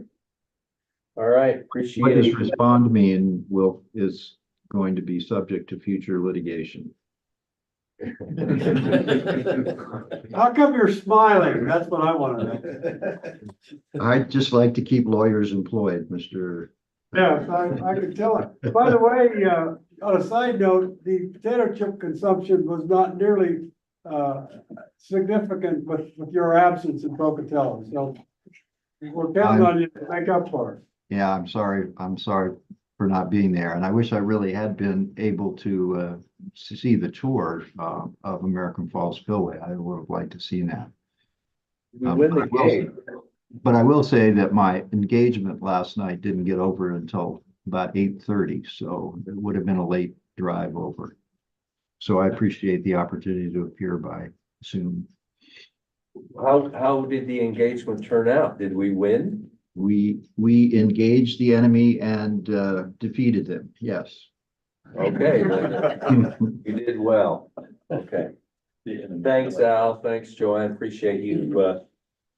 All right, appreciate What it. does respond mean is going to be subject to future litigation. How come you're smiling? That's what I want to know. I'd just like to keep lawyers employed, Mr. Yeah, I can tell it. By the way, on a side note, the potato chip consumption was not nearly significant with your absence in Pocatello, so we're counting on you to make up for it. Yeah, I'm sorry for not being there, and I wish I really had been able to see the tour of American Falls Spillway. I would have liked to see that. We win the game. But I will say that my engagement last night didn't get over until about 8:30, so it would have been a late drive over. So I appreciate the opportunity to appear by Zoom. How did the engagement turn out? Did we win? We engaged the enemy and defeated them. Yes. Okay, you did well. Okay. Thanks, Al. Thanks, Joanne. Appreciate you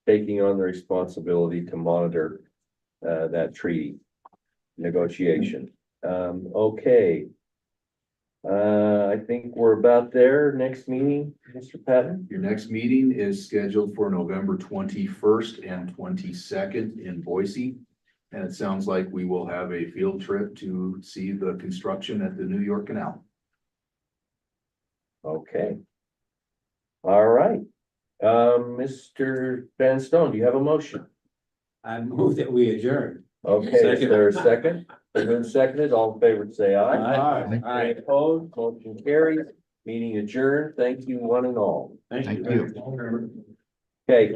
taking on the responsibility to monitor that treaty negotiation. Okay. I think we're about there. Next meeting, Mr. Patton. Your next meeting is scheduled for November 21st and 22nd in Boise. And it sounds like we will have a field trip to see the construction at the New York Canal. Okay. All right. Mr. Van Stone, do you have a motion? I move that we adjourn. Okay, is there a second? Been seconded, all in favor, say aye. Aye. Any opposed, motion carries, meeting adjourned. Thank you, one and all. Thank you. Okay.